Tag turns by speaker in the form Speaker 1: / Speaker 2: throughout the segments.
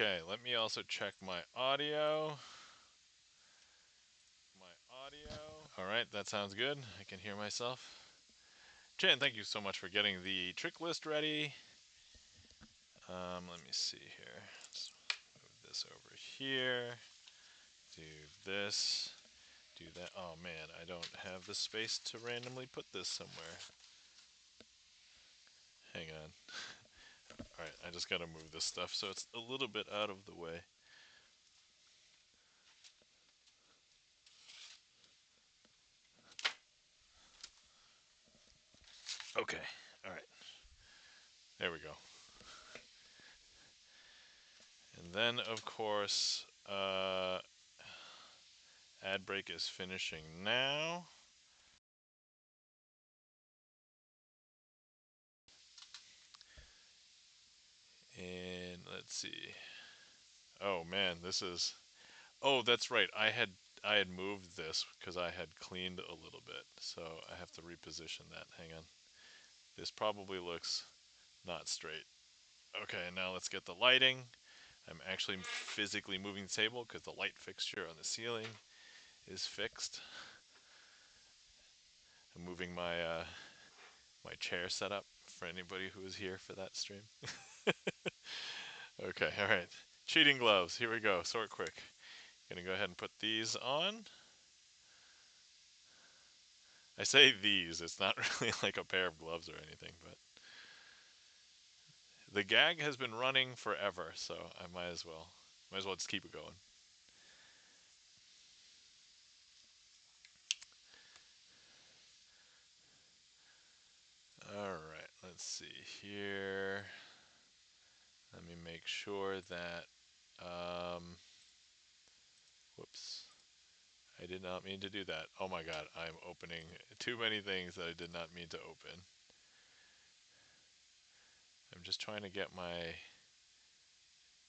Speaker 1: Okay, let me also check my audio. All right, that sounds good. I can hear myself. Jan, thank you so much for getting the trick list ready. Let me see here. Let's move this over here. Do this. Do that. Oh man, I don't have the space to randomly put this somewhere. Hang on. Alright, I just gotta move this stuff so it's a little bit out of the way. Okay, alright. There we go. And then, of course, ad break is finishing now. And let's see. Oh man, this is. Oh, that's right. I had moved this because I had cleaned a little bit, so I have to reposition that. Hang on. This probably looks not straight. Okay, now let's get the lighting. I'm actually physically moving the table because the light fixture on the ceiling is fixed. I'm moving my chair setup for anybody who was here for that stream. Okay, all right. Cheating gloves. Here we go. Sort quick. Gonna go ahead and put these on. I say these. It's not really like a pair of gloves or anything, but the gag has been running forever, so I might as well just keep it going. All right. Let's see here. Let me make sure that. Whoops. I did not mean to do that. Oh my god, I'm opening too many things that I did not mean to open. I'm just trying to get my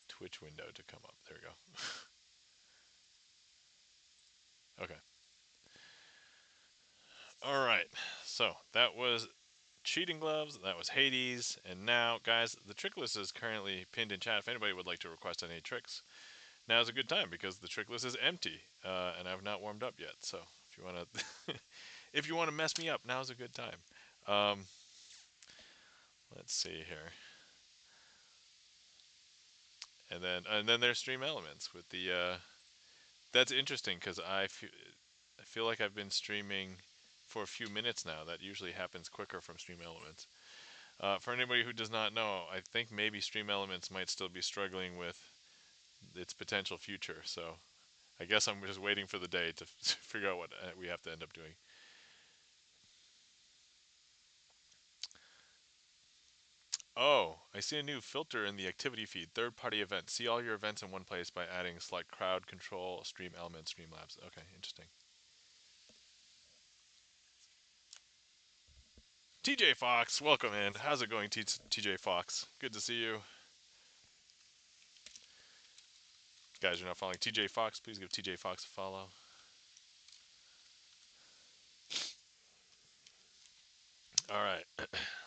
Speaker 1: Twitch window to come up. There we go. Okay. All right. So that was cheating gloves. That was Hades. And now, guys, the trick list is currently pinned in chat. If anybody would like to request any tricks, now is a good time because the trick list is empty, and I've not warmed up yet. So if you want to, if you want to mess me up, now's a good time. Let's see here. And then there's stream elements with the. That's interesting because I feel like I've been streaming for a few minutes now. That usually happens quicker from stream elements. For anybody who does not know, I think maybe stream elements might still be struggling with its potential future. So I guess I'm just waiting for the day to figure out what we have to end up doing. Oh, I see a new filter in the activity feed. Third-party events. See all your events in one place by adding select crowd control, stream elements, Streamlabs. Okay, interesting. TJ Fox, welcome in. How's it going, TJ Fox? Good to see you. Guys, you're not following TJ Fox. Please give TJ Fox a follow. All right.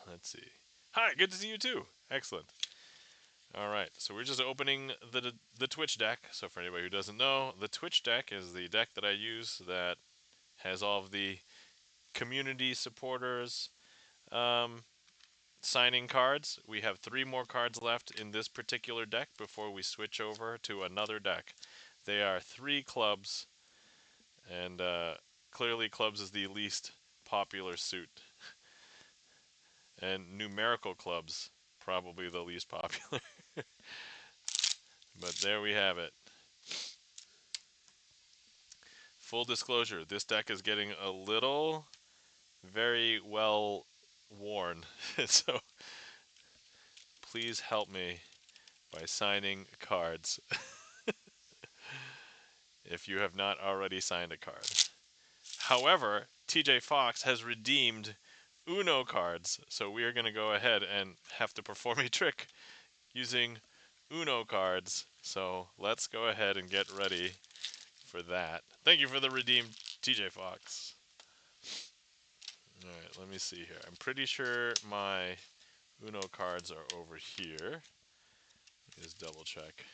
Speaker 1: Let's see. Hi, good to see you too. Excellent. All right, so we're just opening the Twitch deck. So for anybody who doesn't know, the Twitch deck is the deck that I use that has all of the community supporters signing cards. We have 3 more cards left in this particular deck before we switch over to another deck. They are 3 clubs, and clearly clubs is the least popular suit. And numerical clubs, probably the least popular. But there we have it. Full disclosure, this deck is getting a little very well worn. So please help me by signing cards if you have not already signed a card. However, TJ Fox has redeemed Uno cards, so we are going to go ahead and have to perform a trick using Uno cards. So let's go ahead and get ready for that. Thank you for the redeemed TJ Fox. Alright, let me see here. I'm pretty sure my Uno cards are over here. Let me just double check.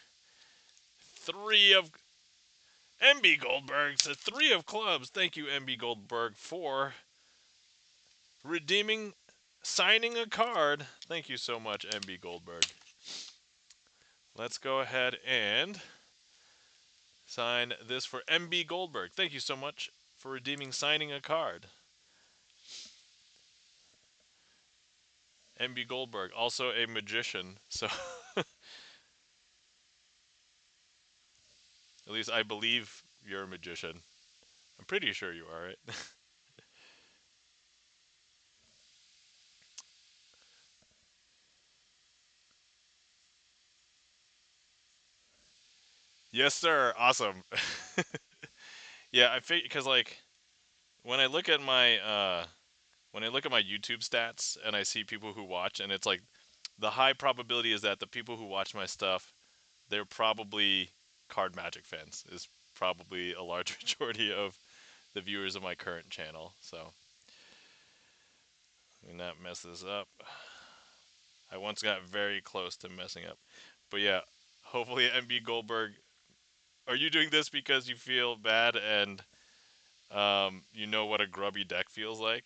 Speaker 1: 3 of MB Goldberg says 3 of clubs. Thank you, MB Goldberg, for redeeming, signing a card. Thank you so much, MB Goldberg. Let's go ahead and sign this for MB Goldberg. Thank you so much for redeeming, signing a card. MB Goldberg, also a magician, so at least I believe you're a magician. I'm pretty sure you are, right? Yes, sir. Awesome. Yeah, I think because like when I look at my when I look at my YouTube stats and I see people who watch, and it's like the high probability is that the people who watch my stuff, they're probably card magic fans. Is probably a large majority of the viewers of my current channel. So, let me not mess this up. I once got very close to messing up, but yeah. Hopefully, MB Goldberg, are you doing this because you feel bad and you know what a grubby deck feels like?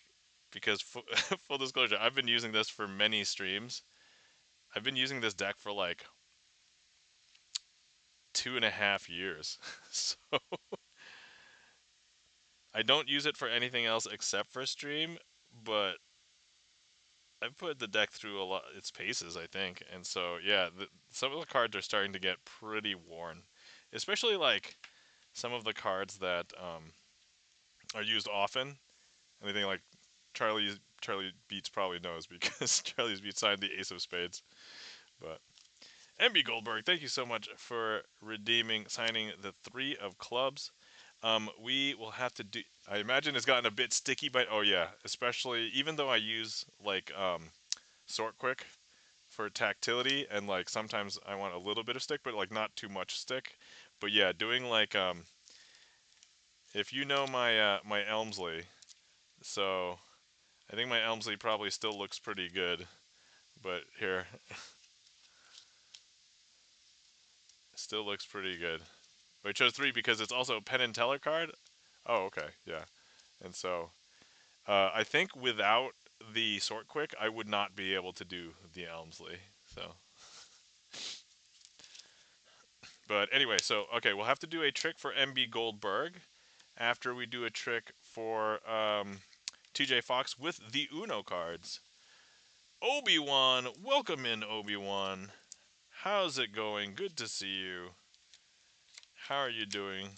Speaker 1: Because full disclosure, I've been using this for many streams. I've been using this deck for like 2.5 years. So I don't use it for anything else except for stream, but I've put the deck through a lot its paces, I think. And so yeah, some of the cards are starting to get pretty worn, especially like some of the cards that are used often. Anything like Charlie Beats probably knows because Charlie's Beats signed the Ace of Spades. But MB Goldberg, thank you so much for redeeming, signing the 3 of clubs. We will have to do. I imagine it's gotten a bit sticky, but oh yeah, especially even though I use like sort quick for tactility, and like sometimes I want a little bit of stick, but like not too much stick. But yeah, doing like if you know my my Elmsley, so I think my Elmsley probably still looks pretty good. But here, still looks pretty good. But I chose 3 because it's also a Penn and Teller card. Oh, okay, yeah. And so I think without the sort quick, I would not be able to do the Elmsley. So, but anyway, so okay, we'll have to do a trick for MB Goldberg after we do a trick for TJ Fox with the Uno cards. Obi-Wan, welcome in, Obi-Wan. How's it going? Good to see you. How are you doing?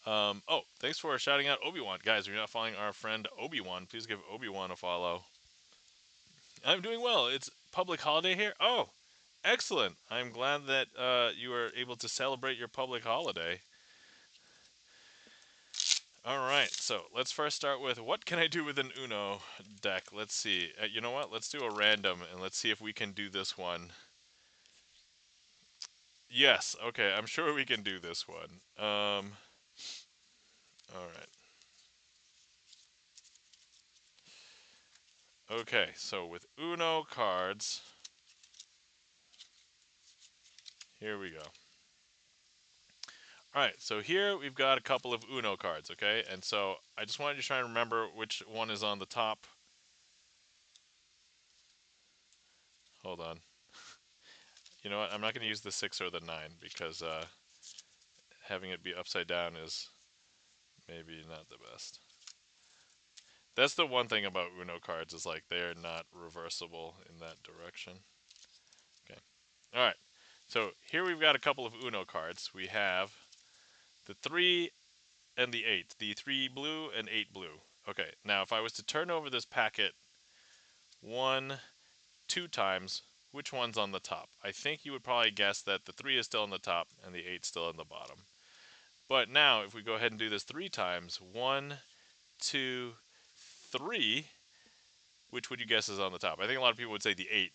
Speaker 1: Oh, thanks for shouting out Obi-Wan. Guys, if you're not following our friend Obi-Wan, please give Obi-Wan a follow. I'm doing well. It's public holiday here. Oh, excellent. I'm glad that you were able to celebrate your public holiday. All right, so let's first start with what can I do with an Uno deck? Let's see. You know what? Let's do a random and let's see if we can do this one. Yes, okay, I'm sure we can do this one. All right. Okay, so with Uno cards, here we go. All right, so here we've got a couple of Uno cards, okay? And so I just wanted you to try and remember which one is on the top. Hold on. You know what? I'm not going to use the 6 or the 9 because having it be upside down is maybe not the best. That's the one thing about Uno cards is like they're not reversible in that direction. Okay. All right. So here we've got a couple of Uno cards. We have the 3 and the 8. The 3 blue and 8 blue. Okay. Now if I was to turn over this packet 2 times, which one's on the top? I think you would probably guess that the 3 is still on the top and the 8 still on the bottom. But now if we go ahead and do this 3 times, 1, 2, 3, which would you guess is on the top? I think a lot of people would say the 8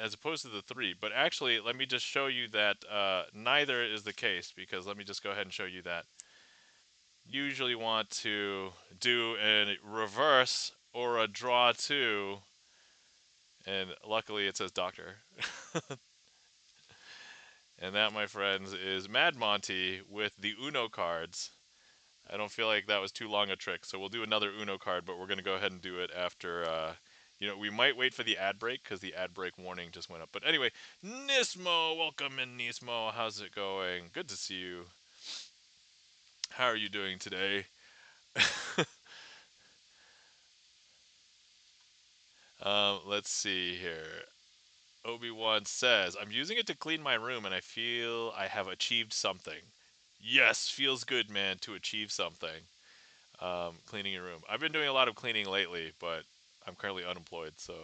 Speaker 1: as opposed to the 3. But actually, let me just show you that neither is the case, because let me just go ahead and show you that. You usually want to do a reverse or a draw 2, And luckily it says doctor. And that, my friends, is Mad Monty with the Uno cards. I don't feel like that was too long a trick, so we'll do another Uno card, but we're going to go ahead and do it after, we might wait for the ad break, because the ad break warning just went up. But anyway, Nismo, welcome in, Nismo. How's it going? Good to see you. How are you doing today? Let's see here. Obi-Wan says, I'm using it to clean my room, and I feel I have achieved something. Yes, feels good, man, to achieve something. Cleaning your room. I've been doing a lot of cleaning lately, but I'm currently unemployed, so.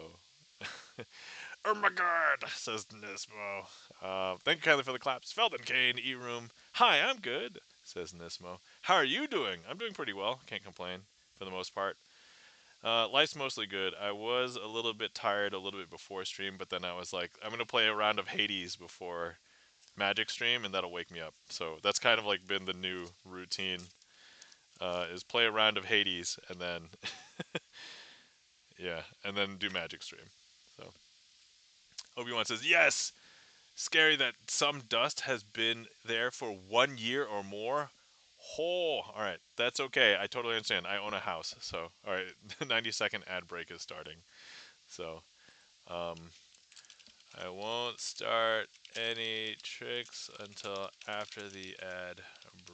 Speaker 1: Oh my god, says Nismo. Thank you kindly for the claps. Felden Kane, E-Room. Hi, I'm good, says Nismo. How are you doing? I'm doing pretty well. Can't complain, for the most part. Life's mostly good. I was a little bit tired a little bit before stream, but then I was like, I'm going to play a round of Hades before Magic stream, and that'll wake me up. So that's kind of like been the new routine. Is play a round of Hades and then yeah, and then do Magic stream. So Obi-Wan says, "Yes, scary that some dust has been there for 1 year or more." Oh, all right, that's okay. I totally understand. I own a house, so all right. The 90-second ad break is starting, so um, I won't start any tricks until after the ad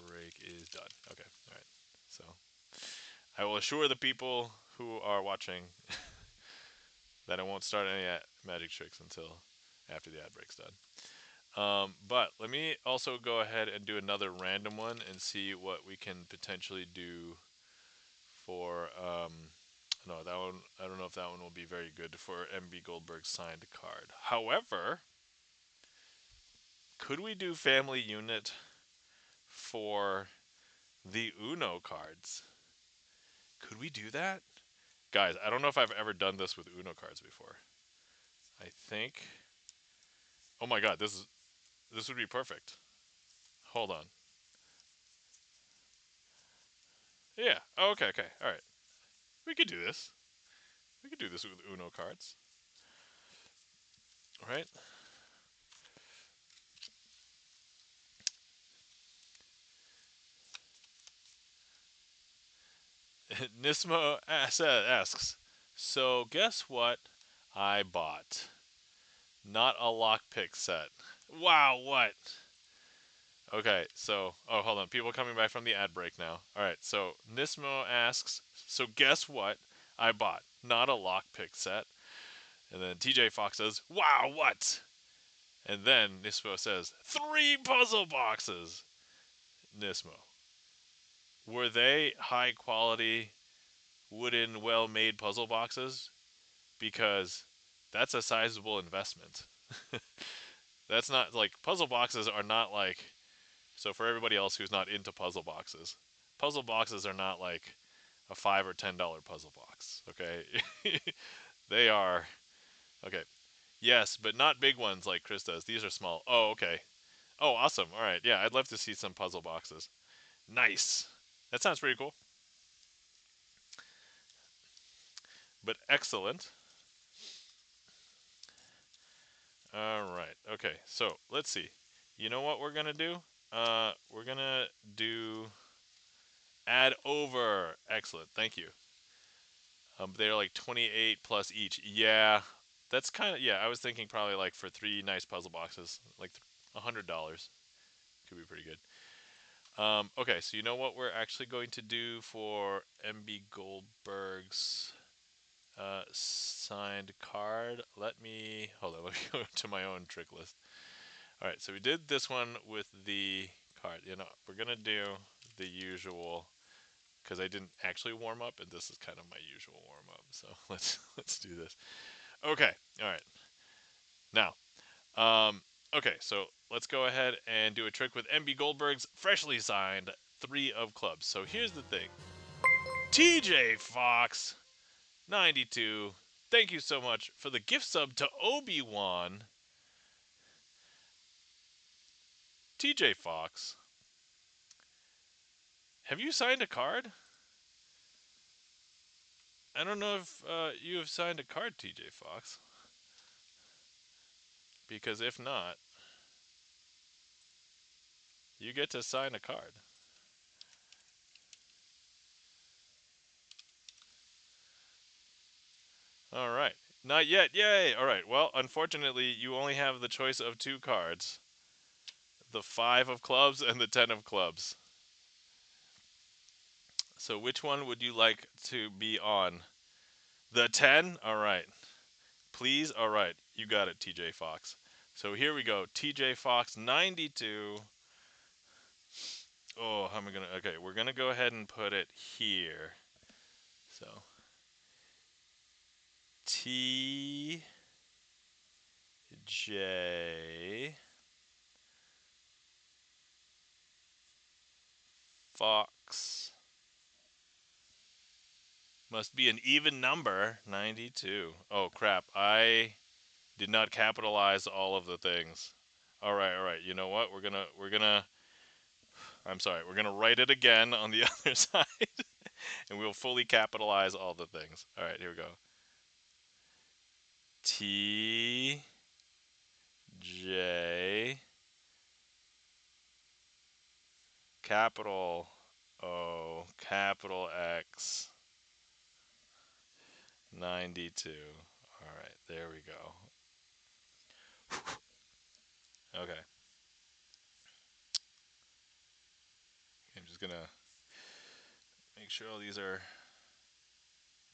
Speaker 1: break is done. Okay, all right. So I will assure the people who are watching that I won't start any magic tricks until after the ad break's done. But let me also go ahead and do another random one and see what we can potentially do for. No, that one, I don't know if that one will be very good for MB Goldberg's signed card. However, could we do family unit for the Uno cards? Could we do that? Guys, I don't know if I've ever done this with Uno cards before. I think. Oh my god, this would be perfect. Hold on. Yeah. Oh, okay, okay. All right. We could do this. We could do this with Uno cards. All right. Nismo asks, so guess what I bought? Not a lockpick set. Wow, what? Okay, so, oh, hold on. People coming back from the ad break now. All right, so Nismo asks, so guess what I bought? Not a lockpick set. And then TJ Fox says, wow, what? And then Nismo says, 3 puzzle boxes. Nismo. Were they high quality, wooden, well made puzzle boxes? Because that's a sizable investment. That's not like puzzle boxes are not like, so for everybody else who's not into puzzle boxes are not like a $5 or $10 puzzle box. Okay. They are okay. Yes, but not big ones like Chris does. These are small. Oh, okay. Oh, awesome. All right. Yeah, I'd love to see some puzzle boxes. Nice. That sounds pretty cool. But excellent. All right. Okay. So let's see. You know what we're gonna do? We're gonna do add over. Excellent. Thank you. They're like 28 plus each. Yeah, that's kind of, yeah. I was thinking probably like for 3 nice puzzle boxes, like $100 could be pretty good. Okay, so you know what we're actually going to do for MB Goldberg's signed card? Let me hold on. Let me go to my own trick list. All right, so we did this one with the card. You know, we're gonna do the usual because I didn't actually warm up, and this is kind of my usual warm up. So let's do this. Okay, all right. Now, okay, so let's go ahead and do a trick with MB Goldberg's freshly signed 3 of clubs. So here's the thing. TJ Fox 92. Thank you so much for the gift sub to Obi-Wan. TJ Fox, have you signed a card? I don't know if you have signed a card, TJ Fox. Because if not, you get to sign a card. All right. Not yet. Yay. All right. Well, unfortunately, you only have the choice of 2 cards. The 5 of clubs and the 10 of clubs. So which one would you like to be on? The 10? All right. Please? All right. You got it, TJ Fox. So here we go. TJ Fox 92. Oh, how am I going to... Okay, we're going to go ahead and put it here. So TJ Fox must be an even number. 92. Oh, crap. I did not capitalize all of the things. All right, all right. You know what? I'm sorry. We're going to write it again on the other side. And we'll fully capitalize all the things. All right, here we go. TJ capital O capital X 92. All right, there we go. Okay. I'm just going to make sure all these are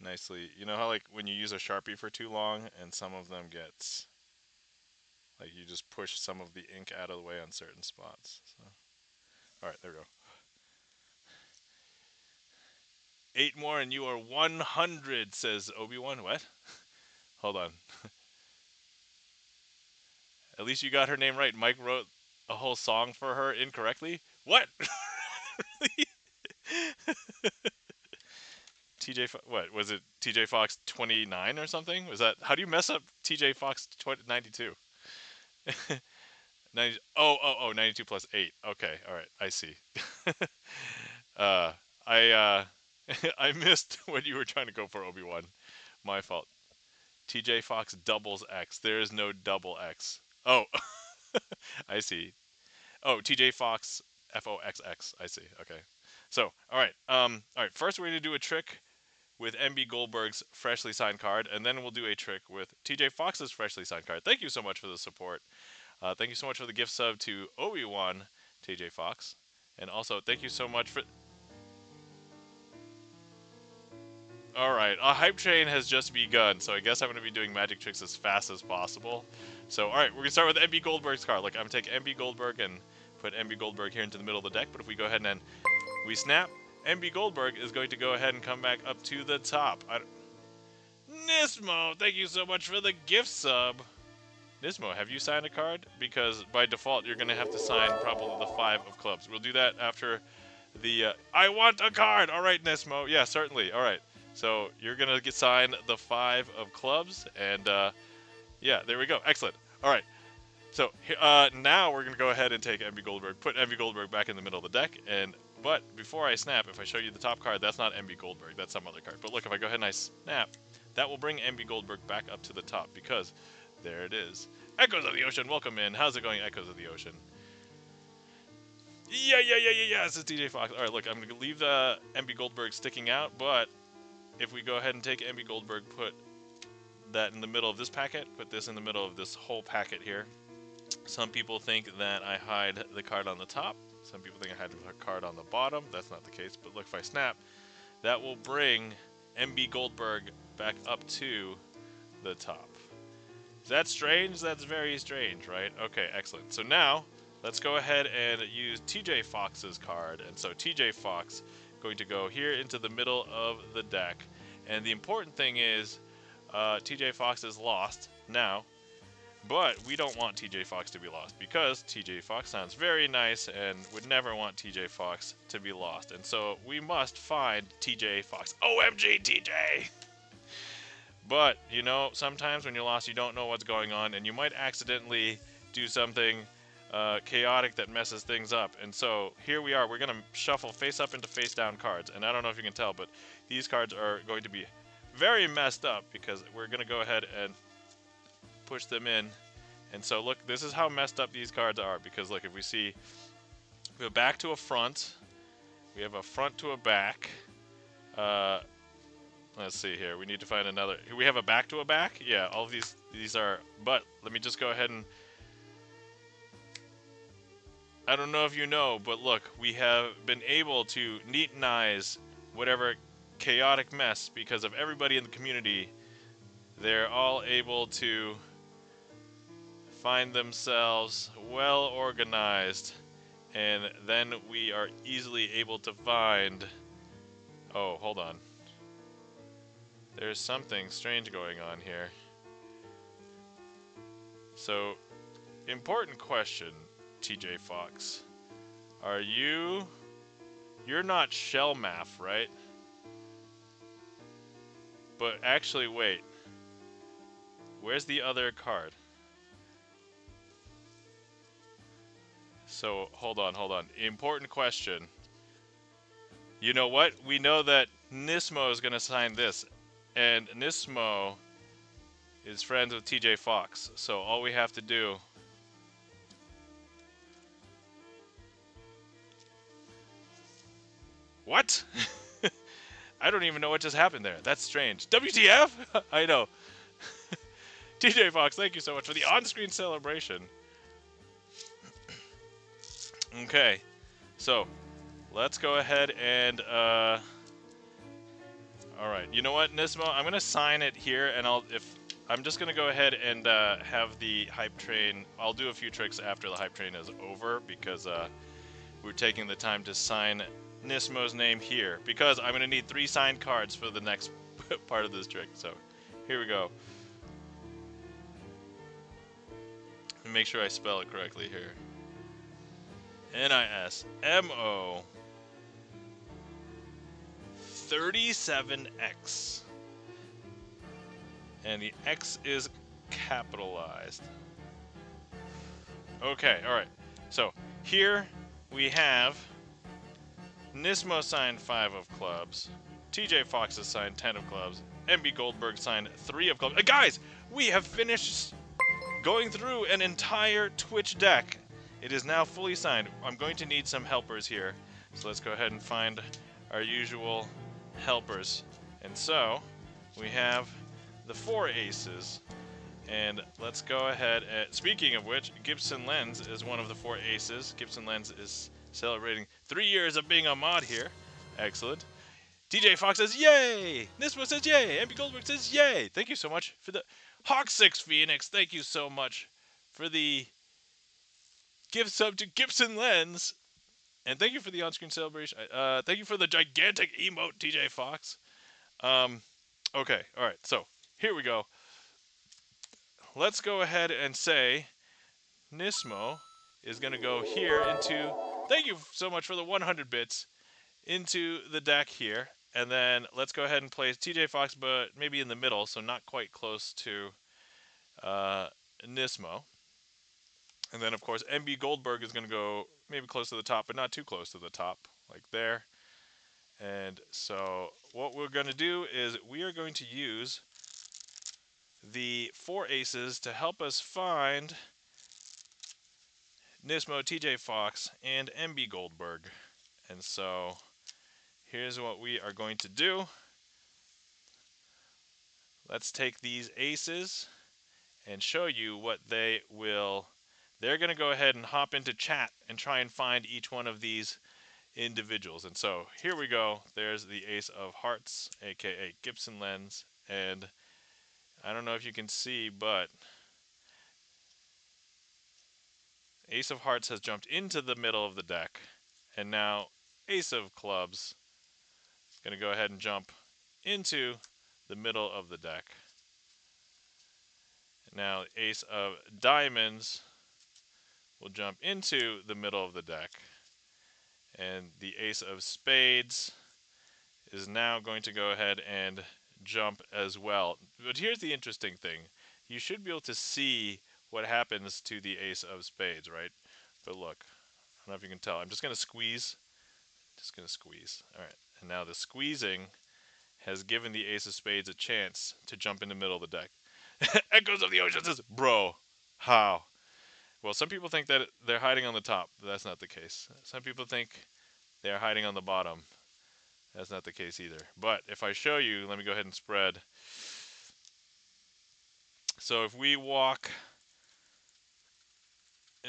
Speaker 1: nicely. You know how like when you use a Sharpie for too long and some of them gets like you just push some of the ink out of the way on certain spots. So, all right, there we go. 8 more and you are 100, says Obi-Wan. What? Hold on. At least you got her name right. Mike wrote a whole song for her incorrectly. What? TJ, what was it? TJ Fox 29 or something? Was that? How do you mess up TJ Fox 92? 90, 92 plus 8. Okay, all right, I see. uh, I I missed what you were trying to go for, Obi-Wan. My fault. TJ Fox doubles X. There is no double X. Oh, I see. Oh, TJ Fox FOXX. I see. Okay. So, all right. All right. First, we're gonna do a trick with MB Goldberg's freshly signed card, and then we'll do a trick with TJ Fox's freshly signed card. Thank you so much for the support. Thank you so much for the gift sub to Obi-Wan TJ Fox, and also thank you so much for. All right, a hype train has just begun, so I guess I'm going to be doing magic tricks as fast as possible. So, all right, we're going to start with MB Goldberg's card. Like, I'm going to take MB Goldberg and put MB Goldberg here into the middle of the deck, but if we go ahead and we snap, MB Goldberg is going to go ahead and come back up to the top. Nismo, thank you so much for the gift sub. Nismo, have you signed a card? Because by default, you're going to have to sign probably the 5 of clubs. We'll do that after the, I want a card! All right, Nismo. Yeah, certainly. All right. So you're going to get signed the 5 of clubs, and yeah, there we go. Excellent. All right. So now we're going to go ahead and take MB Goldberg, put MB Goldberg back in the middle of the deck, but before I snap, if I show you the top card, that's not MB Goldberg, that's some other card. But look, if I go ahead and I snap, that will bring MB Goldberg back up to the top, because there it is. Echoes of the Ocean, welcome in. How's it going, Echoes of the Ocean? Yeah, this is DJ Fox. All right, look, I'm going to leave the MB Goldberg sticking out, but if we go ahead and take MB Goldberg, put that in the middle of this packet, put this in the middle of this whole packet here. Some people think that I hide the card on the top. Some people think I hide the card on the bottom. That's not the case, but look, if I snap, that will bring MB Goldberg back up to the top. Is that strange? That's very strange, right? Okay, excellent. So now, let's go ahead and use TJ Fox's card. And so TJ Fox going to go here into the middle of the deck. And the important thing is, TJ Fox is lost now. But we don't want TJ Fox to be lost, because TJ Fox sounds very nice and would never want TJ Fox to be lost. And so we must find TJ Fox. OMG, TJ! But, you know, sometimes when you're lost, you don't know what's going on, and you might accidentally do something chaotic that messes things up. And so here we are. We're going to shuffle face up into face down cards. And I don't know if you can tell, but these cards are going to be very messed up, because we're going to go ahead and push them in And so look, this is how messed up these cards are, because look, if we see we have a back to a front, we have a front to a back. Let's see here. We need to find another. We have a back to a back. Yeah, all of these are. But let me just go ahead and. I don't know if you know, but look, we have been able to neatinize whatever chaotic mess because of everybody in the community. They're all able to find themselves well organized, and then we are easily able to find. Oh, hold on. There's something strange going on here. So, important question, TJ Fox. Are you... You're not Shell Math, right? But actually, wait. Where's the other card? So, hold on. Important question. You know what? We know that Nismo is going to sign this. And Nismo is friends with TJ Fox. So all we have to do... What? I don't even know what just happened there. That's strange. WTF? I know. TJ Fox, thank you so much for the on-screen celebration. Okay. So, let's go ahead and... Alright, you know what, Nismo? I'm going to sign it here, and I'm just going to go ahead and have the hype train... I'll do a few tricks after the hype train is over, because we're taking the time to sign Nismo's name here, because I'm going to need 3 signed cards for the next part of this trick. So, here we go. Let me make sure I spell it correctly here. Nismo 37X. And the X is capitalized. Okay, alright. So, here we have Nismo signed 5 of clubs. TJ Fox has signed 10 of clubs. MB Goldberg signed 3 of clubs. Guys, we have finished going through an entire Twitch deck. It is now fully signed. I'm going to need some helpers here. So let's go ahead and find our usual helpers. And so, we have the 4 aces. And let's go ahead and, speaking of which, GipsonLens is one of the 4 aces. GipsonLens is celebrating 3 years of being a mod here. Excellent. TJ Fox says, yay! Nismo says, yay! MB Goldberg says, yay! Thank you so much for the... Hawk6 Phoenix, thank you so much for the gift sub to GipsonLens. And thank you for the on-screen celebration. Thank you for the gigantic emote, TJ Fox. Okay, alright, so here we go. Let's go ahead and say Nismo is going to go here into... Thank you so much for the 100 bits into the deck here. And then let's go ahead and place TJ Fox, but maybe in the middle, so not quite close to Nismo. And then, of course, MB Goldberg is going to go maybe close to the top, but not too close to the top, like there. And so what we're going to do is we are going to use the 4 aces to help us find Nismo, TJ Fox, and MB Goldberg. And so here's what we are going to do. Let's take these aces and show you what they will... They're going to go ahead and hop into chat and try and find each one of these individuals. And so here we go. There's the Ace of Hearts, a.k.a. GipsonLens. And I don't know if you can see, but Ace of Hearts has jumped into the middle of the deck. And now Ace of Clubs is going to go ahead and jump into the middle of the deck. Now Ace of Diamonds will jump into the middle of the deck. And the Ace of Spades is now going to go ahead and jump as well. But here's the interesting thing. You should be able to see what happens to the Ace of Spades, right? But look, I don't know if you can tell. I'm just going to squeeze. Just going to squeeze. All right. And now the squeezing has given the Ace of Spades a chance to jump in the middle of the deck. Echoes of the Ocean says, bro. How? Well, some people think that they're hiding on the top. That's not the case. Some people think they're hiding on the bottom. That's not the case either. But if I show you, let me go ahead and spread. So if we walk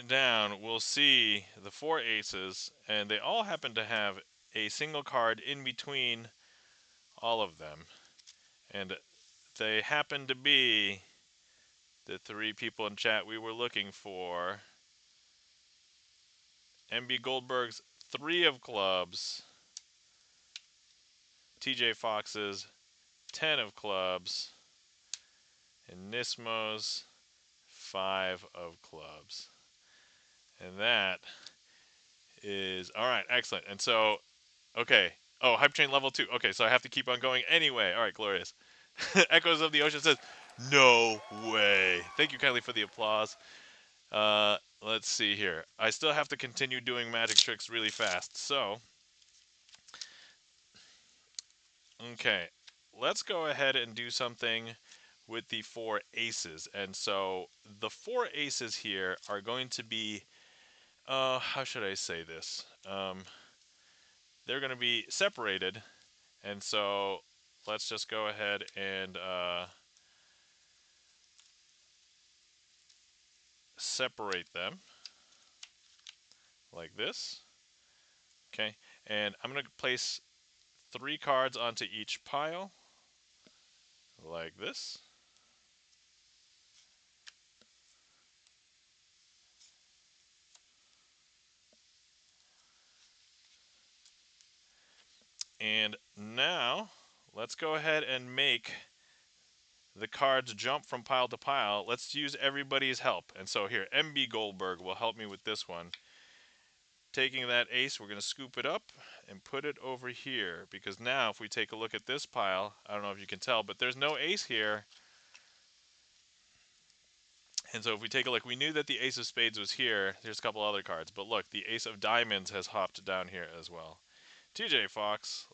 Speaker 1: down, we'll see the four aces, and they all happen to have a single card in between all of them. And they happen to be the three people in chat we were looking for. MB Goldberg's 3 of clubs, TJ Fox's 10 of clubs, and Nismo's 5 of clubs. And that is all right, excellent. And so, okay. Oh, hype train level 2. Okay, so I have to keep on going anyway. All right, glorious. Echoes of the Ocean says, "No way." Thank you kindly for the applause. Let's see here. I still have to continue doing magic tricks really fast. So, okay. Let's go ahead and do something with the four aces. And so the four aces here are going to be, how should I say this? They're going to be separated. And so let's just go ahead and separate them like this. Okay. And I'm going to place 3 cards onto each pile like this. And now let's go ahead and make the cards jump from pile to pile. Let's use everybody's help. And so here, MB Goldberg will help me with this one. Taking that ace, we're going to scoop it up and put it over here. Because now if we take a look at this pile, I don't know if you can tell, but there's no ace here. And so if we take a look, we knew that the ace of spades was here. There's a couple other cards. But look, the ace of diamonds has hopped down here as well. TJ Fox,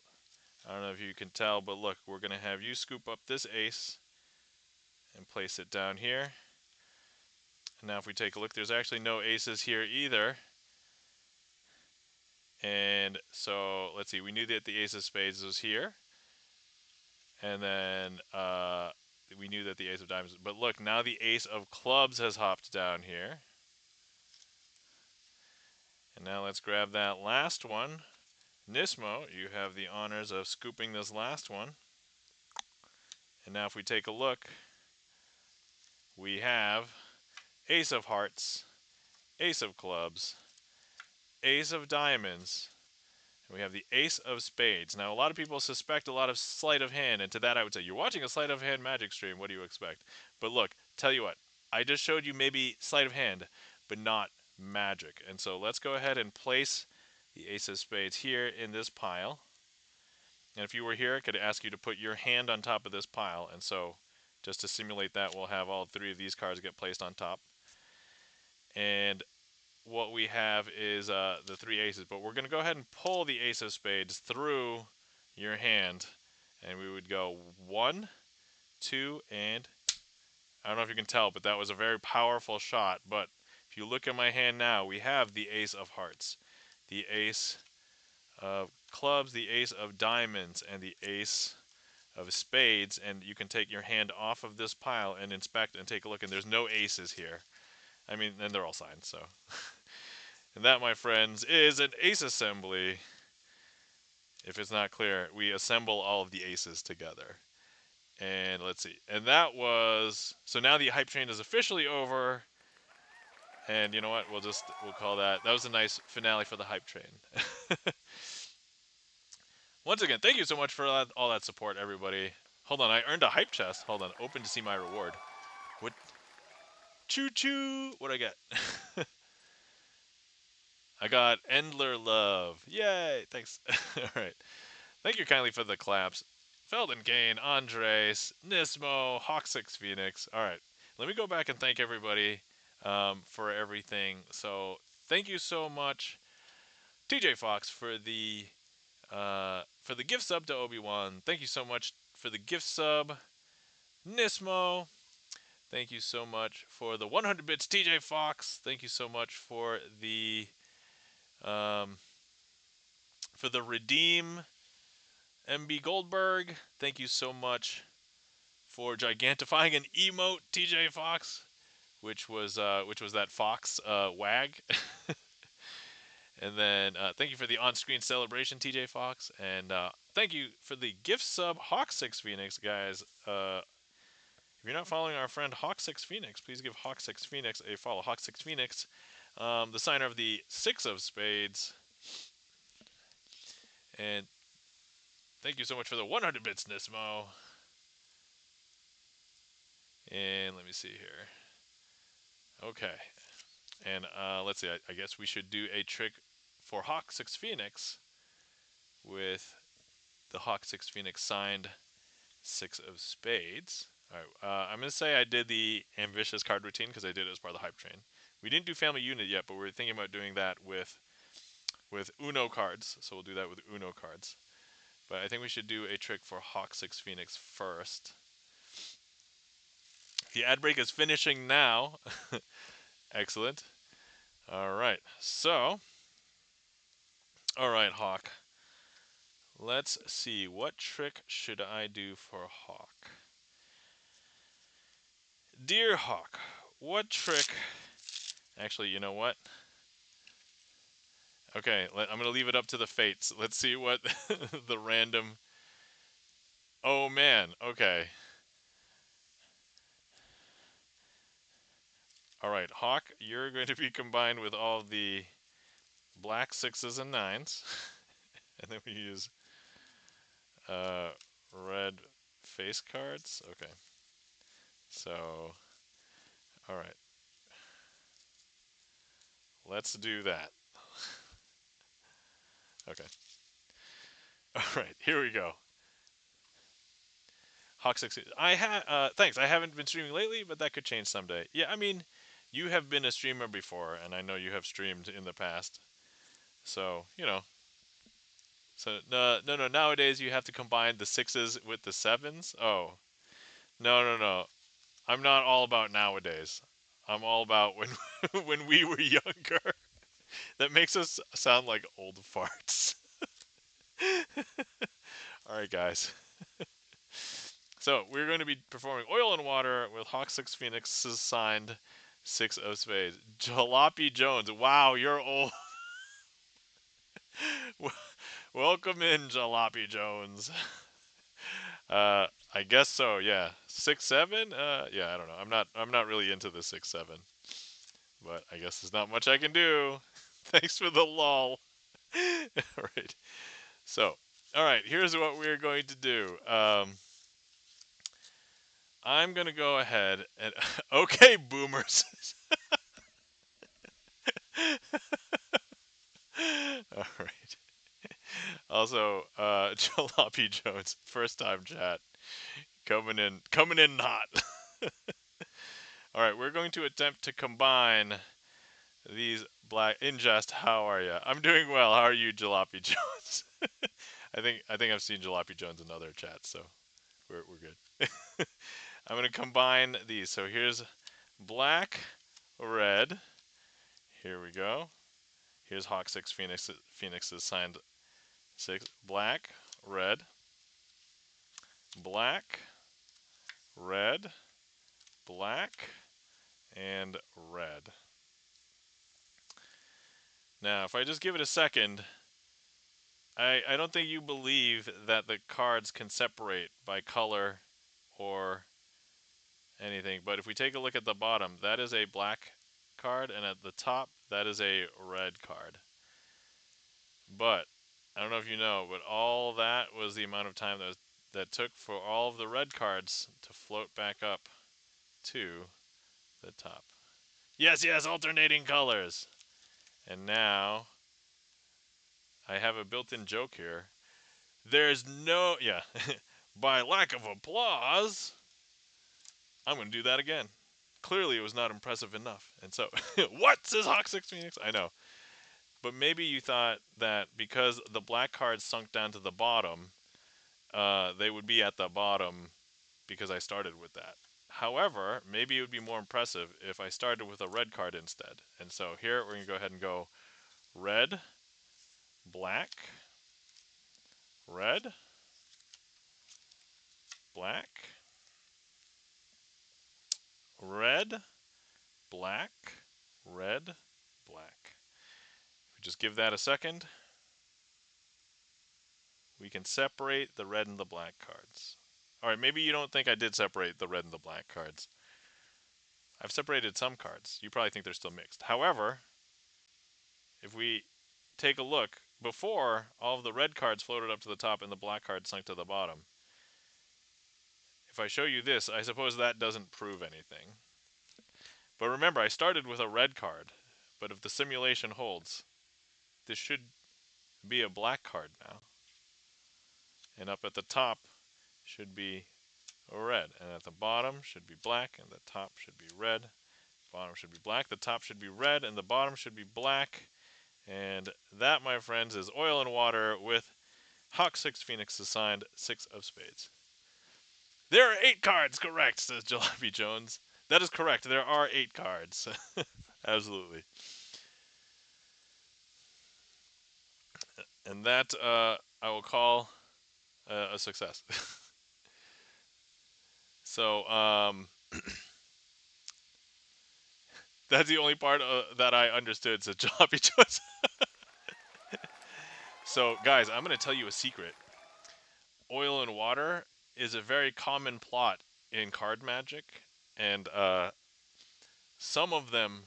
Speaker 1: I don't know if you can tell, but look, we're going to have you scoop up this ace and place it down here. And now if we take a look, there's actually no aces here either. And so let's see, we knew that the ace of spades was here. And then we knew that the ace of diamonds, but look, now the ace of clubs has hopped down here. And now let's grab that last one. Nismo, you have the honors of scooping this last one. And now if we take a look, we have ace of hearts, ace of clubs, ace of diamonds, and we have the ace of spades. Now, a lot of people suspect a lot of sleight of hand, and to that I would say, you're watching a sleight of hand magic stream, what do you expect? But look, tell you what, I just showed you maybe sleight of hand, but not magic. And so let's go ahead and place the ace of spades here in this pile. And if you were here, I could ask you to put your hand on top of this pile. And so just to simulate that, we'll have all 3 of these cards get placed on top. And what we have is the 3 aces, but we're going to go ahead and pull the ace of spades through your hand, and we would go 1, 2, and I don't know if you can tell, but that was a very powerful shot. But if you look at my hand now, we have the ace of hearts, the ace of clubs, the ace of diamonds, and the ace of spades, and you can take your hand off of this pile and inspect and take a look, and there's no aces here. I mean, and they're all signed, so. And that, my friends, is an ace assembly. If it's not clear, we assemble all of the aces together. And let's see. And that was... So now the hype train is officially over. And you know what? We'll call that... That was a nice finale for the hype train. Once again, thank you so much for all that support, everybody. Hold on, I earned a hype chest. Hold on, open to see my reward. What? Choo-choo! What'd I get? I got Endler Love. Yay! Thanks. All right. Thank you kindly for the claps. Felden Kane, Andres, Nismo, Hawk6 Phoenix. All right. Let me go back and thank everybody for everything. So thank you so much, TJ Fox, for the gift sub to Obi-Wan. Thank you so much for the gift sub, Nismo. Thank you so much for the 100 bits, TJ Fox. Thank you so much um, for the redeem, MB Goldberg. Thank you so much for gigantifying an emote, TJ Fox, which was that fox wag. And then thank you for the on-screen celebration, TJ Fox, and thank you for the gift sub, Hawk6 Phoenix, guys. If you're not following our friend Hawk6 Phoenix, please give Hawk6 Phoenix a follow. Hawk6 Phoenix, the signer of the 6 of spades. And thank you so much for the 100 bits, Nismo. And let me see here. Okay. And let's see. I guess we should do a trick for Hawk6 Phoenix with the Hawk6 Phoenix signed 6 of spades. All right. I'm going to say I did the ambitious card routine because I did it as part of the hype train. We didn't do family unit yet, but we're thinking about doing that with Uno cards. So we'll do that with Uno cards. But I think we should do a trick for Hawk6 Phoenix first. The ad break is finishing now. Excellent. All right. So, all right, Hawk. Let's see. What trick should I do for Hawk? Dear Hawk, what trick... Actually, you know what? Okay, I'm going to leave it up to the fates. Let's see what the random... Oh, man. Okay. All right, Hawk, you're going to be combined with all the black 6s and 9s. And then we use red face cards. Okay. So, all right. Let's do that. Okay. All right, here we go. Hawk 6. Thanks. I haven't been streaming lately, but that could change someday. Yeah, I mean, you have been a streamer before, and I know you have streamed in the past. So, you know. So, no. Nowadays, you have to combine the 6s with the 7s. Oh, no. I'm not all about nowadays. I'm all about when when we were younger. That makes us sound like old farts. All right, guys. So we're going to be performing Oil and Water with Hawk6 Phoenix's signed 6 of spades. Jalopy Jones. Wow, you're old. Welcome in, Jalopy Jones. I guess so. Yeah, 6-7. Yeah, I don't know. I'm not really into the 6-7, but I guess there's not much I can do. Thanks for the lull. All right. So, all right. Here's what we're going to do. I'm gonna go ahead and okay, boomers. All right. Also, Jalopy Jones, first time chat, coming in hot. All right, we're going to attempt to combine these black. Ingest, how are you? I'm doing well. How are you, Jalopy Jones? I think I've seen Jalopy Jones in other chats, so we're good. I'm gonna combine these. So here's black, red. Here we go. Here's Hawk6 Phoenix's signed 6. Black, red, black, red, black, and red. Now, if I just give it a second, I don't think you believe that the cards can separate by color or anything. But if we take a look at the bottom, that is a black card, and at the top, that is a red card. But I don't know if you know, but all that was the amount of time that took for all of the red cards to float back up to the top. Yes, alternating colors. And now I have a built-in joke here. There's no, yeah, by lack of applause, I'm going to do that again. Clearly, it was not impressive enough. And so, what says Hawk6 Phoenix? I know. But maybe you thought that because the black cards sunk down to the bottom, they would be at the bottom because I started with that. However, maybe it would be more impressive if I started with a red card instead. And so here we're going to go ahead and go red, black, red, black, red, black, red, black. If we just give that a second, we can separate the red and the black cards. All right, maybe you don't think I did separate the red and the black cards. I've separated some cards. You probably think they're still mixed. However, if we take a look, before all of the red cards floated up to the top and the black cards sunk to the bottom. If I show you this, I suppose that doesn't prove anything. But remember, I started with a red card. But if the simulation holds, this should be a black card now. And up at the top should be red. And at the bottom should be black, and the top should be red. Bottom should be black, the top should be red, and the bottom should be black. And that, my friends, is Oil and Water with Hawk 6 Phoenix assigned 6 of spades. There are 8 cards, correct, says Jalopy Jones. That is correct. There are 8 cards. Absolutely. And that I will call a success. So that's the only part that I understood, said Jalopy Jones. So, guys, I'm going to tell you a secret. Oil and Water is a very common plot in card magic, and some of them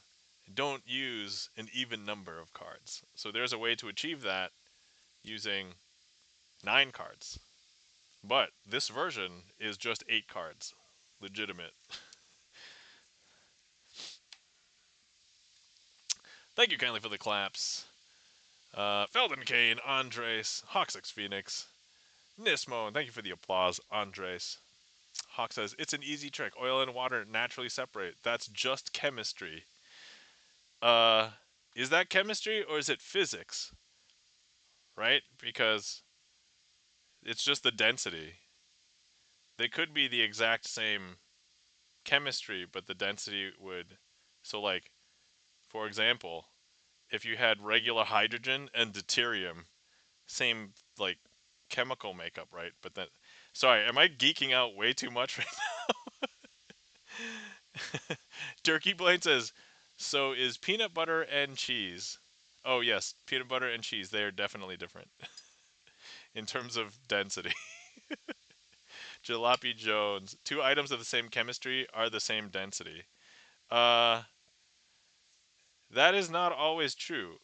Speaker 1: don't use an even number of cards. So there's a way to achieve that using 9 cards. But this version is just 8 cards. Legitimate. Thank you kindly for the claps. Felden Kane, Andres, Hawk6 Phoenix, Nismo, and thank you for the applause, Andres. Hawk says, it's an easy trick. Oil and water naturally separate. That's just chemistry. Is that chemistry or is it physics? Right? Because it's just the density. They could be the exact same chemistry, but the density would... So, like, for example, if you had regular hydrogen and deuterium, same, like, chemical makeup, right? But then... Sorry, am I geeking out way too much right now? Turkey Blaine says, so is peanut butter and cheese... Oh, yes, peanut butter and cheese, they are definitely different in terms of density. Jalopy Jones. 2 items of the same chemistry are the same density. That is not always true.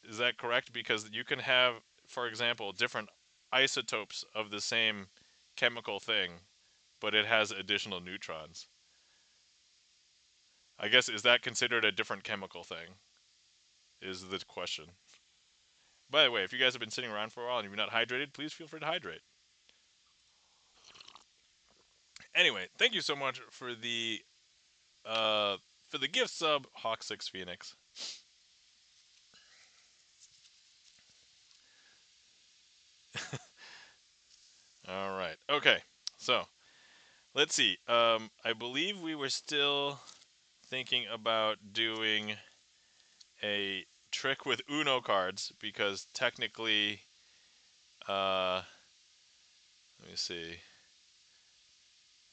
Speaker 1: Is that correct? Because you can have, for example, different isotopes of the same chemical thing, but it has additional neutrons. I guess, is that considered a different chemical thing? Is the question. By the way, if you guys have been sitting around for a while and you're not hydrated, please feel free to hydrate. Anyway, thank you so much for the gift sub, Hawk6 Phoenix. All right. Okay. So, let's see. I believe we were still thinking about doing a trick with Uno cards because technically, let me see.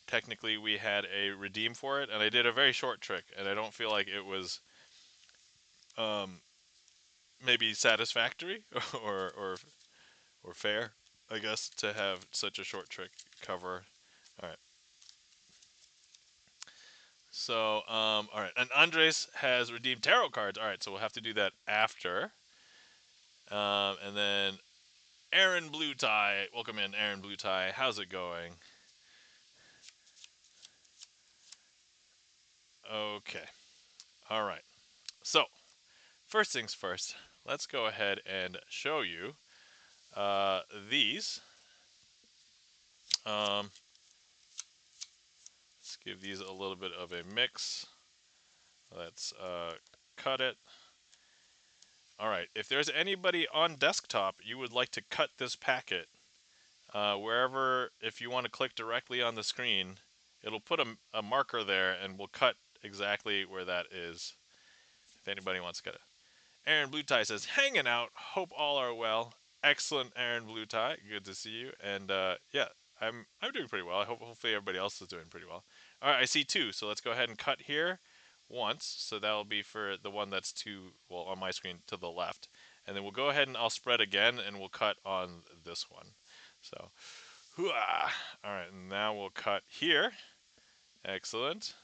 Speaker 1: Technically, we had a redeem for it, and I did a very short trick, and I don't feel like it was maybe satisfactory or fair, I guess, to have such a short trick cover. All right. So, all right, and Andres has redeemed tarot cards. All right, so we'll have to do that after. And then Aaron Blue Tie, welcome in, Aaron Blue Tie. How's it going? Okay, all right. So, first things first, let's go ahead and show you these. Let's give these a little bit of a mix. Let's cut it. All right, if there's anybody on desktop you would like to cut this packet, wherever, if you want to click directly on the screen it'll put a marker there, and we'll cut exactly where that is. If anybody wants to cut it. Aaron Blue Tie says, hanging out. Hope all are well. Excellent, Aaron Blue Tie. Good to see you. And yeah, I'm doing pretty well. I hope hopefully everybody else is doing pretty well. All right, I see two. So let's go ahead and cut here once. So that'll be for the one that's well, on my screen to the left. And then we'll go ahead and I'll spread again, and we'll cut on this one. So, hooah. All right, and now we'll cut here. Excellent.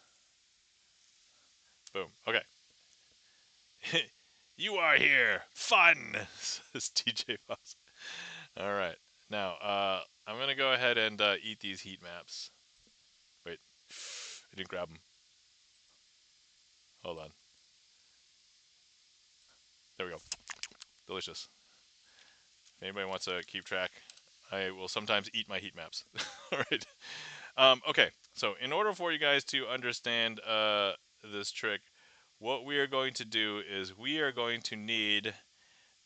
Speaker 1: Boom. Okay. You are here. Fun, says TJ Fox. All right. Now, I'm going to go ahead and eat these heat maps. Wait. I didn't grab them. Hold on. There we go. Delicious. If anybody wants to keep track, I will sometimes eat my heat maps. All right. Okay. So, in order for you guys to understand this trick, what we are going to do is we are going to need...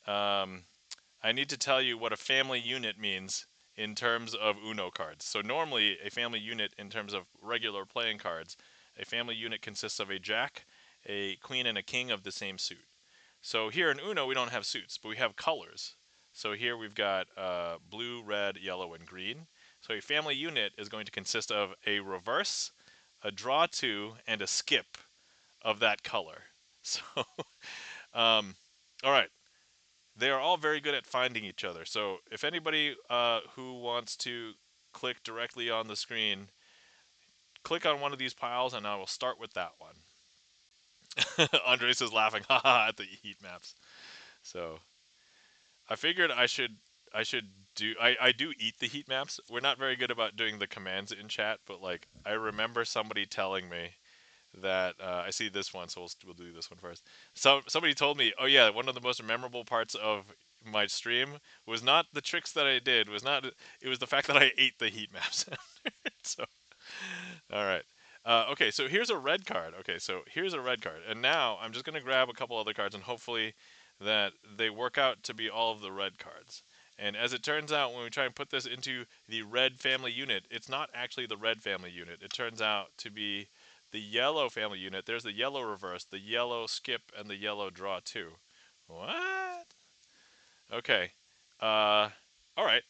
Speaker 1: I need to tell you what a family unit means in terms of Uno cards. So normally, a family unit in terms of regular playing cards, a family unit consists of a jack, a queen, and a king of the same suit. So here in Uno, we don't have suits, but we have colors. So here we've got blue, red, yellow, and green. So a family unit is going to consist of a reverse, a draw two, and a skip of that color. So, all right. They are all very good at finding each other. So if anybody who wants to click directly on the screen, click on one of these piles, and I will start with that one. Andres is laughing, haha, at the heat maps. So I figured I should do I do eat the heat maps. We're not very good about doing the commands in chat, but like I remember somebody telling me that I see this one, so we'll do this one first. So somebody told me, oh yeah, one of the most memorable parts of my stream was not the tricks that I did, it was the fact that I ate the heat maps. So, all right. Okay, so here's a red card. Okay, so here's a red card. And now I'm just going to grab a couple other cards, and hopefully that they work out to be all of the red cards. And as it turns out, when we try and put this into the red family unit, it's not actually the red family unit. It turns out to be the yellow family unit. There's the yellow reverse, the yellow skip, and the yellow draw two. What? Okay. All right.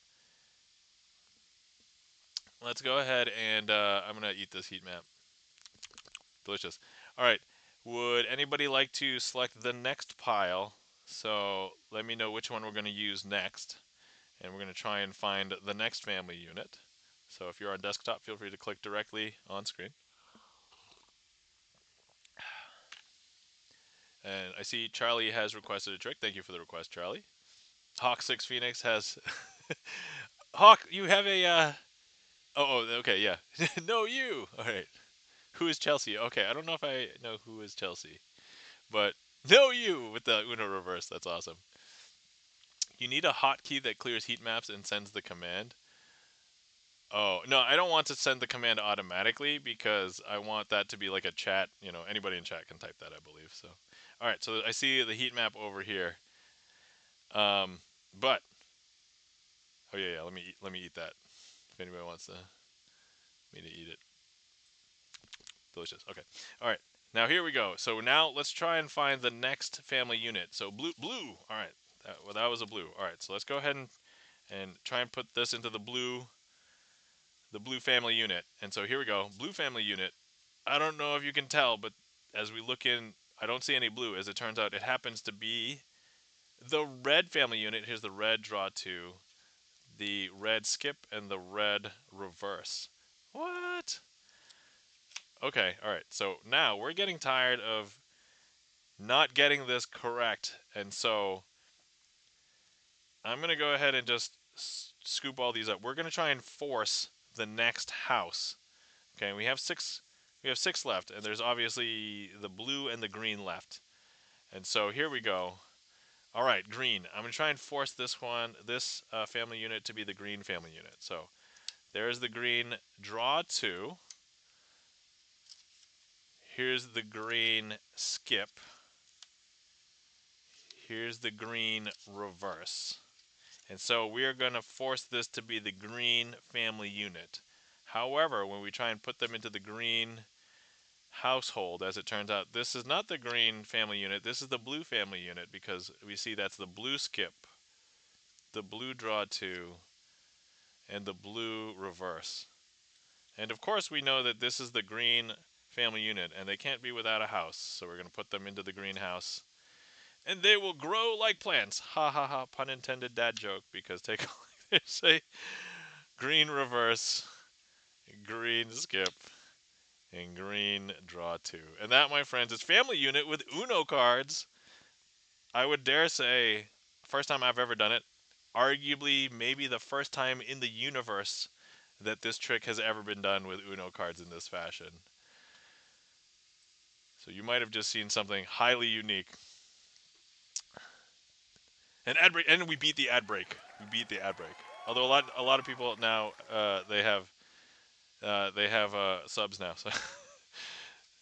Speaker 1: Let's go ahead and I'm going to eat this heat map. Delicious. All right. Would anybody like to select the next pile? So let me know which one we're going to use next. And we're going to try and find the next family unit. So if you're on desktop, feel free to click directly on screen. And I see Charlie has requested a trick. Thank you for the request, Charlie. Hawk6 Phoenix has... Hawk, you have a... Oh, okay, yeah. No, you! All right. Who is Chelsea? Okay, I don't know if I know who is Chelsea. But no, you with the Uno reverse. That's awesome. You need a hotkey that clears heat maps and sends the command. Oh, no, I don't want to send the command automatically because I want that to be like a chat. You know, anybody in chat can type that, I believe. So, all right, so I see the heat map over here. But oh yeah, let me eat that. If anybody wants me to eat it, delicious. Okay, all right. Now here we go. So now let's try and find the next family unit. So blue. All right, that was a blue. All right, so let's go ahead and try and put this into the blue family unit. And so here we go, blue family unit. I don't know if you can tell, but as we look in, I don't see any blue. As it turns out, it happens to be the red family unit. Here's the red draw two, the red skip, and the red reverse. What? Okay, all right. So now we're getting tired of not getting this correct, and so I'm going to go ahead and just scoop all these up. We're going to try and force the next house. Okay, we have six left, and there's obviously the blue and the green left. And so here we go. All right, green. I'm going to try and force this family unit to be the green family unit. So there's the green draw two. Here's the green skip. Here's the green reverse. And so we're going to force this to be the green family unit. However, when we try and put them into the green household, as it turns out, this is not the green family unit. This is the blue family unit because we see that's the blue skip, the blue draw 2, and the blue reverse. And of course, we know that this is the green family unit, and they can't be without a house. So we're going to put them into the greenhouse, and they will grow like plants. Ha ha ha! Pun intended. Dad joke. Because take a look. There's a green reverse, green skip, and green draw 2. And that, my friends, is family unit with Uno cards. I would dare say, first time I've ever done it. Arguably, maybe the first time in the universe that this trick has ever been done with Uno cards in this fashion. So you might have just seen something highly unique. And ad break, and we beat the ad break. We beat the ad break. Although a lot of people now they have subs now. So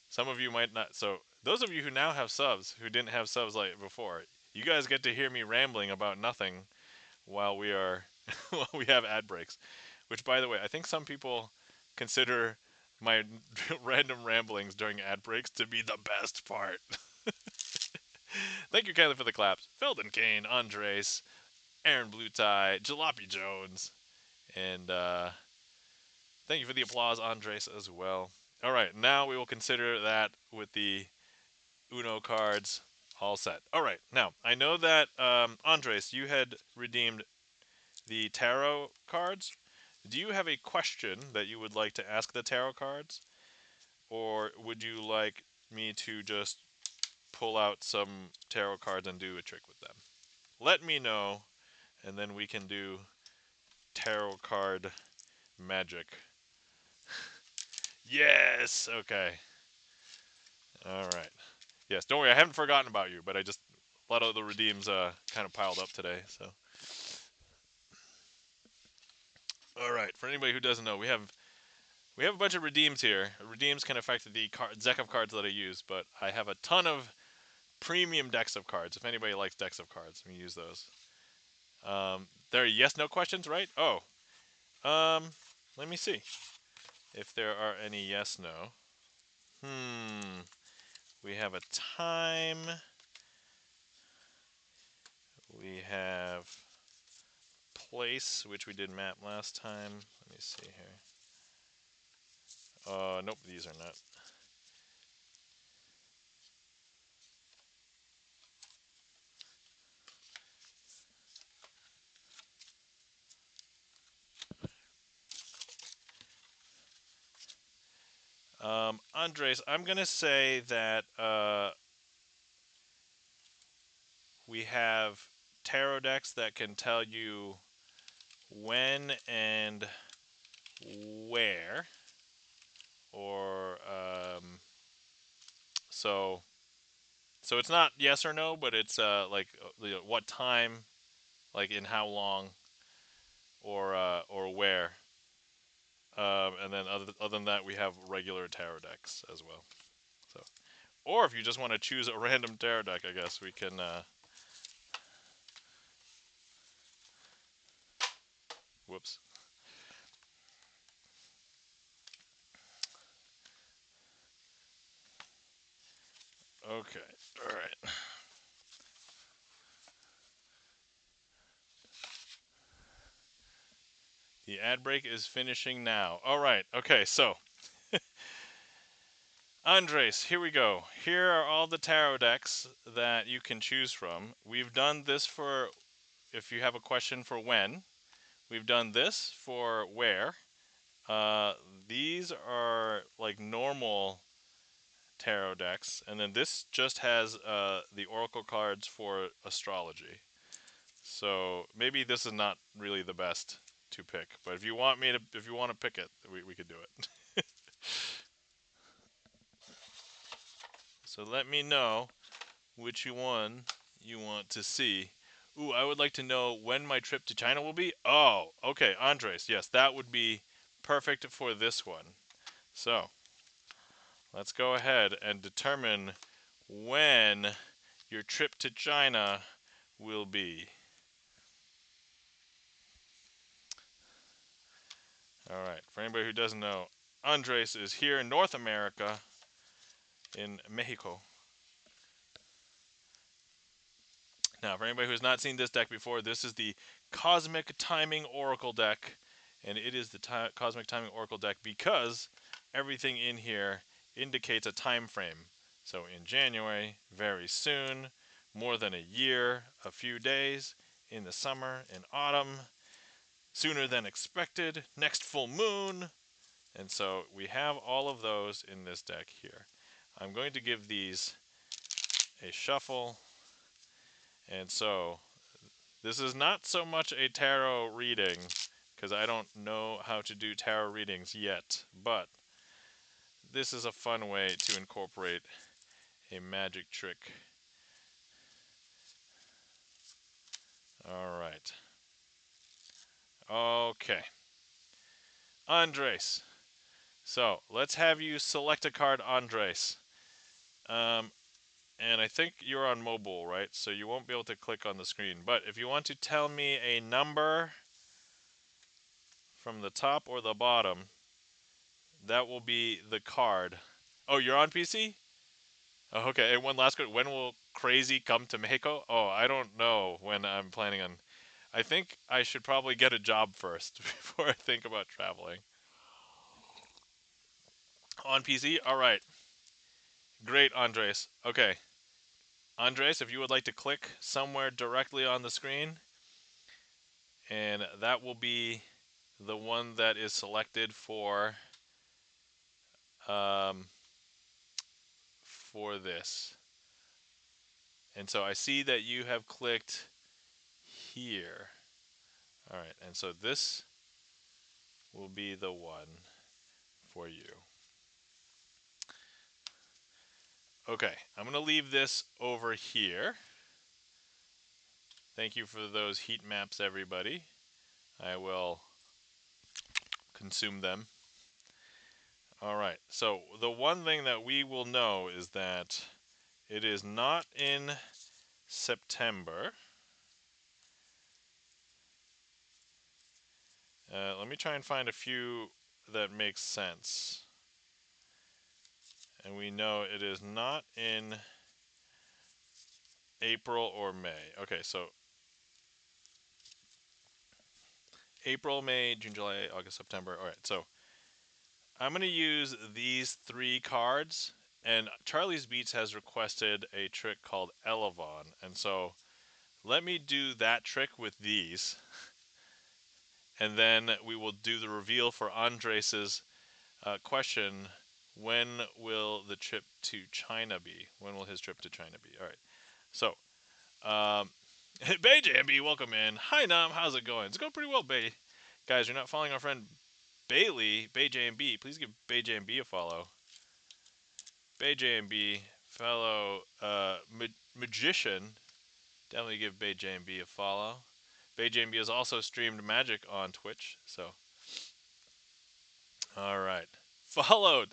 Speaker 1: some of you might not. So those of you who now have subs who didn't have subs like before, you guys get to hear me rambling about nothing while we are while we have ad breaks. Which, by the way, I think some people consider my random ramblings during ad breaks to be the best part. Thank you, Kylie, for the claps. Felden Kane, Andres, Aaron Blue Tie, Jalopy Jones, and thank you for the applause, Andres, as well. All right, now we will consider that with the Uno cards all set. All right, now I know that Andres, you had redeemed the tarot cards. Do you have a question that you would like to ask the tarot cards, or would you like me to just pull out some tarot cards and do a trick with them? Let me know, and then we can do tarot card magic. Yes. Okay. All right. Yes. Don't worry. I haven't forgotten about you, but a lot of the redeems kind of piled up today. So. All right. For anybody who doesn't know, we have a bunch of redeems here. Redeems can affect the deck of cards that I use, but I have a ton of premium decks of cards. If anybody likes decks of cards, we use those. There are yes/no questions, right? Oh. Let me see if there are any yes/no. We have a time. We have place, which we did map last time. Let me see here. Nope, these are not. Andres, I'm gonna say that we have tarot decks that can tell you when and where, or so it's not yes or no, but it's like what time, like in how long, or where. And then other than that, we have regular tarot decks as well. So, or if you just want to choose a random tarot deck, I guess we can. Whoops. Okay. All right. The ad break is finishing now. All right. Okay. So, Andres, here we go. Here are all the tarot decks that you can choose from. We've done this for if you have a question for when. We've done this for where. Uh, these are like normal tarot decks, and then this just has the oracle cards for astrology. So maybe this is not really the best to pick, but if you want to pick it, we could do it. So let me know which one you want to see. Ooh, I would like to know when my trip to China will be. Oh, okay, Andres. Yes, that would be perfect for this one. So let's go ahead and determine when your trip to China will be. All right. For anybody who doesn't know, Andres is here in North America, in Mexico. Now, for anybody who has not seen this deck before, this is the Cosmic Timing Oracle deck, and it is the Cosmic Timing Oracle deck because everything in here indicates a time frame. So in January, very soon, more than a year, a few days, in the summer, in autumn, sooner than expected, next full moon. And so we have all of those in this deck here. I'm going to give these a shuffle. And so this is not so much a tarot reading, because I don't know how to do tarot readings yet, but this is a fun way to incorporate a magic trick. All right. Okay. Andres. So let's have you select a card, Andres. And I think you're on mobile, right? So you won't be able to click on the screen. But if you want to tell me a number from the top or the bottom, that will be the card. Oh, you're on PC? Oh, okay. And one last question. When will Crazy come to Mexico? Oh, I don't know when I'm planning on. I think I should probably get a job first before I think about traveling. On PC? All right. Great, Andres. Okay. Andres, if you would like to click somewhere directly on the screen, and that will be the one that is selected um, for this. And so I see that you have clicked here. All right, and so this will be the one for you. Okay, I'm going to leave this over here. Thank you for those heat maps, everybody. I will consume them. All right, so the one thing that we will know is that it is not in September. Let me try and find a few that make sense. And we know it is not in April or May. Okay, so April, May, June, July, August, September. All right, so I'm going to use these 3 cards. And Charlie's Beats has requested a trick called Elevon. And so let me do that trick with these. And then we will do the reveal for Andres's question. When will the trip to China be? When will his trip to China be? All right. So, Bay JMB, welcome in. Hi, Nam. How's it going? It's going pretty well, Bay. Guys, you're not following our friend Bailey, Bay JMB. Please give Bay JMB a follow. Bay JMB, fellow magician. Definitely give Bay JMB a follow. Bay JMB has also streamed Magic on Twitch, so. All right. Followed.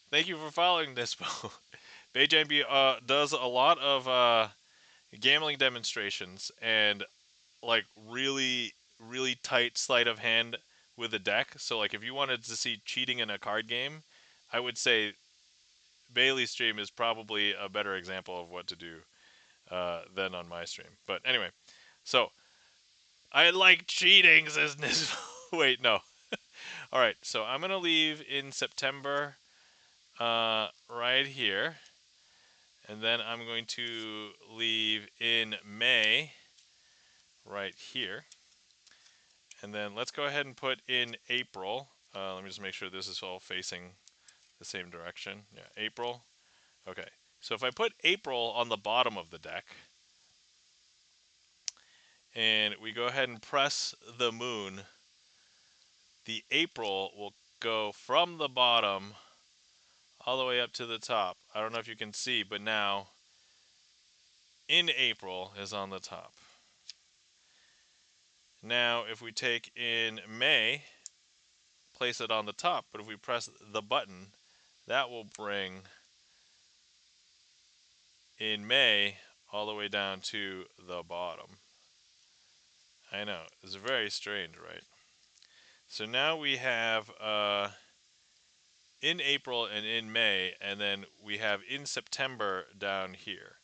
Speaker 1: Thank you for following this. Bay JMB does a lot of gambling demonstrations and like really tight sleight of hand with a deck. So like if you wanted to see cheating in a card game, I would say Bailey's stream is probably a better example of what to do than on my stream. But anyway, so I like cheating, says Nis. Wait, no. All right, so I'm gonna leave in September right here, and then I'm going to leave in May right here. And then let's go ahead and put in April. Let me just make sure this is all facing the same direction. Yeah, April. Okay, so if I put April on the bottom of the deck, and we go ahead and press the moon, the April will go from the bottom all the way up to the top. I don't know if you can see, but now in April is on the top. Now, if we take in May, place it on the top, but if we press the button, that will bring in May all the way down to the bottom. I know, it's very strange, right? So now we have in April and in May, and then we have in September down here.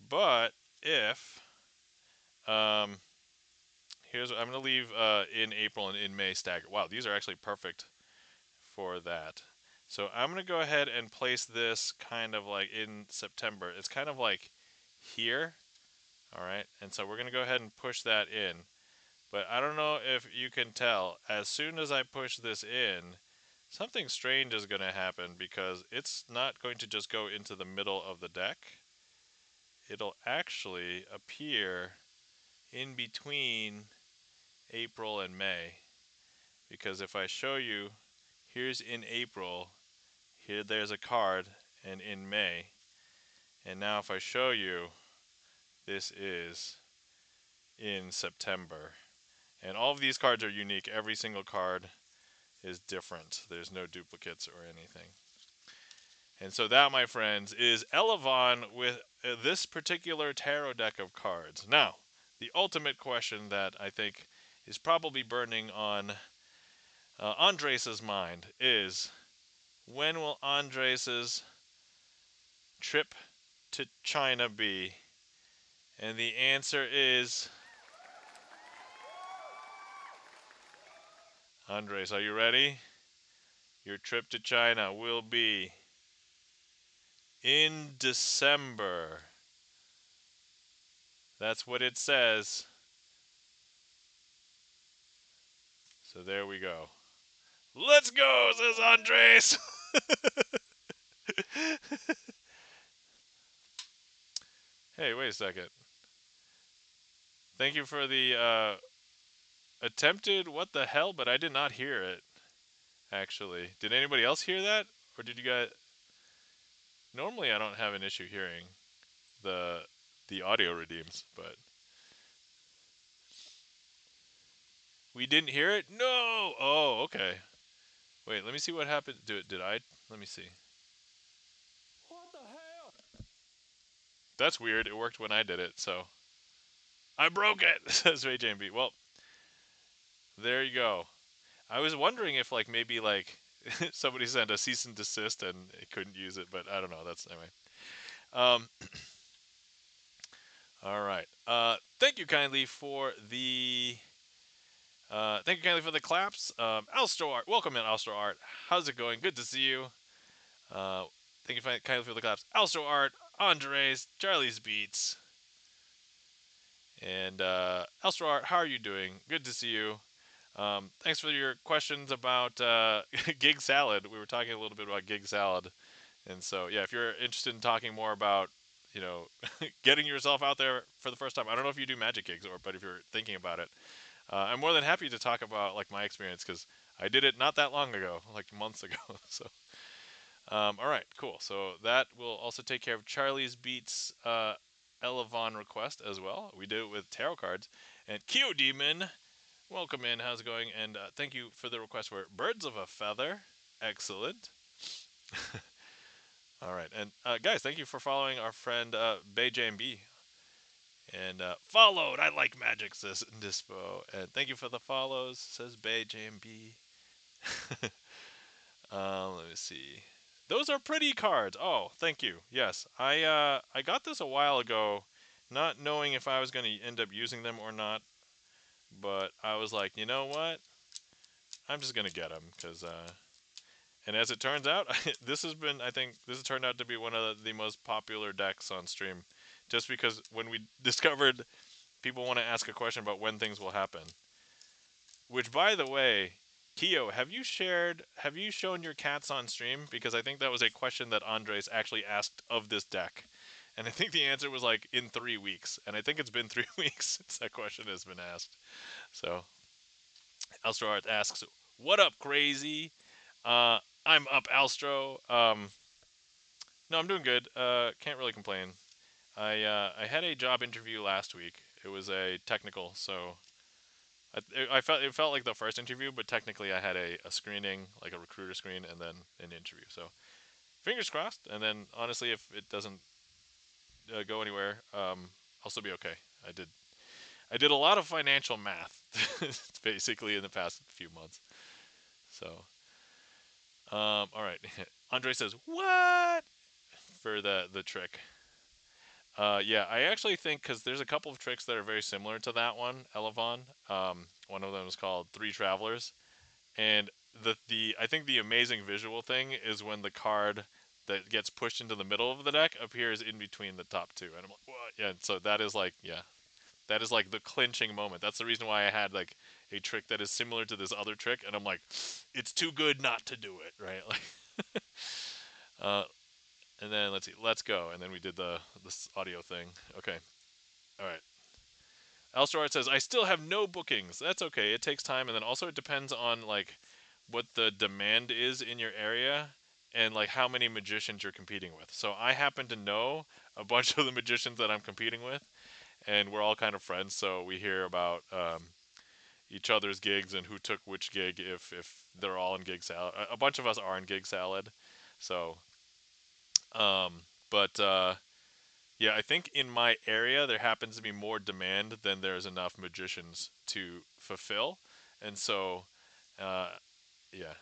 Speaker 1: But if um, here's I'm going to leave in April and in May staggered. Wow, these are actually perfect for that. So I'm going to go ahead and place this kind of like in September. It's kind of like here. All right. And so we're going to go ahead and push that in. But I don't know if you can tell. As soon as I push this in, something strange is going to happen because it's not going to just go into the middle of the deck. It'll actually appear in between April and May. Because if I show you, here's in April, here there's a card, and in May. And now if I show you, this is in September. And all of these cards are unique. Every single card is different. There's no duplicates or anything. And so that, my friends, is Elevon with this particular tarot deck of cards. Now, the ultimate question that I think is probably burning on Andres' mind is, when will Andres' trip to China be? And the answer is, Andres, are you ready? Your trip to China will be in December. That's what it says. So there we go. Let's go, says Andres. Hey, wait a second. Thank you for the attempted what the hell, but I did not hear it, actually. Did anybody else hear that? Or did you guys... Normally I don't have an issue hearing the the audio redeems, but we didn't hear it? No! Oh, okay. Wait, let me see what happened. Did I? Let me see.
Speaker 2: What the hell?
Speaker 1: That's weird. It worked when I did it, so... I broke it, says RayJMB. Well, there you go. I was wondering if, like, maybe, like, somebody sent a cease and desist and it couldn't use it, but I don't know. That's... Anyway. Um, all right. Thank you kindly for the... thank you kindly for the claps. Alstro Art. Welcome in, Alstro Art. How's it going? Good to see you. Uh, thank you kindly for the claps. Alstro Art, Andres, Charlie's Beats, and Alstro Art, how are you doing? Good to see you. Thanks for your questions about gig salad. We were talking a little bit about gig salad, and so yeah, if you're interested in talking more about, you know, getting yourself out there for the first time, I don't know if you do magic gigs, but if you're thinking about it, I'm more than happy to talk about like my experience because I did it not that long ago, like months ago. So all right, cool. So that will also take care of Charlie's Beats Elevon request as well. We did it with tarot cards. And Kyo Demon, welcome in. How's it going? And thank you for the request for Birds of a Feather. Excellent. All right. And guys, thank you for following our friend BayJMB. And followed. I like magic, says Dispo. And thank you for the follows, says BayJMB. Let me see. Those are pretty cards. Oh, thank you. Yes, I got this a while ago, not knowing if I was going to end up using them or not. But I was like, you know what? I'm just gonna get them because. And as it turns out, this has been. I think this has turned out to be one of the most popular decks on stream, just because when we discovered people want to ask a question about when things will happen. Which, by the way, Keo, have you shown your cats on stream? Because I think that was a question that Andres actually asked of this deck. And I think the answer was like in 3 weeks. And I think it's been 3 weeks since that question has been asked. So, Alstro asks, what up, crazy? I'm up, Alstro. No, I'm doing good. Can't really complain. I had a job interview last week. It was a technical, so I felt it felt like the first interview, but technically I had a screening, like a recruiter screen, and then an interview. So fingers crossed. And then honestly, if it doesn't go anywhere, I'll still be okay. I did a lot of financial math, basically in the past few months. So, all right. Andre says what for the trick. Yeah, I actually think because there's a couple of tricks that are very similar to that one, Elevon. One of them is called Three Travelers, and the I think the amazing visual thing is when the card that gets pushed into the middle of the deck appears in between the top two, and I'm like, what? Yeah, so that is like, yeah, that is like the clinching moment. That's the reason why I had like a trick that is similar to this other trick, and I'm like, it's too good not to do it, right? Like, uh, and then let's see, let's go, and then we did this audio thing. Okay, all right. Alstorart says, I still have no bookings. That's okay. It takes time. And then also it depends on like what the demand is in your area and like how many magicians you're competing with. So I happen to know a bunch of the magicians that I'm competing with, and we're all kind of friends. So we hear about each other's gigs and who took which gig if they're all in gig salad. A bunch of us are in gig salad. So, but yeah, I think in my area there happens to be more demand than there's enough magicians to fulfill, and so uh, yeah.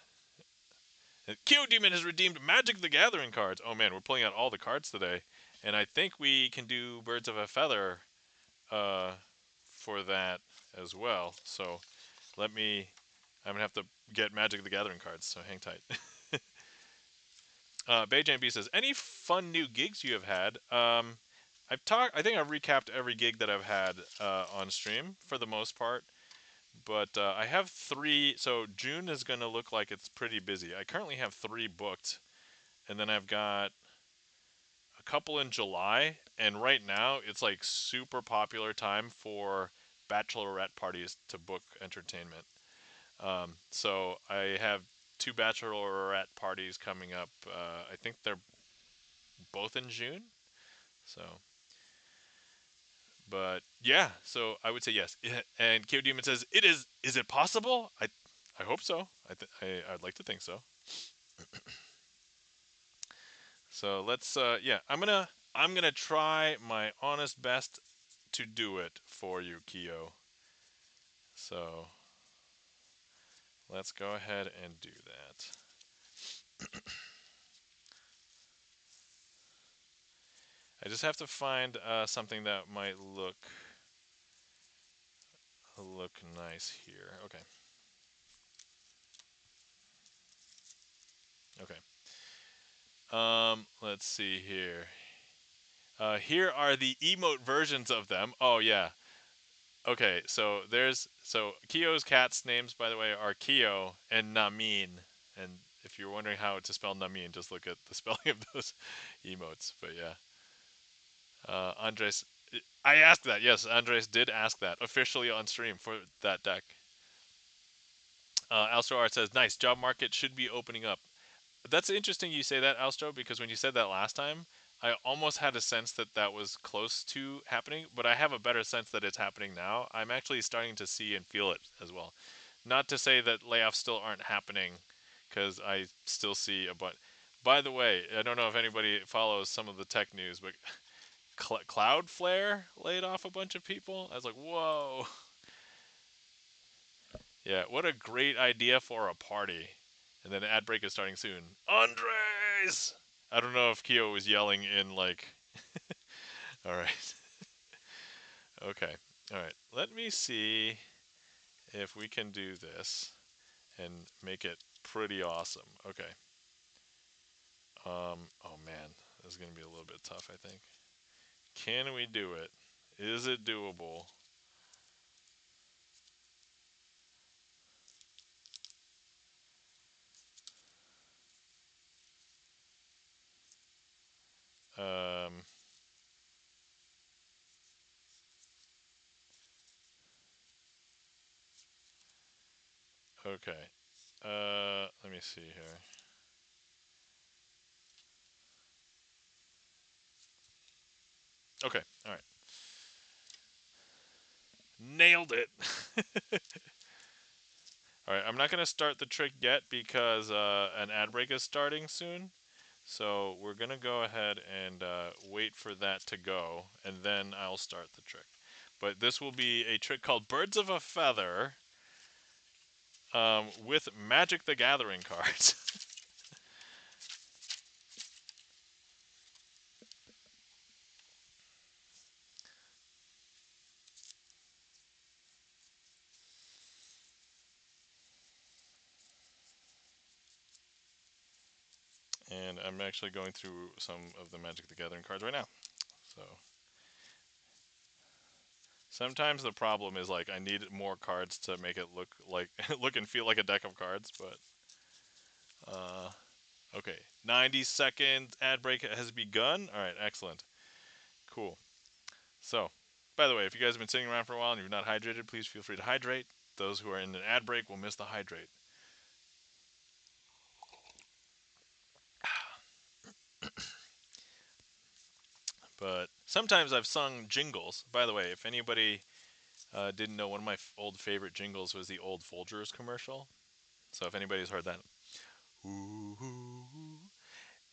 Speaker 1: Kyo Demon has redeemed Magic the Gathering cards. Oh man, we're pulling out all the cards today, and I think we can do Birds of a Feather uh, for that as well. So let me. I'm gonna have to get Magic the Gathering cards. So hang tight. Beijing B says, "Any fun new gigs you have had?" I've talked. I think I've recapped every gig that I've had on stream for the most part. But I have three. So June is going to look like it's pretty busy. I currently have three booked, and then I've got a couple in July. And right now, it's like super popular time for bachelorette parties to book entertainment. So I have two bachelorette parties coming up. I think they're both in June. So, but yeah, so I would say yes. And Kyo Demon says it is. Is it possible? I hope so. I'd like to think so. So let's yeah, I'm gonna try my honest best to do it for you, Kyo. So let's go ahead and do that. I just have to find something that might look nice here. Okay. Okay. Let's see here. Here are the emote versions of them. Oh yeah. Okay, so Kyo's cats' names, by the way, are Kyo and Namin. And if you're wondering how to spell Namin, just look at the spelling of those emotes. But yeah, Andres, I asked that. Yes, Andres did ask that officially on stream for that deck. Alstro Art says, "Nice job market should be opening up." That's interesting you say that, Alstro, because when you said that last time, I almost had a sense that that was close to happening, but I have a better sense that it's happening now. I'm actually starting to see and feel it as well. Not to say that layoffs still aren't happening, because I still see a bunch. By the way, I don't know if anybody follows some of the tech news, but Cloudflare laid off a bunch of people. I was like, whoa. Yeah, what a great idea for a party. And then ad break is starting soon. Andres! I don't know if Kyo was yelling in like. All right. Okay. All right. Let me see if we can do this and make it pretty awesome. Okay. Oh man, this is gonna be a little bit tough, I think. Can we do it? Is it doable? Um. Okay. Let me see here. Okay. All right. Nailed it. All right. I'm not gonna start the trick yet because an ad break is starting soon. So we're gonna go ahead and wait for that to go, and then I'll start the trick. But this will be a trick called Birds of a Feather with Magic the Gathering cards. And I'm actually going through some of the Magic the Gathering cards right now. So sometimes the problem is like I need more cards to make it look like look and feel like a deck of cards, but okay. 90-second ad break has begun. All right, excellent. Cool. So, by the way, if you guys have been sitting around for a while and you're not hydrated, please feel free to hydrate. Those who are in an ad break will miss the hydrate. But sometimes I've sung jingles. By the way, if anybody didn't know, one of my old favorite jingles was the old Folgers commercial. So if anybody's heard that, ooh, ooh, ooh.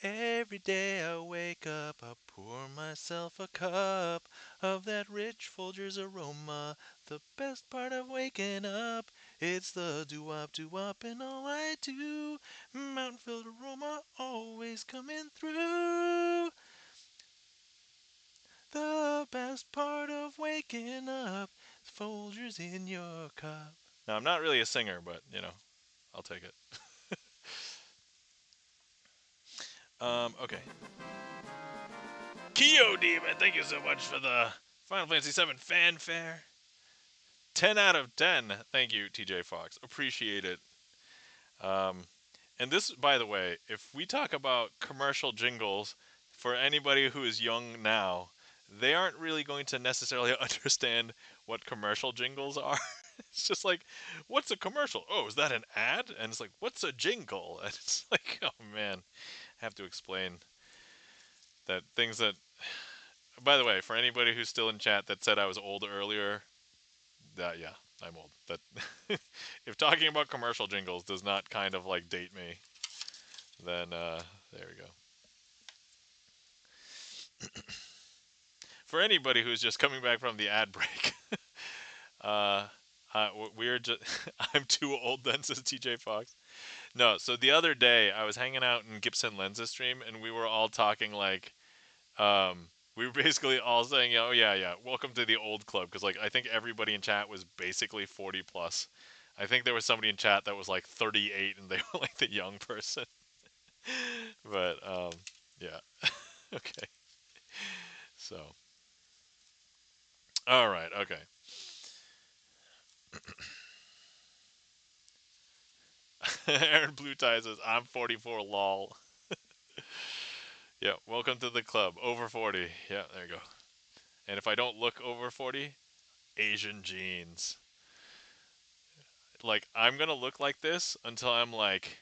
Speaker 1: Every day I wake up, I pour myself a cup of that rich Folgers aroma. The best part of waking up, it's the doo-wop and all I do. Mountain filled aroma always coming through. The best part of waking up, Folgers in your cup. Now I'm not really a singer, but I'll take it. Okay. Kyo Demon, thank you so much for the Final Fantasy VII fanfare. 10 out of 10. Thank you, TJ Fox. Appreciate it. Um, and this, by the way, if we talk about commercial jingles, for anybody who is young now, they aren't really going to necessarily understand what commercial jingles are. It's just like, what's a commercial? Oh, is that an ad? And it's like, what's a jingle? And it's like, oh man, I have to explain that things that. By the way, for anybody who's still in chat that said I was old earlier, yeah, I'm old. That if talking about commercial jingles does not kind of like date me, then there we go. For anybody who's just coming back from the ad break, uh, we're just I'm too old then, says TJ Fox. No, so the other day I was hanging out in GipsonLens' stream and we were all talking like we were basically all saying, oh yeah, welcome to the old club, because like I think everybody in chat was basically 40 plus. I think there was somebody in chat that was like 38 and they were like the young person. But yeah. Okay. So, all right, okay. Aaron Blue Tie says I'm 44 lol. Yeah, welcome to the club. Over 40. Yeah, there you go. And if I don't look over 40, Asian genes. Like I'm going to look like this until I'm like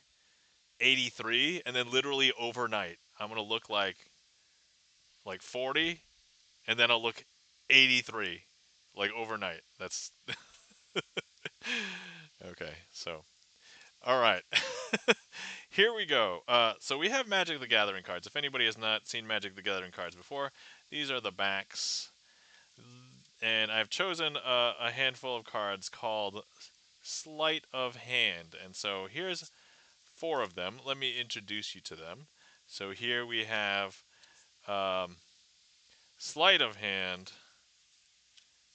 Speaker 1: 83, and then literally overnight I'm going to look like 40, and then I'll look 83 like overnight. That's okay. So, all right. Here we go. So we have Magic the Gathering cards. If anybody has not seen Magic the Gathering cards before, these are the backs. And I've chosen a handful of cards called Sleight of Hand. And so here's 4 of them. Let me introduce you to them. So here we have um, Sleight of Hand.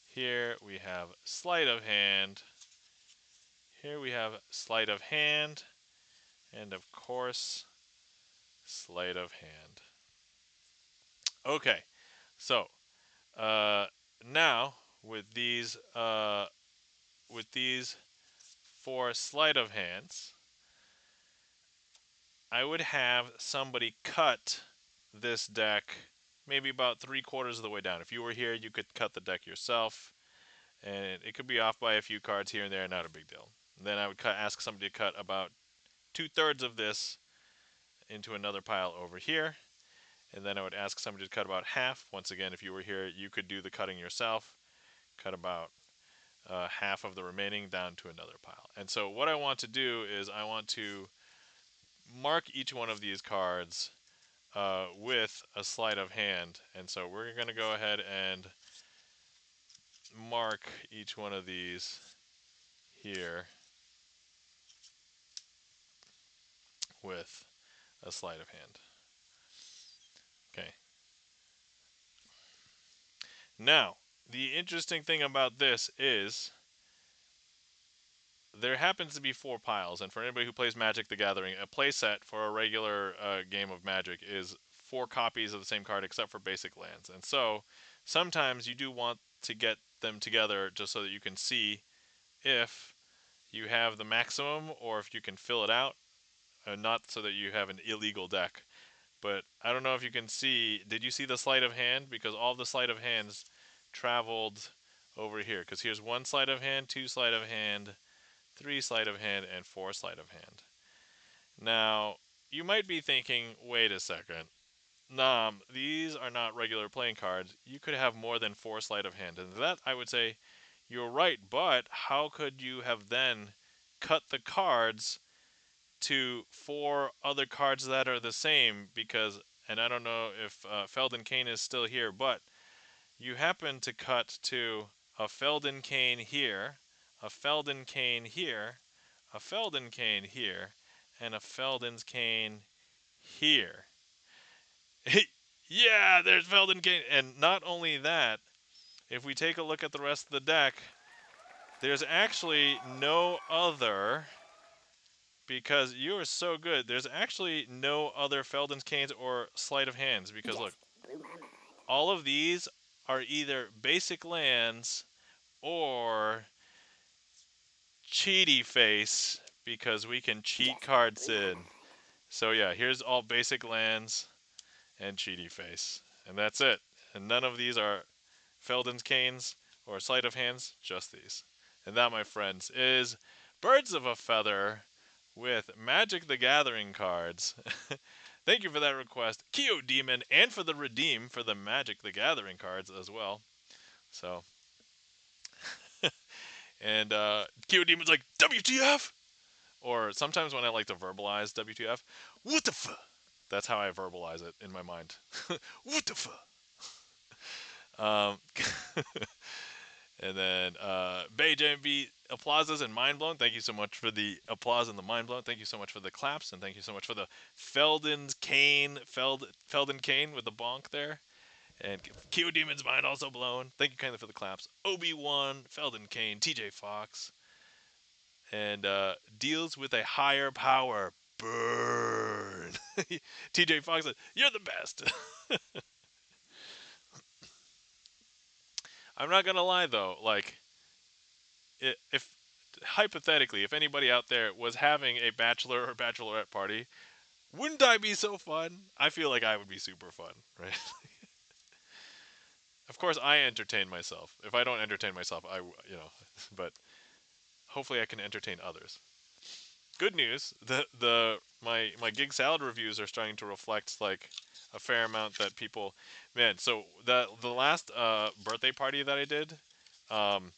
Speaker 1: Here we have Sleight of Hand. Here we have Sleight of Hand. And of course, Sleight of Hand. Okay, so uh, now with these 4 Sleight of Hands, I would have somebody cut this deck maybe about 3/4 of the way down. If you were here, you could cut the deck yourself, and it could be off by a few cards here and there, not a big deal. And then I would ask somebody to cut about 2/3 of this into another pile over here, and then I would ask somebody to cut about half. Once again, if you were here, you could do the cutting yourself. Cut about half of the remaining down to another pile. And so what I want to do is I want to mark each one of these cards with a sleight of hand. And so we're going to go ahead and mark each one of these here with a sleight of hand. Okay. Now, the interesting thing about this is there happens to be 4 piles, and for anybody who plays Magic the Gathering, a playset for a regular game of Magic is 4 copies of the same card except for basic lands. And so sometimes you do want to get them together just so that you can see if you have the maximum or if you can fill it out, not so that you have an illegal deck. But I don't know if you can see. Did you see the sleight of hand? Because all the sleight of hands traveled over here. Because here's 1 sleight of hand, 2 sleight of hand, 3 sleight of hand, and 4 sleight of hand. Now, you might be thinking, wait a second. Nom, these are not regular playing cards. You could have more than 4 sleight of hand. And that, I would say, you're right. But how could you have then cut the cards to 4 other cards that are the same? Because, and I don't know if Felden Kane is still here, but you happen to cut to a Felden Kane here, a Felden Kane here, a Felden Kane here, and a Felden's Kane here. Yeah, there's Felden Kane. And not only that, if we take a look at the rest of the deck, there's actually no other, because you are so good. There's actually no other Felden's Canes or Sleight of Hands, because look, all of these are either basic lands or cheaty face, because we can cheat cards in. So yeah, here's all basic lands and cheaty face. And that's it. And none of these are Felden's Canes or Sleight of Hands, just these. And that, my friends, is Birds of a Feather with Magic the Gathering cards. Thank you for that request, Keo Demon, and for the redeem for the Magic the Gathering cards as well. So, and Keo Demon's like, WTF? Or sometimes when I like to verbalize WTF, what the fuck? That's how I verbalize it in my mind. What the fuck? Um, and then Bay JMV applauses and mind blown. Thank you so much for the applause and the mind blown. Thank you so much for the claps, and thank you so much for the Felden Kane with the bonk there. And Keo Demon's mind also blown. Thank you kindly for the claps. Obi-Wan, Felden Kane, TJ Fox, and deals with a higher power. Burn. TJ Fox said, "You're the best." I'm not gonna lie though, like, if hypothetically, if anybody out there was having a bachelor or bachelorette party, wouldn't I be so fun? I feel like I would be super fun, right? Of course, I entertain myself. If I don't entertain myself, but hopefully I can entertain others. Good news, my gig salad reviews are starting to reflect like a fair amount that people, man. So the last birthday party that I did, um,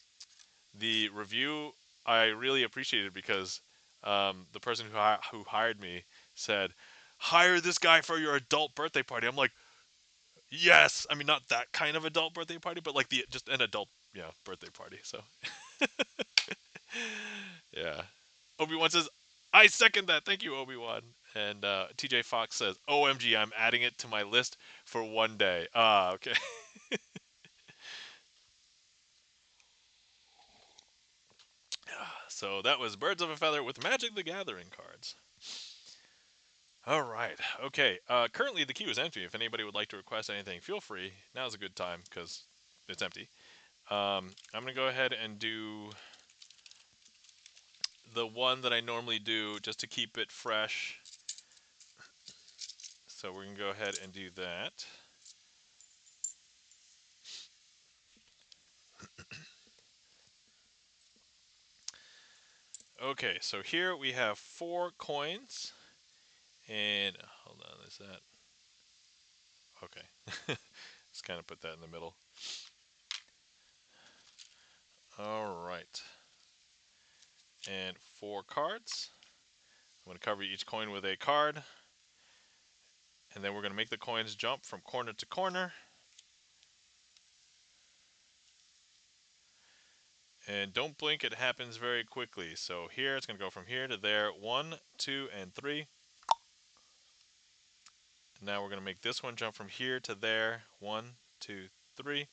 Speaker 1: the review I really appreciated because the person who hired me said, "Hire this guy for your adult birthday party." I'm like, "Yes." I mean, not that kind of adult birthday party, but like the just an adult, birthday party. So yeah. Obi-Wan says, "I second that. Thank you, Obi-Wan." And TJ Fox says, "OMG, I'm adding it to my list for one day." Ah, okay. So that was Birds of a Feather with Magic the Gathering cards. All right. Okay. Currently, the queue is empty. If anybody would like to request anything, feel free. Now's a good time because it's empty. I'm going to go ahead and do the one that I normally do just to keep it fresh. So we're going to go ahead and do that. Okay, so here we have 4 coins. And hold on, is that okay? Just kind of put that in the middle. All right, and 4 cards. I'm going to cover each coin with a card, and then we're going to make the coins jump from corner to corner. And don't blink, it happens very quickly. So here, it's going to go from here to there. 1, 2, and 3. Now we're going to make this one jump from here to there. 1, 2, 3.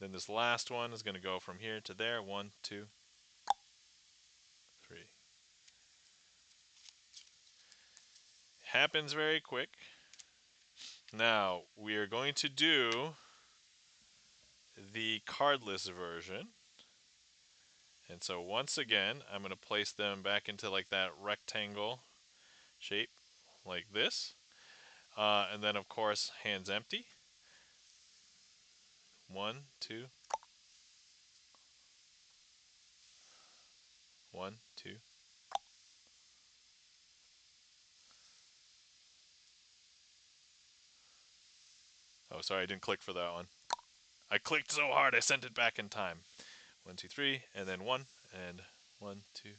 Speaker 1: Then this last one is going to go from here to there. 1, 2, 3. Happens very quick. Now we are going to do the cardless version. And so once again, I'm going to place them back into like that rectangle shape like this. And then of course, hands empty. 1, 2, 1, 2. Oh, sorry, I didn't click for that one. I clicked so hard I sent it back in time. 1, 2, 3, and then 1, and 1, 2. And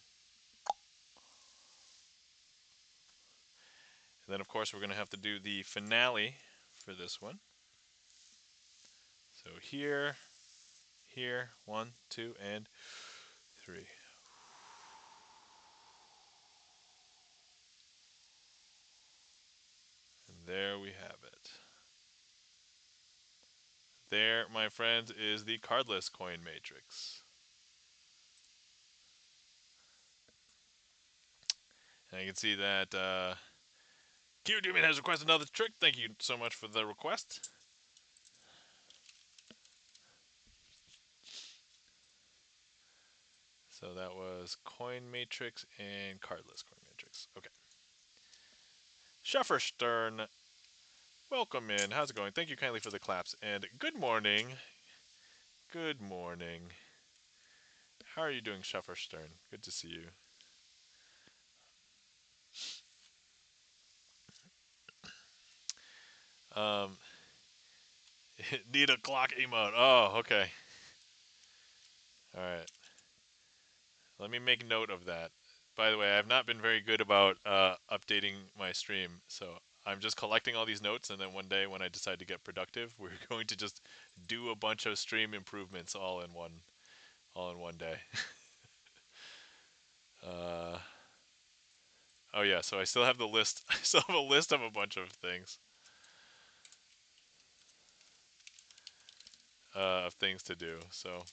Speaker 1: then of course we're going to have to do the finale for this one. So here, here, 1, 2, and 3. And there we have it. There, my friends, is the cardless coin matrix. And you can see that Q Dooming has requested another trick. Thank you so much for the request. So that was coin matrix and cardless coin matrix. Okay. Stern, welcome in. How's it going? Thank you kindly for the claps. And good morning. Good morning. How are you doing, Stern? Good to see you. Um, need a clock emote. Oh, okay. All right. Let me make note of that. By the way, I have not been very good about updating my stream, so I'm just collecting all these notes, and then one day when I decide to get productive, we're going to just do a bunch of stream improvements all in one day. uh, oh yeah, so I still have the list. I still have a list of a bunch of things, of things to do. So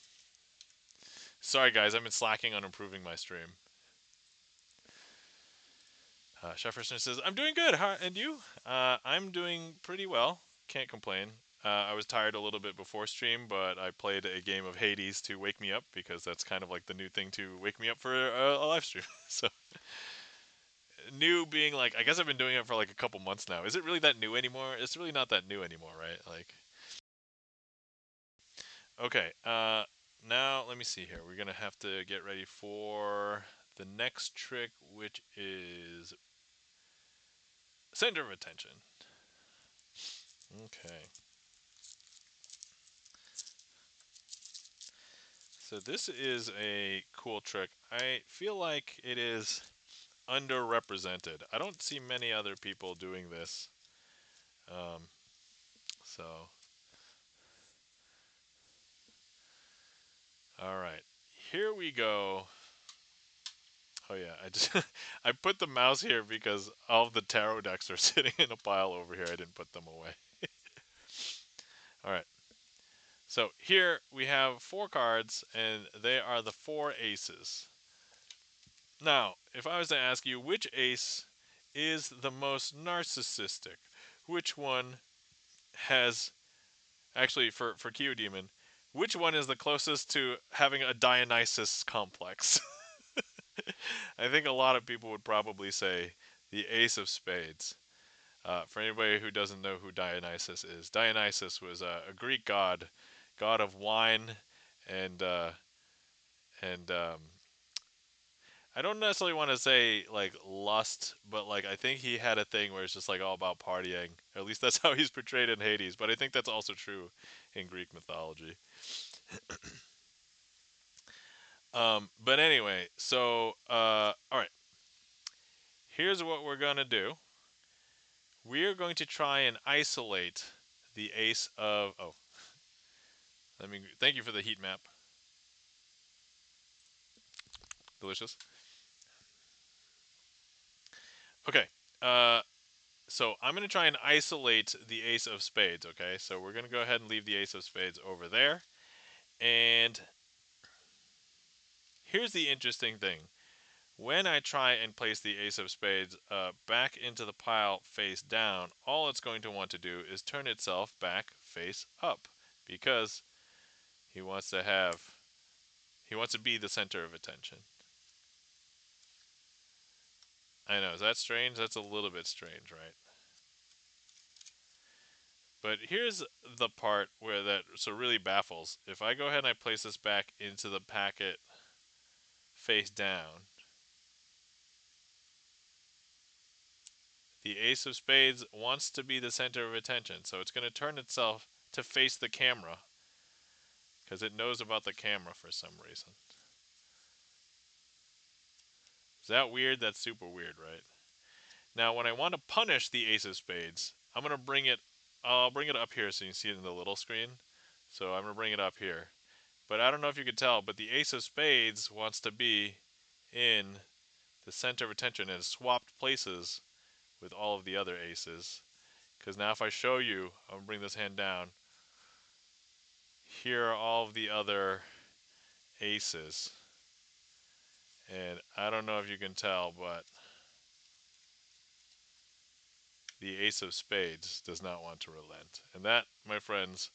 Speaker 1: sorry guys, I've been slacking on improving my stream. Jefferson says, I'm doing good. How, and you? I'm doing pretty well. Can't complain. I was tired a little bit before stream, but I played a game of Hades to wake me up because that's kind of like the new thing to wake me up for a live stream. So, new being like, I guess I've been doing it for like a couple months now. Is it really that new anymore? It's really not that new anymore, right? Like, okay. Now let me see here. We're gonna have to get ready for the next trick, which is center of attention. Okay. So this is a cool trick. I feel like it is underrepresented. I don't see many other people doing this. Um, so, all right, here we go. Oh yeah, I just I put the mouse here because all of the tarot decks are sitting in a pile over here. I didn't put them away. All right. So here we have 4 cards, and they are the 4 aces. Now, if I was to ask you which ace is the most narcissistic, which one has actually for Demon, which one is the closest to having a Dionysus complex? I think a lot of people would probably say the Ace of Spades. For anybody who doesn't know who Dionysus is, Dionysus was a Greek god, god of wine and I don't necessarily want to say like lust, but like I think he had a thing where it's just like all about partying. Or at least that's how he's portrayed in Hades. But I think that's also true in Greek mythology. But anyway, so all right. Here's what we're gonna do. We're going to try and isolate the ace of. Oh, let me. Thank you for the heat map. Delicious. Okay. Uh, so I'm going to try and isolate the ace of spades, okay? So we're going to go ahead and leave the ace of spades over there. And here's the interesting thing. When I try and place the ace of spades back into the pile face down, all it's going to want to do is turn itself back face up because he wants to have he wants to be the center of attention. I know, is that strange? That's a little bit strange, right? But here's the part where that so really baffles. If I go ahead and I place this back into the packet face down, the ace of spades wants to be the center of attention, so it's going to turn itself to face the camera because it knows about the camera for some reason. Is that weird? That's super weird, right? Now, when I want to punish the ace of spades, I'm going to bring it. I'll bring it up here so you can see it in the little screen. So I'm going to bring it up here. But I don't know if you could tell, but the ace of spades wants to be in the center of attention and swapped places with all of the other aces. Because now if I show you, I'm going to bring this hand down. Here are all of the other aces. And I don't know if you can tell, but the ace of spades does not want to relent. And that, my friends,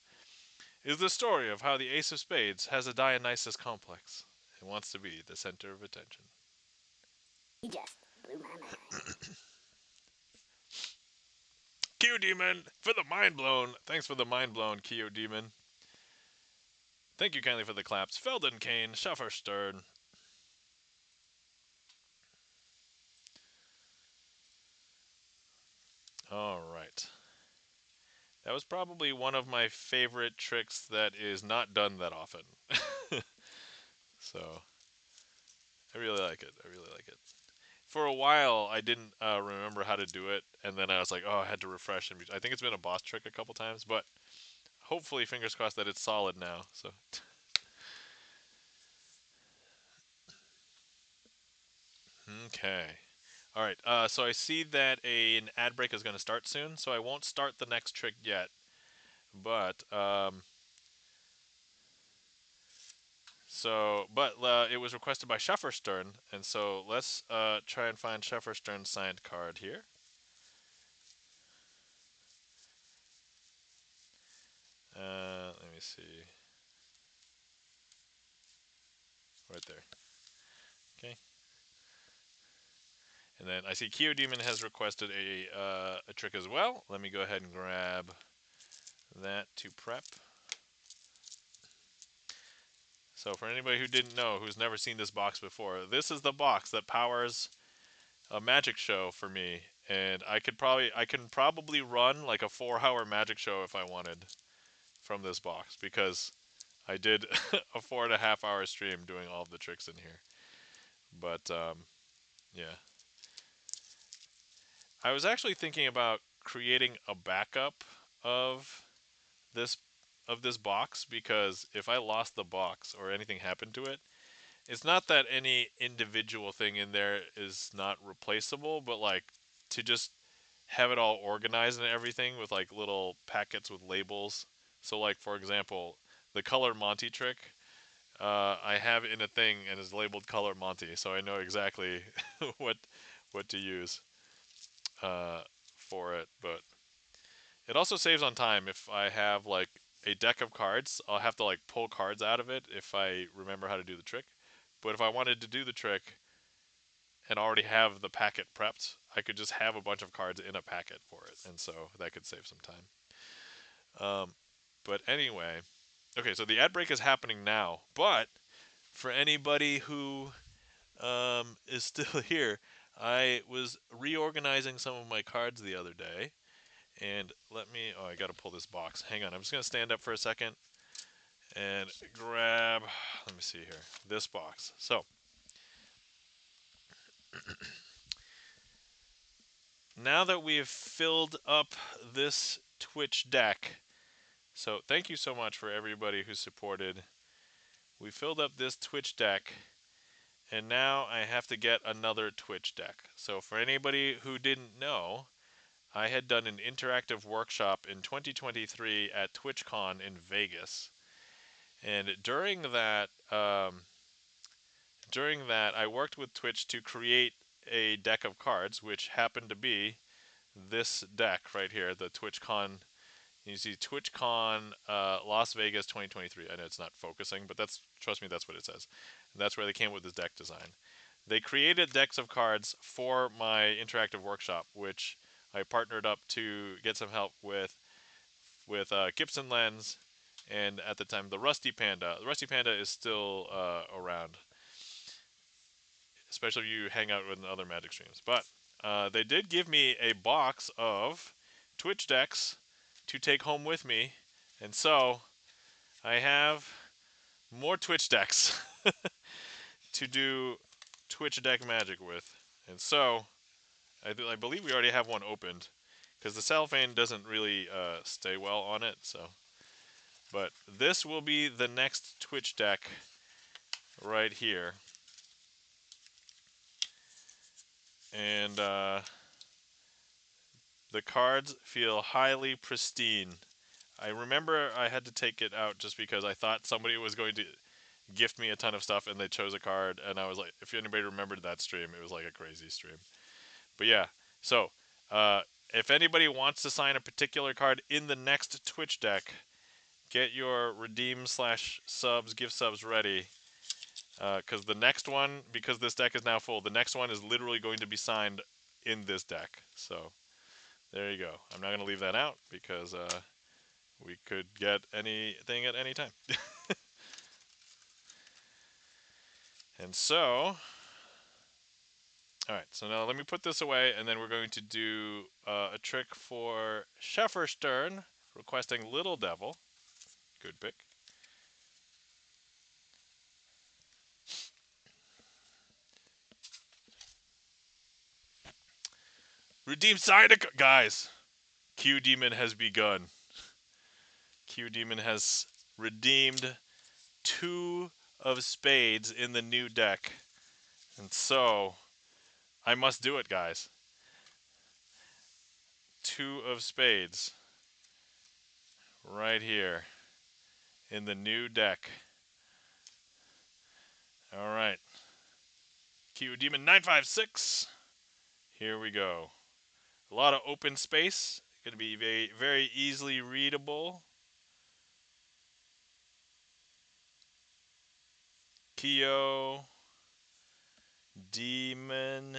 Speaker 1: is the story of how the ace of spades has a Dionysus complex. It wants to be the center of attention.
Speaker 2: He just blew my mind.
Speaker 1: Q Demon for the mind blown. Thanks for the mind blown, Q Demon. Thank you kindly for the claps. Felden Kane, Schuffer Stern. All right. That was probably one of my favorite tricks that is not done that often. So, I really like it. I really like it. For a while, I didn't remember how to do it, and then I was like, oh, I had to refresh. And I think it's been a boss trick a couple times, but hopefully, fingers crossed that it's solid now. So, okay. All right. So I see that an ad break is going to start soon, so I won't start the next trick yet. But it was requested by Shefferstern, and so let's try and find Shefferstern's signed card here. Let me see. Right there. Okay. And then I see Demon has requested a trick as well. Let me go ahead and grab that to prep. So for anybody who didn't know, who's never seen this box before, this is the box that powers a magic show for me, and I can probably run like a 4-hour magic show if I wanted from this box because I did a 4.5-hour stream doing all of the tricks in here. But yeah, I was actually thinking about creating a backup of this this box because if I lost the box or anything happened to it, it's not that any individual thing in there is not replaceable, but like to just have it all organized and everything with like little packets with labels. So like for example, the color Monty trick, I have in a thing and is labeled color Monty, so I know exactly what what to use uh, for it. But it also saves on time if I have like a deck of cards. I'll have to like pull cards out of it if I remember how to do the trick. But if I wanted to do the trick and already have the packet prepped, I could just have a bunch of cards in a packet for it, and so that could save some time. But anyway, okay, so the ad break is happening now. But for anybody who is still here, I was reorganizing some of my cards the other day, and let me. Oh, I got to pull this box. Hang on, I'm just gonna stand up for a second and grab. Let me see here. This box. So now that we have filled up this Twitch deck, so thank you so much for everybody who supported. We filled up this Twitch deck, And now I have to get another Twitch deck. So for anybody who didn't know, I had done an interactive workshop in 2023 at TwitchCon in Vegas. And during that, I worked with Twitch to create a deck of cards, which happened to be this deck right here, the TwitchCon. You see TwitchCon Las Vegas 2023. I know it's not focusing, but trust me, that's what it says. And that's where they came with this deck design. They created decks of cards for my interactive workshop, which I partnered up to get some help with GipsonLens, and at the time the Rusty Panda. The Rusty Panda is still around, especially if you hang out with other Magic streams. But they did give me a box of Twitch decks to take home with me, and so I have more Twitch decks to do Twitch deck magic with. And so I believe we already have one opened because the cellophane doesn't really stay well on it. So, but this will be the next Twitch deck right here, and the cards feel highly pristine. I remember I had to take it out just because I thought somebody was going to gift me a ton of stuff and they chose a card, and I was like, if anybody remembered that stream, it was like a crazy stream. But yeah, so uh, if anybody wants to sign a particular card in the next Twitch deck, get your redeem slash subs, gift subs ready. Because the next one, because this deck is now full, the next one is literally going to be signed in this deck. So there you go. I'm not going to leave that out because we could get anything at any time. And so, all right, so now let me put this away, and then we're going to do a trick for Shefferstern, requesting Little Devil. Good pick. Redeem side, guys. Q Demon has begun. Q Demon has redeemed 2 of spades in the new deck, and so I must do it, guys. 2 of spades right here in the new deck. All right. Q Demon 956. Here we go. A lot of open space. Going to be very, very easily readable. Kyo Demon.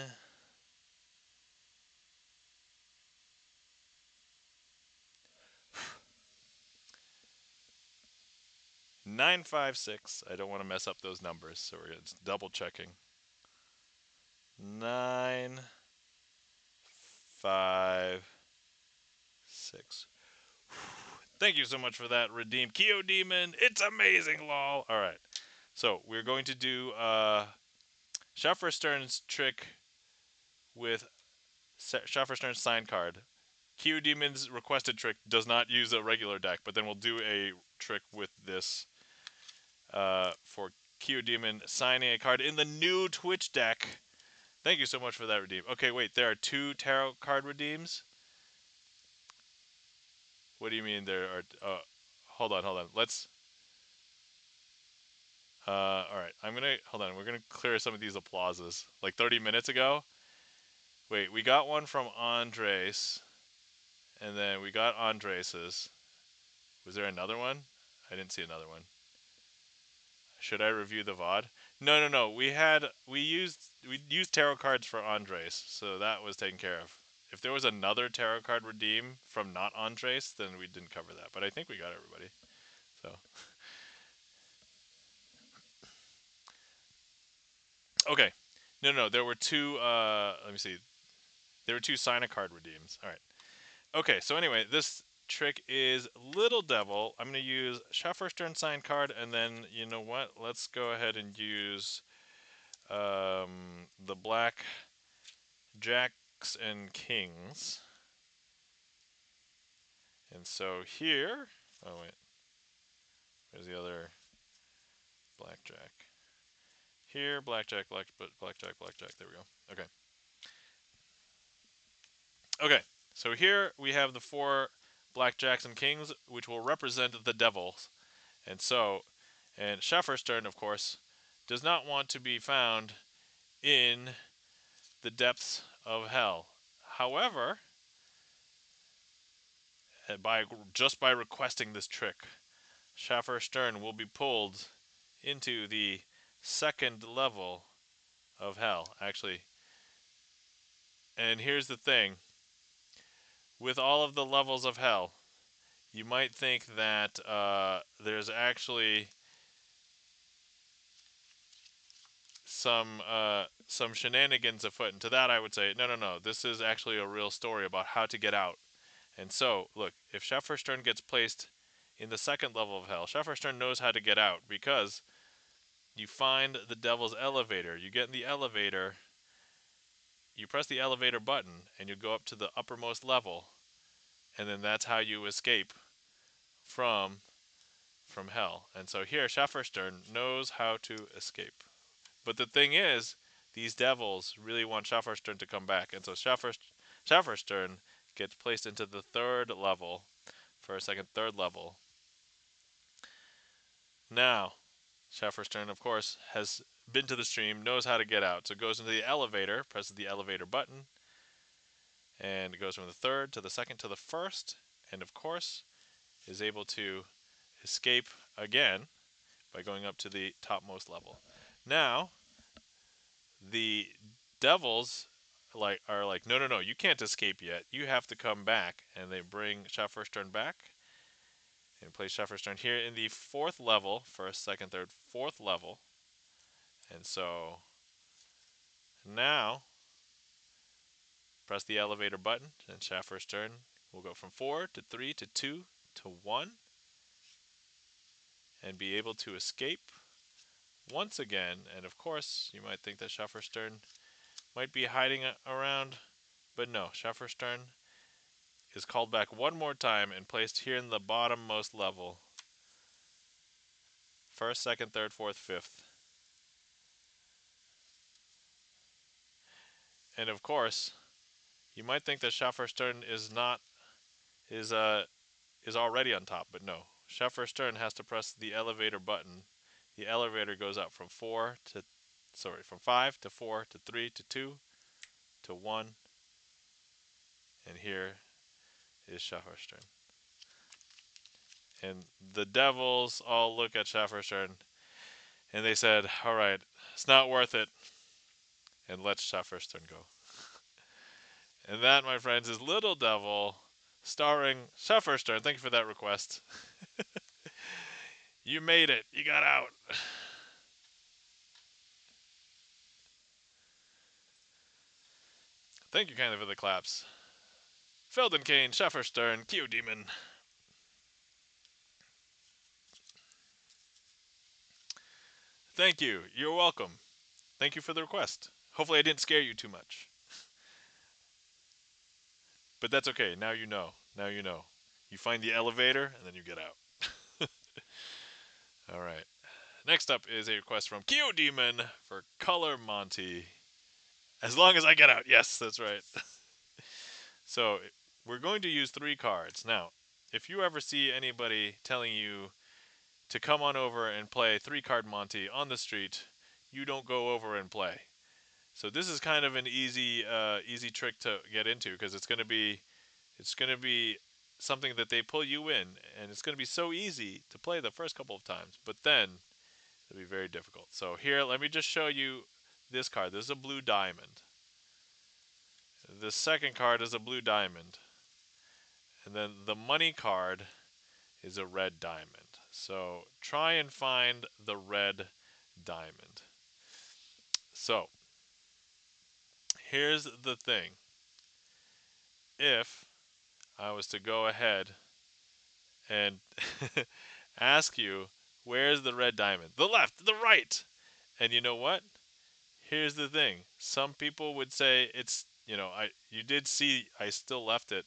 Speaker 1: 956. I don't want to mess up those numbers, so we're just double checking. 956. Thank you so much for that, Redeem Kyo Demon. It's amazing, lol. All right. So we're going to do Stern's trick with Stern's sign card. Q Demon's requested trick does not use a regular deck, but then we'll do a trick with this for Q Demon signing a card in the new Twitch deck. Thank you so much for that, Redeem. Okay, wait, there are 2 tarot card redeems? What do you mean there are... hold on. Let's... alright, I'm gonna... Hold on, we're gonna clear some of these applauses. Like 30 minutes ago? Wait, we got one from Andres, and then we got Andres's. Was there another one? I didn't see another one. Should I review the VOD? No. We used tarot cards for Andres, so that was taken care of. If there was another tarot card redeem from not Andres, then we didn't cover that. But I think we got everybody. So okay. No. There were 2 let me see. There were 2 sign a card redeems. Alright. Okay, so anyway, this trick is Little Devil. I'm gonna use Stern sign card, and then you know what? Let's go ahead and use the black jacks and kings. And so here, oh wait, where's the other blackjack? Here, blackjack, blackjack, blackjack. There we go. Okay. Okay. So here we have the four blackjacks and kings, which will represent the devils. And so, and Shefferstern, of course, does not want to be found in the depths of hell. However, by just by requesting this trick, Shefferstern will be pulled into the second level of hell. Actually, and here's the thing: with all of the levels of hell, you might think that there's actually some shenanigans afoot. And to that, I would say, no, no, no. This is actually a real story about how to get out. And so, look, if Shefferstern gets placed in the second level of hell, Shefferstern knows how to get out because you find the devil's elevator. You get in the elevator, you press the elevator button, and you go up to the uppermost level, and then that's how you escape from from hell. And so here, Shefferstern knows how to escape. But the thing is, these devils really want Shefferstern to come back, and so Shefferstern gets placed into the third level for a second, third level. Now, Shefferstern, of course, has been to the stream, knows how to get out. So goes into the elevator, presses the elevator button, and goes from the third to the second to the first, and of course, is able to escape again by going up to the topmost level. Now, the devils are like, no, no, no, you can't escape yet. You have to come back, and they bring Shefferstern back and place Shefferstern here in the fourth level, first, second, third, fourth level. And so now press the elevator button, and Shefferstern will go from 4 to 3 to 2 to 1 and be able to escape once again. And of course, you might think that Shefferstern might be hiding around, but no, Shefferstern is called back one more time and placed here in the bottommost level. First, second, third, fourth, fifth. And of course, you might think that Shefferstern is uh is already on top, but no. Shefferstern has to press the elevator button. The elevator goes up from 5 to 4 to 3 to 2 to 1, and here is Shefferstern. And the devils all look at Shefferstern and they said, all right, it's not worth it, and let Shefferstern go. And that, my friends, is Little Devil, starring Shefferstern. Thank you for that request. You made it. You got out. Thank you kindly for the claps. Feldenkane, Shefferstern, Q Demon. Thank you. You're welcome. Thank you for the request. Hopefully I didn't scare you too much. But that's okay. Now you know. Now you know. You find the elevator and then you get out. All right. Next up is a request from Q Demon for Color Monty. As long as I get out. Yes, that's right. So we're going to use 3 cards. Now, if you ever see anybody telling you to come on over and play 3-card Monty on the street, you don't go over and play. So this is kind of an easy trick to get into because it's gonna be something that they pull you in, and it's gonna be so easy to play the first couple of times, but then it'll be very difficult. So here, let me just show you this card. This is a blue diamond. The second card is a blue diamond, and then the money card is a red diamond. So try and find the red diamond. So here's the thing. If I was to go ahead and ask you, where's the red diamond? The left, the right. And you know what? Here's the thing. Some people would say it's, you did see I still left it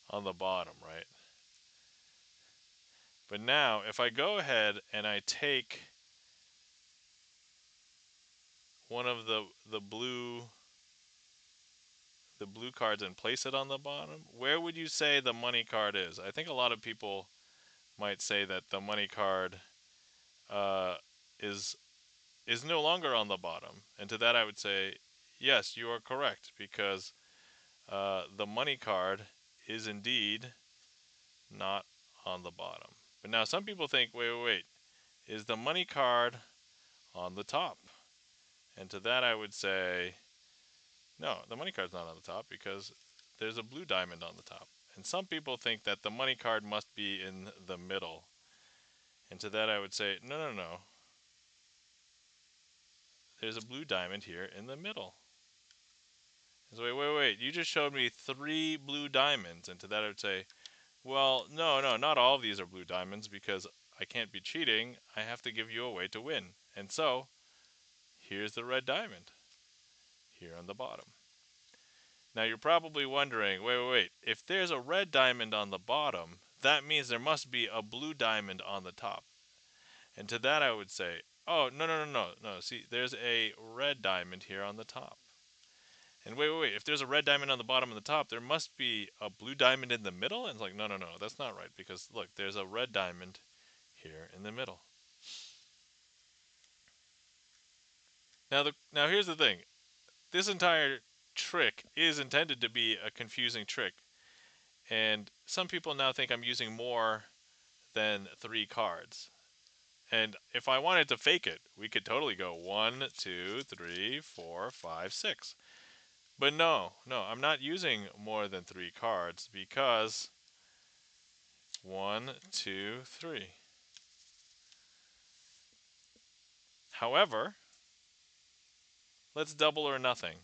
Speaker 1: on the bottom, right? But now if I go ahead and I take one of the blue cards and place it on the bottom, where would you say the money card is? I think a lot of people might say that the money card uh, is is no longer on the bottom, and to that I would say, yes, you are correct because the money card is indeed not on the bottom. But now some people think, wait, is the money card on the top? And to that I would say, no, the money card's not on the top because there's a blue diamond on the top. And some people think that the money card must be in the middle. And to that I would say, no. There's a blue diamond here in the middle. So wait. You just showed me 3 blue diamonds. And to that I would say, well, no, not all of these are blue diamonds because I can't be cheating. I have to give you a way to win. And so, here's the red diamond here on the bottom. Now you're probably wondering, wait. If there's a red diamond on the bottom, that means there must be a blue diamond on the top. And to that I would say, oh, no. See, there's a red diamond here on the top. And wait. If there's a red diamond on the bottom and the top, there must be a blue diamond in the middle? And it's like, no. That's not right because look, there's a red diamond here in the middle. Now here's the thing. This entire trick is intended to be a confusing trick. And some people now think I'm using more than 3 cards. And if I wanted to fake it, we could totally go 1, 2, 3, 4, 5, 6. But no, I'm not using more than 3 cards because 1, 2, 3. However, let's double or nothing.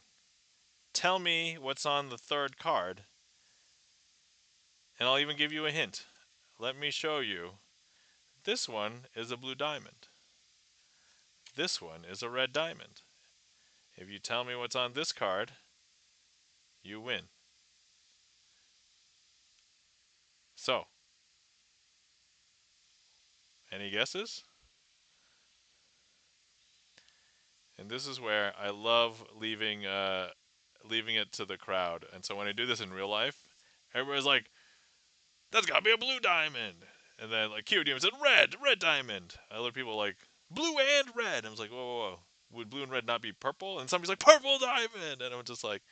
Speaker 1: Tell me what's on the 3rd card, and I'll even give you a hint. Let me show you. This one is a blue diamond. This one is a red diamond. If you tell me what's on this card, you win. So, any guesses? And this is where I love leaving it to the crowd. And so when I do this in real life, everybody's like, "That's gotta be a blue diamond." And then like QDM said, "Red diamond." Other people like blue and red. I was like, whoa. Would blue and red not be purple? And somebody's like, "Purple diamond." And I'm just like,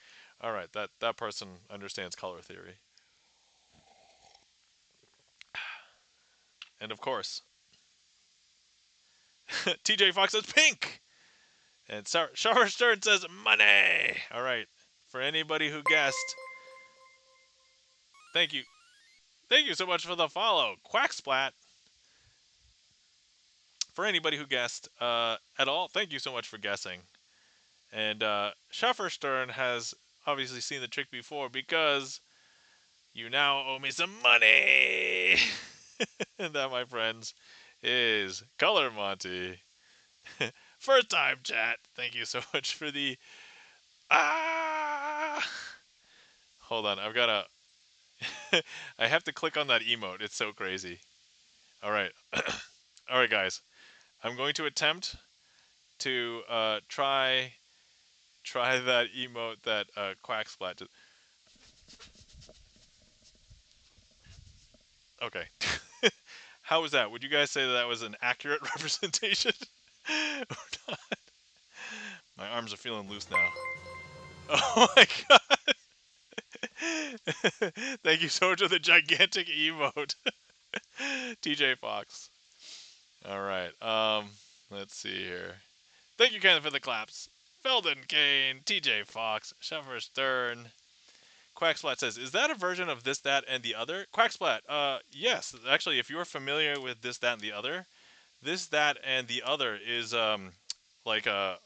Speaker 1: all right, that person understands color theory. And of course, TJ Fox says pink. And Shower Stern says money. All right. For anybody who guessed, thank you. Thank you so much for the follow. Quacksplat. For anybody who guessed at all, thank you so much for guessing. And Stern has obviously seen the trick before because you now owe me some money. And that, my friends, is Color Monty. First time chat. Thank you so much for the ah. Hold on, I've got to. I have to click on that emote. It's so crazy. All right, all right, guys. I'm going to attempt to try that emote that Quacksplat did. Okay. How was that? Would you guys say that was an accurate representation? Or not? My arms are feeling loose now. Oh my god. Thank you so much for the gigantic emote. TJ Fox. All right. Let's see here. Thank you, Ken, for the claps. Felden Kane, TJ Fox, Shuffer Stern. Quacksplat says, "Is that a version of this, that, and the other?" Quacksplat, yes. Actually, if you're familiar with this, that, and the other, this, that, and the other is like a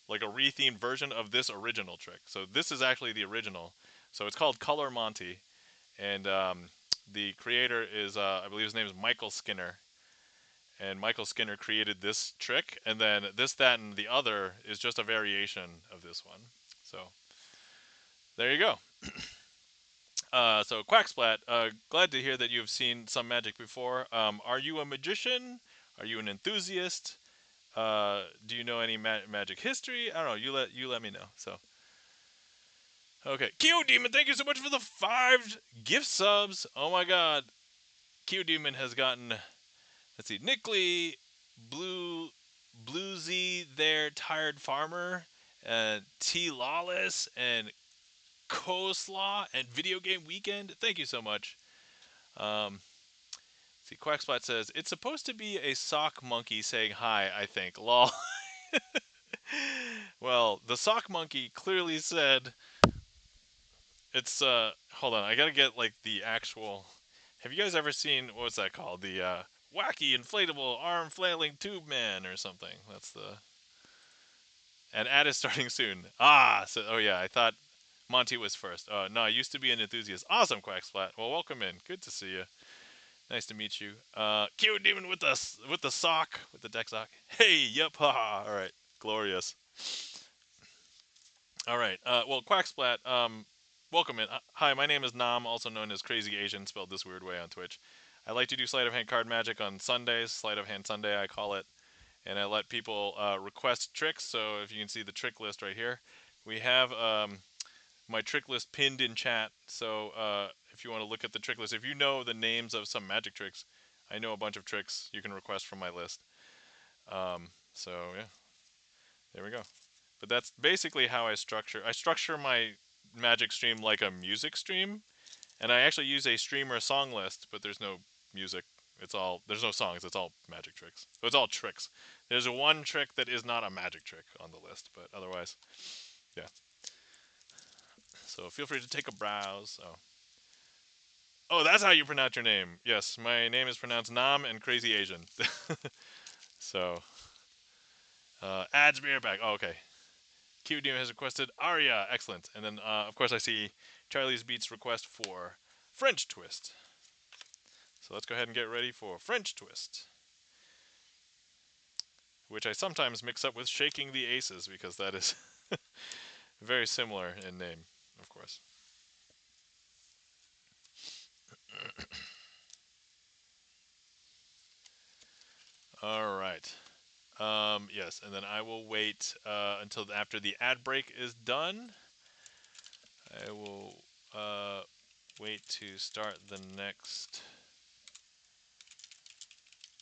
Speaker 1: rethemed version of this original trick. So this is actually the original. So it's called Color Monty, and the creator is I believe his name is Michael Skinner. And Michael Skinner created this trick, and then this, that, and the other is just a variation of this one. So there you go. So Quacksplat, glad to hear that you've seen some magic before. Are you a magician? Are you an enthusiast? Do you know any magic history? I don't know. You let me know. So okay, Kyo Demon, thank you so much for the 5 gift subs. Oh my God, Kyo Demon has gotten. Let's see, Nick Lee, Bluesy, there, Tired Farmer, T Lawless, and Coleslaw, and Video Game Weekend. Thank you so much. Um, see, Quacksplat says it's supposed to be a sock monkey saying hi. I think. Lol. Well, the sock monkey clearly said it's. Hold on, I gotta get like the actual. Have you guys ever seen what's that called? The wacky inflatable arm flailing tube man or something. That's the. And ad is starting soon. Ah, so oh yeah, I thought Monty was first. No, I used to be an enthusiast. Awesome, Quacksplat. Well, welcome in. Good to see you. Nice to meet you. Q Demon with us with the sock with the deck sock. Hey, yep, haha. All right, glorious. All right. Well, Quacksplat. Welcome in. Hi, my name is Nam, also known as Crazy Asian, spelled this weird way on Twitch. I like to do sleight of hand card magic on Sundays. Sleight of hand Sunday, I call it. And I let people request tricks. So if you can see the trick list right here, we have my trick list pinned in chat. So if you want to look at the trick list, if you know the names of some magic tricks, I know a bunch of tricks you can request from my list. So yeah, there we go. But that's basically how I structure. I structure my magic stream like a music stream, and I actually use a streamer song list, but there's no music. There's no songs. It's all magic tricks. So it's all tricks. There's one trick that is not a magic trick on the list, but otherwise, yeah. So feel free to take a browse. Oh, that's how you pronounce your name. Yes, my name is pronounced Nam and Crazy Asian. So, ads beer back. Oh, okay. QDM has requested Aria. Excellent. And then, of course, I see Charlie's Beats request for French Twist. So let's go ahead and get ready for French Twist, which I sometimes mix up with Shaking the Aces because that is very similar in name, of course. All right. Yes, and then I will wait until after the ad break is done. I will wait to start the next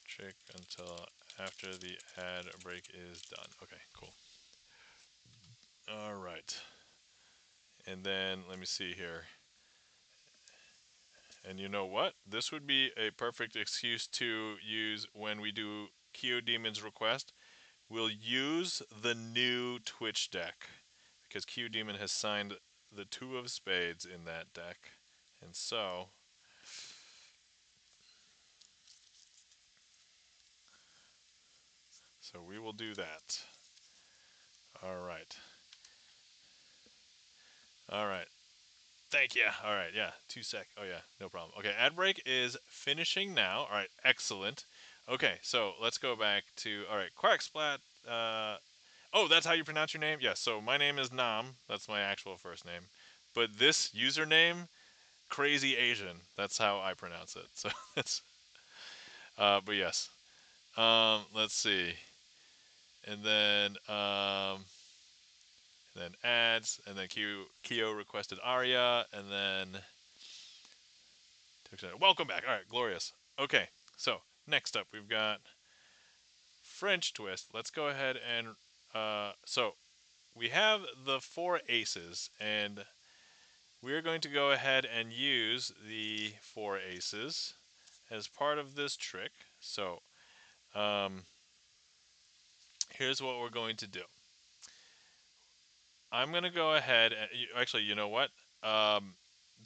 Speaker 1: trick until after the ad break is done. Okay, cool. All right. And then let me see here. And you know what? This would be a perfect excuse to use when we do Kyo Demon's request. We'll use the new Twitch deck because Q Demon has signed the 2 of spades in that deck. And so we will do that. All right. All right. Thank you. All right. Yeah. 2 sec. Oh, yeah. No problem. Okay. Ad break is finishing now. All right. Excellent. Okay. So let's go back to. All right. Quacksplat. Oh, that's how you pronounce your name? Yes. So my name is Nam. That's my actual first name. But this username, Crazy Asian. That's how I pronounce it. So that's. But yes. Let's see. And then ads, and then Kyo requested Aria, and then welcome back. All right, glorious. Okay, so next up we've got French Twist. Let's go ahead and so we have the 4 aces, and we're going to go ahead and use the 4 aces as part of this trick. So um, here's what we're going to do. I'm going to go ahead and actually, you know what? Um,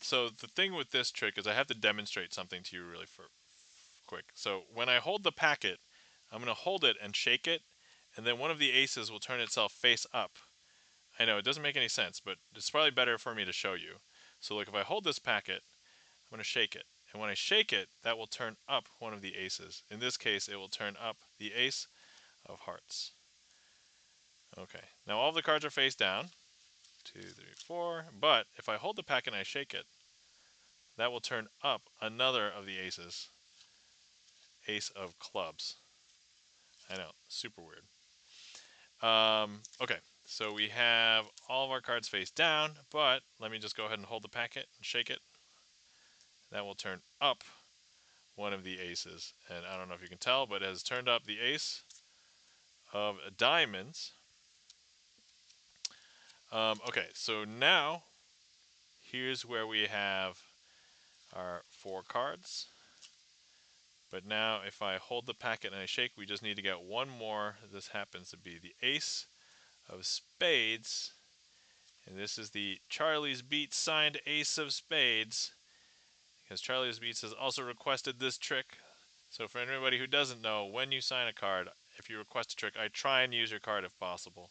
Speaker 1: so the thing with this trick is I have to demonstrate something to you really quick. So when I hold the packet, I'm going to hold it and shake it, and then one of the aces will turn itself face up. I know it doesn't make any sense, but it's probably better for me to show you. So like if I hold this packet, I'm going to shake it. And when I shake it, that will turn up one of the aces. In this case, it will turn up the ace of hearts. Okay, now all of the cards are face down. 2, 3, 4. But if I hold the packet and I shake it, that will turn up another of the aces. Ace of clubs. I know, super weird. Okay, so we have all of our cards face down, but let me just go ahead and hold the packet and shake it. That will turn up one of the aces. And I don't know if you can tell, but it has turned up the ace of diamonds. Okay, so now here's where we have our 4 cards. But now if I hold the packet and I shake, we just need to get one more. This happens to be the ace of spades. And this is the Charlie's Beats signed ace of spades. Because Charlie's Beats has also requested this trick. So for anybody who doesn't know, when you sign a card, if you request a trick, I try and use your card if possible.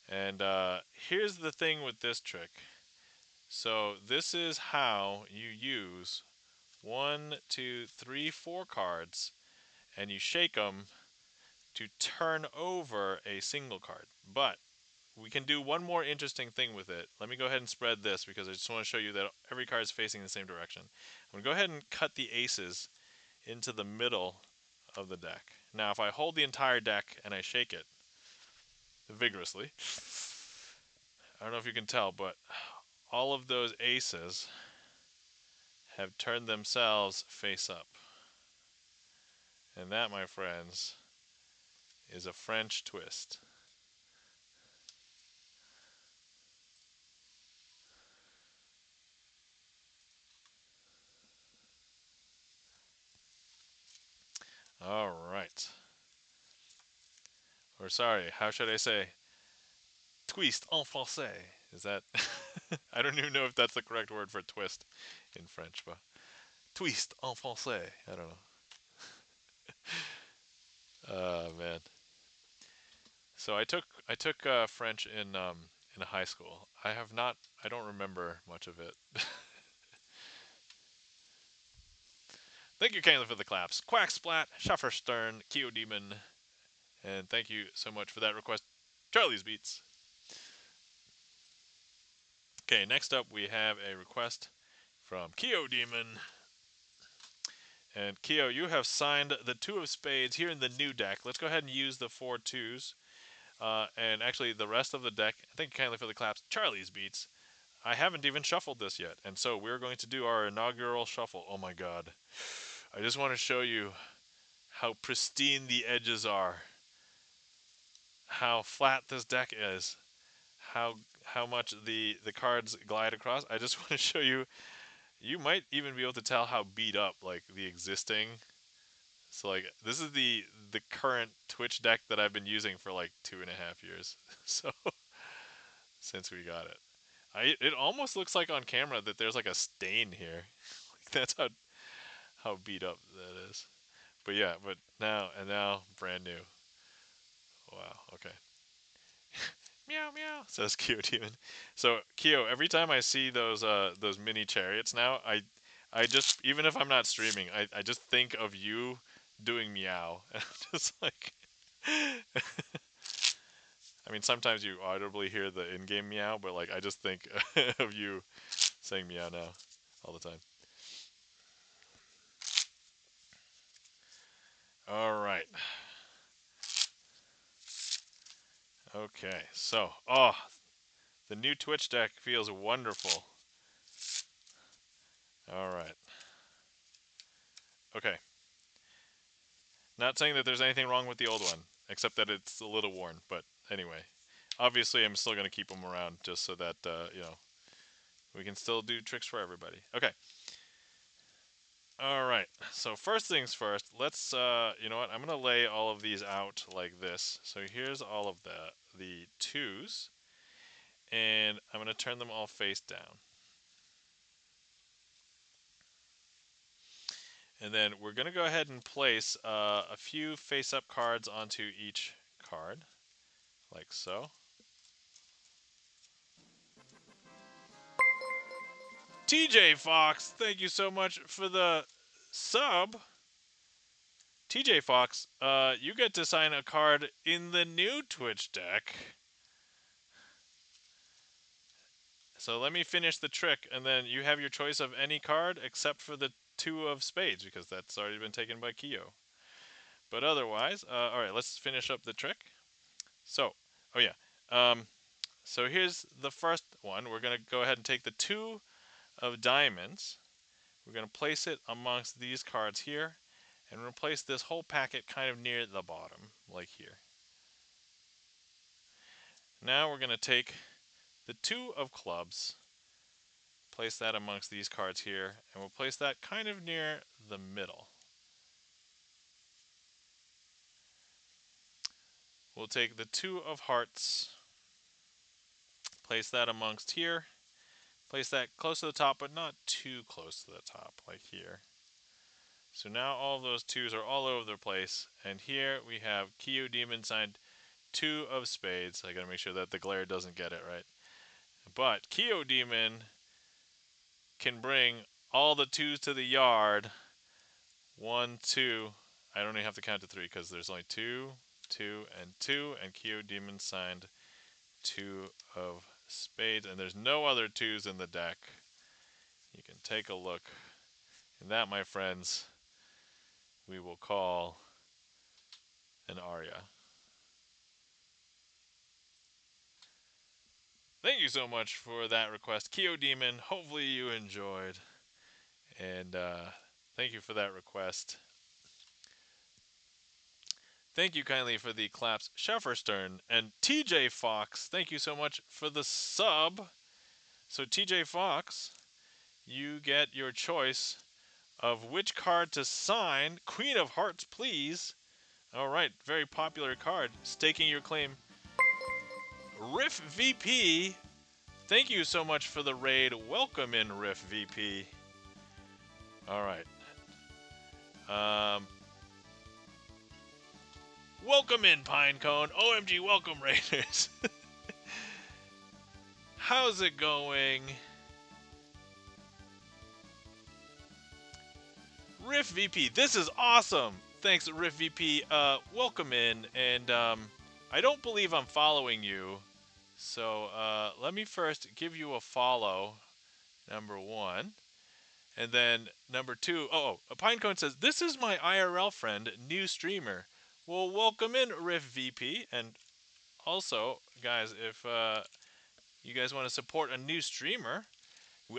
Speaker 1: And here's the thing with this trick. So this is how you use 1, 2, 3, 4 cards, and you shake them to turn over a single card. But we can do one more interesting thing with it. Let me go ahead and spread this because I just want to show you that every card is facing the same direction. I'm going to go ahead and cut the aces into the middle of the deck. Now if I hold the entire deck and I shake it vigorously, I don't know if you can tell, but all of those aces have turned themselves face up. And that, my friends, is a French twist. All right. Or sorry, how should I say? Twist en français. Is that? I don't even know if that's the correct word for twist in French, but twist en français. I don't know. Man. So I took French in high school. I have not. I don't remember much of it. Thank you kindly for the claps. Quack Splat, Schafferstern, Keo Demon, and thank you so much for that request, Charlie's Beats. Okay, next up we have a request from Keo Demon. And Keo, you have signed the 2 of spades here in the new deck. Let's go ahead and use the 4 twos. And actually, the rest of the deck, thank you kindly for the claps, Charlie's Beats. I haven't even shuffled this yet. And so we're going to do our inaugural shuffle. Oh my god. I just want to show you how pristine the edges are. How flat this deck is. How much the cards glide across. I just want to show you. You might even be able to tell how beat up like the existing. So like this is the current Twitch deck that I've been using for like 2.5 years. So since we got it, it almost looks like on camera that there's like a stain here. Like that's how beat up that is. But yeah, but now brand new. Wow. Okay. Meow meow says Keo Demon. So Keo, every time I see those mini chariots now, I just even if I'm not streaming, I just think of you doing meow. And I'm just like I mean sometimes you audibly hear the in-game meow, but like I just think of you saying meow now all the time. All right. Okay. So, the new Twitch deck feels wonderful. All right. Okay. Not saying that there's anything wrong with the old one, except that it's a little worn. But anyway, obviously I'm still gonna keep them around just so that we can still do tricks for everybody. Okay. All right. So first things first, let's you know what? I'm gonna lay all of these out like this. So here's all of the twos, and I'm gonna turn them all face down. And then we're going to go ahead and place a few face-up cards onto each card, like so. TJ Fox, thank you so much for the sub. TJ Fox, you get to sign a card in the new Twitch deck. So let me finish the trick, and then you have your choice of any card except for the 2 of spades, because that's already been taken by Keo. But otherwise, all right, let's finish up the trick. So, oh yeah. So here's the first one. We're gonna go ahead and take the 2 of diamonds. We're gonna place it amongst these cards here, and we're gonna place this whole packet kind of near the bottom, like here. Now we're gonna take the 2 of clubs, place that amongst these cards here, and we'll place that kind of near the middle. We'll take the 2 of hearts, place that amongst here, place that close to the top, but not too close to the top, like here. So now all of those 2s are all over the place, and here we have a.k.a. Demon signed 2 of spades. I gotta make sure that the glare doesn't get it right. But a.k.a. Demon can bring all the 2s to the yard. 1, 2. I don't even have to count to 3 because there's only 2, 2, and 2, and a.k.a. Demon signed 2 of spades, and there's no other 2s in the deck. You can take a look. And that, my friends, we will call an aria. Thank you so much for that request, a.k.a. Demon. Hopefully you enjoyed. And thank you for that request. Thank you kindly for the claps, Shefferstern. And TJ Fox, thank you so much for the sub. So TJ Fox, you get your choice of which card to sign. Queen of Hearts, please. All right, very popular card. Staking your claim. Riff VP, thank you so much for the raid. Welcome in, Riff VP. All right. Welcome in, Pinecone. OMG, welcome, Raiders. How's it going? Riff VP, this is awesome. Thanks, Riff VP. Welcome in, and I don't believe I'm following you. So let me first give you a follow, number 1. And then number 2, a Pinecone says, this is my IRL friend, new streamer. Well, welcome in, Riff VP. And also, guys, if you guys want to support a new streamer,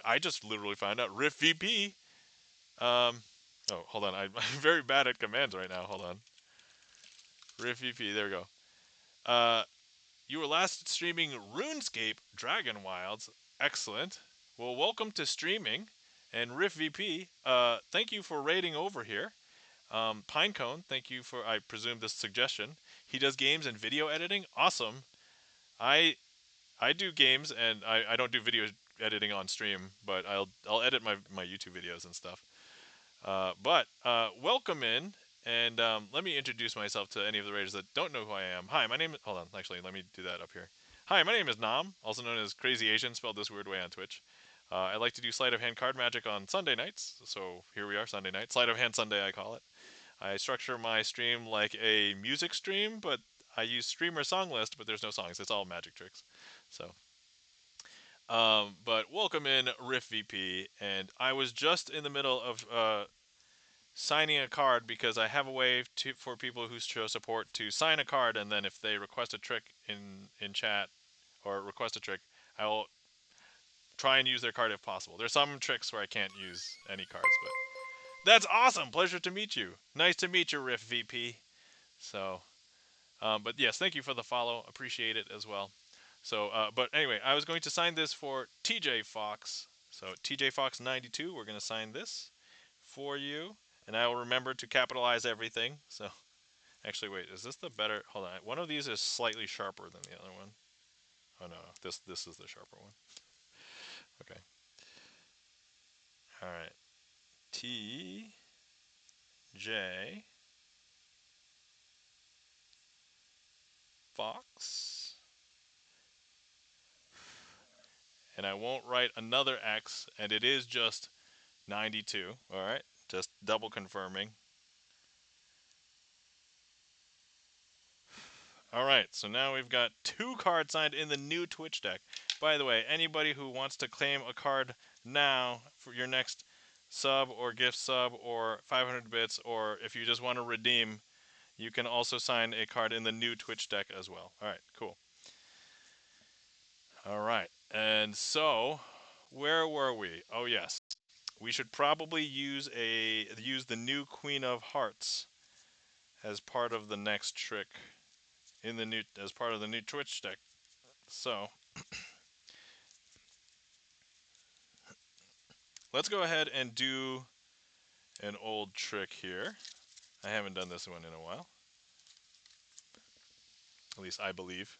Speaker 1: I just literally found out, Riff VP. Oh, hold on. I'm very bad at commands right now. Hold on. Riff VP, there we go. You were last streaming RuneScape Dragon Wilds. Excellent. Well, welcome to streaming. And Riff VP, thank you for raiding over here. Pinecone, thank you for, I presume, this suggestion. He does games and video editing. Awesome. I do games, and I don't do video editing on stream, but I'll edit my YouTube videos and stuff. But welcome in, and let me introduce myself to any of the raiders that don't know who I am. Hi, my name is... Hold on, actually, let me do that up here. Hi, my name is Nam, also known as Crazy Asian, spelled this weird way on Twitch. I like to do sleight of hand card magic on Sunday nights, so here we are, Sunday night. Sleight of hand Sunday, I call it. I structure my stream like a music stream, but I use StreamerSonglist, but there's no songs. It's all magic tricks. So, but welcome in, Riff VP, and I was just in the middle of signing a card because I have a way for people who show support to sign a card, and then if they request a trick in chat or request a trick, I will try and use their card if possible. There's some tricks where I can't use any cards, but that's awesome. Pleasure to meet you. Nice to meet you, Riff VP. So, but yes, thank you for the follow. Appreciate it as well. So, but anyway, I was going to sign this for TJ Fox. So TJ Fox 92, we're going to sign this for you. And I will remember to capitalize everything. So, actually, wait, is this the better? Hold on. One of these is slightly sharper than the other one. Oh, no. This is the sharper one. Okay. All right. T J Fox. And I won't write another X, and it is just 92. All right. Just double confirming. All right, so now we've got 2 cards signed in the new Twitch deck. By the way, anybody who wants to claim a card now for your next sub or gift sub or 500 bits, or if you just want to redeem, you can also sign a card in the new Twitch deck as well. All right, cool. All right, and so where were we? Oh yes, we should probably use the new Queen of Hearts as part of the next trick in the new as part of the new Twitch deck. So let's go ahead and do an old trick here. I haven't done this one in a while. At least I believe.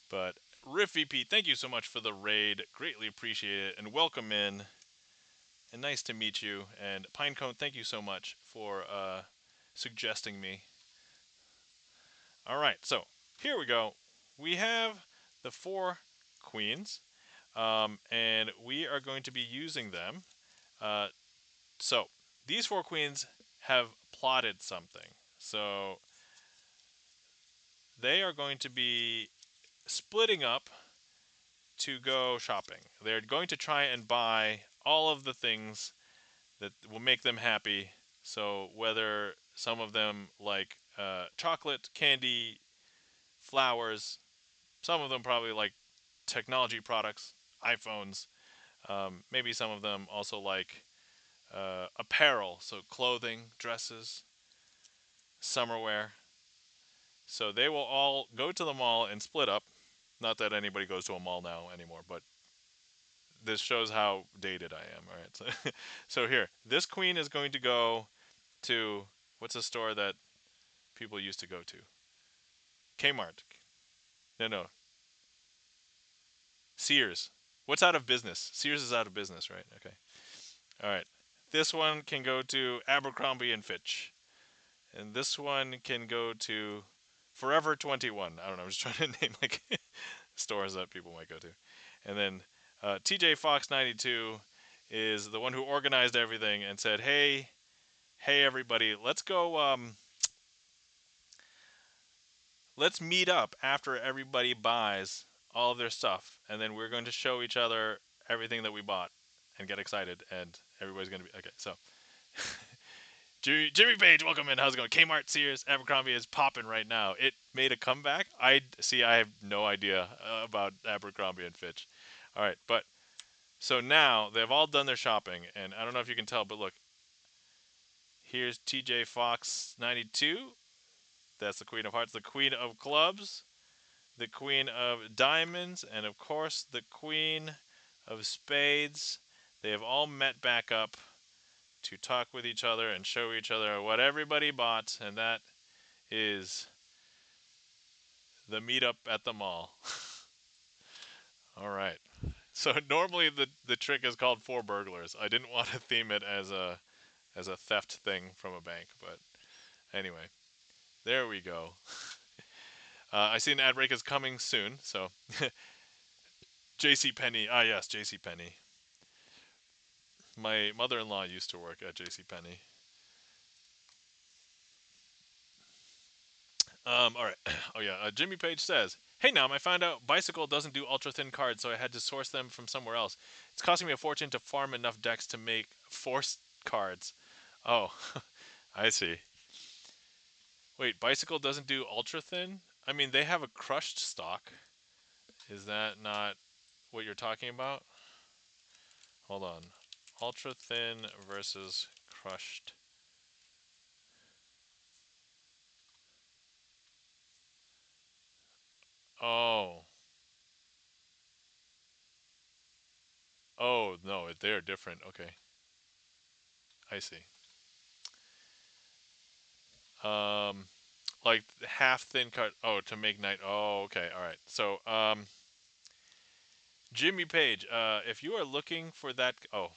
Speaker 1: But Riffy Pete, thank you so much for the raid. Greatly appreciate it. And welcome in. And nice to meet you. And Pinecone, thank you so much for suggesting me. All right, so here we go. We have the 4 queens. And we are going to be using them. Uh, so these 4 queens have plotted something. So they are going to be splitting up to go shopping. They're going to try and buy all of the things that will make them happy. So whether some of them like chocolate, candy, flowers, some of them probably like technology products, iPhones. Maybe some of them also like apparel, so clothing, dresses, summer wear. So they will all go to the mall and split up. Not that anybody goes to a mall now anymore, but this shows how dated I am. All right. So, so here, this queen is going to go to what's a store that people used to go to? Kmart. No, no. Sears. What's out of business? Sears is out of business, right? Okay. All right. This one can go to Abercrombie and Fitch, and this one can go to Forever 21. I don't know. I'm just trying to name like stores that people might go to, and then TJ Fox 92 is the one who organized everything and said, "Hey, hey everybody, let's go let's meet up after everybody buys all of their stuff, and then we're going to show each other everything that we bought and get excited, and everybody's going to be okay." So, Jimmy Page, welcome in. How's it going? Kmart, Sears, Abercrombie is popping right now. It made a comeback. I see. I have no idea about Abercrombie and Fitch. All right, but so now they've all done their shopping, and I don't know if you can tell, but look, here's TJ Fox 92. That's the Queen of Hearts, the Queen of Clubs, the Queen of Diamonds, and of course the Queen of Spades. They have all met back up to talk with each other and show each other what everybody bought, and that is the meetup at the mall. All right. So normally the trick is called Four Burglars. I didn't want to theme it as a theft thing from a bank, but anyway, there we go. I see an ad break is coming soon, so J.C. Penney. Ah, yes, J.C. Penney. My mother-in-law used to work at J.C. Penney. All right. Oh yeah. Jimmy Page says, "Hey, Nam, I found out Bicycle doesn't do ultra thin cards, so I had to source them from somewhere else. It's costing me a fortune to farm enough decks to make force cards." Oh, I see. Wait, Bicycle doesn't do ultra thin? I mean, they have a crushed stock. Is that not what you're talking about? Hold on. Ultra thin versus crushed. Oh. Oh, no, they're different. Okay. I see. Um, like half thin cut. Oh, to make night. Oh, okay. All right. So, Jimmy Page, if you are looking for that, oh,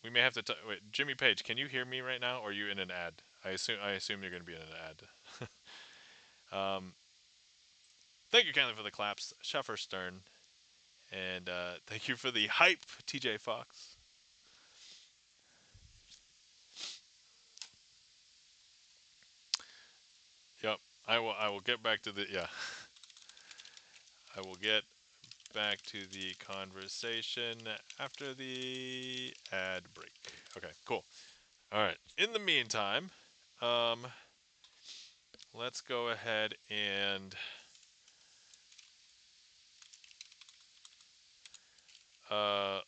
Speaker 1: we may have to. Wait, Jimmy Page, can you hear me right now, or are you in an ad? I assume you're going to be in an ad. um, thank you kindly for the claps, Sheffer Stern, and thank you for the hype, TJ Fox. Yep, I will. I will get back to the. Yeah, I will get back to the conversation after the ad break. Okay, cool. All right. In the meantime, um, let's go ahead and uh,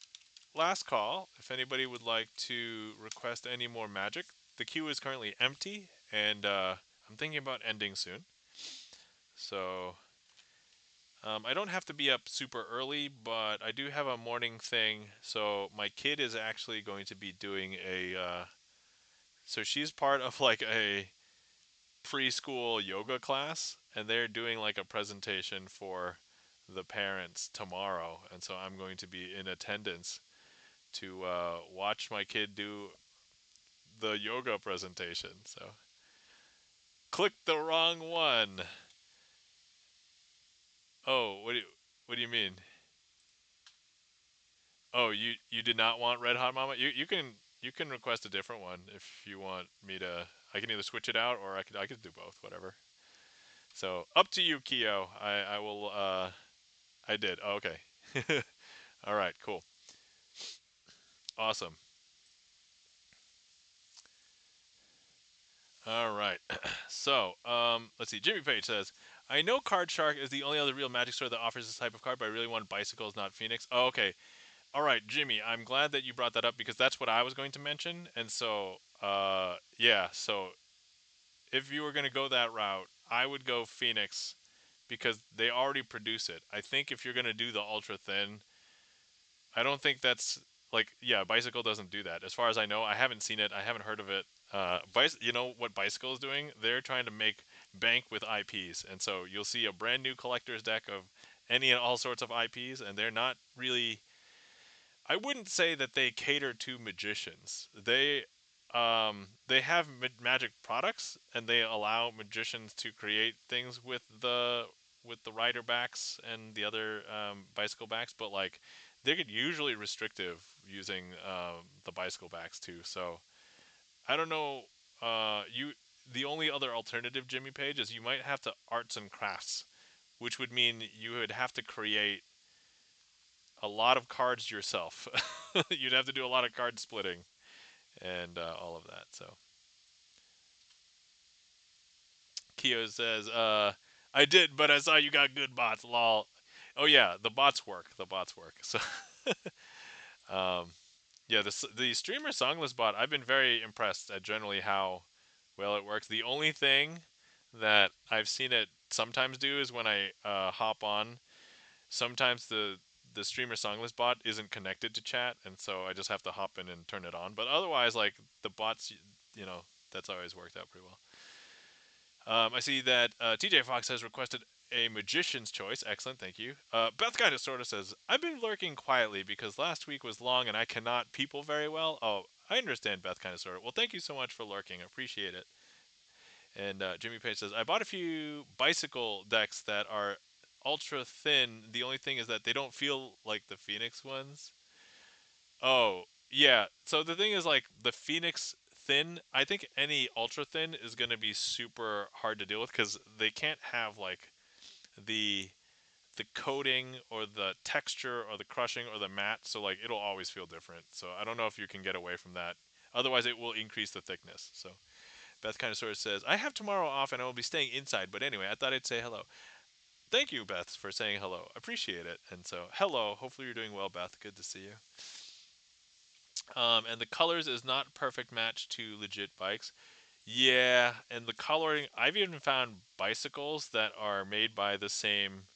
Speaker 1: last call. If anybody would like to request any more magic, the queue is currently empty, and I'm thinking about ending soon. So I don't have to be up super early, but I do have a morning thing. So my kid is actually going to be doing a. So she's part of like a preschool yoga class, and they're doing like a presentation for the parents tomorrow, and so I'm going to be in attendance to watch my kid do the yoga presentation. So click the wrong one. Oh, what do you mean? Oh, you did not want Red Hot Mama? You can request a different one if you want me to. I can either switch it out or I could do both, whatever. So up to you, Keo. I will. I did. Oh, okay. All right. Cool. Awesome. All right. So let's see. Jimmy Page says, "I know Card Shark is the only other real Magic store that offers this type of card, but I really want bicycles, not Phoenix." Oh, okay. All right, Jimmy. I'm glad that you brought that up because that's what I was going to mention. And so, yeah. So if you were going to go that route, I would go Phoenix because they already produce it. I think if you're going to do the ultra thin, I don't think that's like yeah, bicycle doesn't do that. As far as I know, I haven't seen it. I haven't heard of it. You know what bicycle is doing? They're trying to make bank with IPs, and so you'll see a brand new collector's deck of any and all sorts of IPs, and they're not really I wouldn't say that they cater to magicians. They have magic products, and they allow magicians to create things with the rider backs and the other bicycle backs. But like, they get usually restrictive using the bicycle backs too. So I don't know. You the only other alternative, Jimmy Page, is you might have to arts and crafts, which would mean you would have to create a lot of cards yourself. You'd have to do a lot of card splitting and all of that. So Keo says, "I did, but I saw you got good bots. Lol." Oh yeah, the bots work. The bots work. So um, yeah, the streamer songless bot. I've been very impressed at generally how well it works. The only thing that I've seen it sometimes do is when I hop on sometimes the streamer songless bot isn't connected to chat, and so I just have to hop in and turn it on. But otherwise, like the bots, you know, that's always worked out pretty well. I see that TJ Fox has requested a magician's choice. Excellent, thank you. Beth kind of sort of says, "I've been lurking quietly because last week was long and I cannot people very well." Oh, I understand, Beth kind of sort of. Well, thank you so much for lurking. I appreciate it. And Jimmy Page says, "I bought a few bicycle decks that are ultra thin. The only thing is that they don't feel like the Phoenix ones." Oh, yeah. So the thing is, like, the Phoenix thin, I think any ultra thin is going to be super hard to deal with because they can't have, like, the the coating or the texture or the crushing or the matte. So, like, it'll always feel different. So I don't know if you can get away from that. Otherwise, it will increase the thickness. So Beth kind of sort of says, "I have tomorrow off and I will be staying inside. But anyway, I thought I'd say hello." Thank you, Beth, for saying hello. Appreciate it. And so, hello. Hopefully, you're doing well, Beth. Good to see you. And the colors is not perfect match to legit bikes. Yeah, and the coloring. I've even found bicycles that are made by the same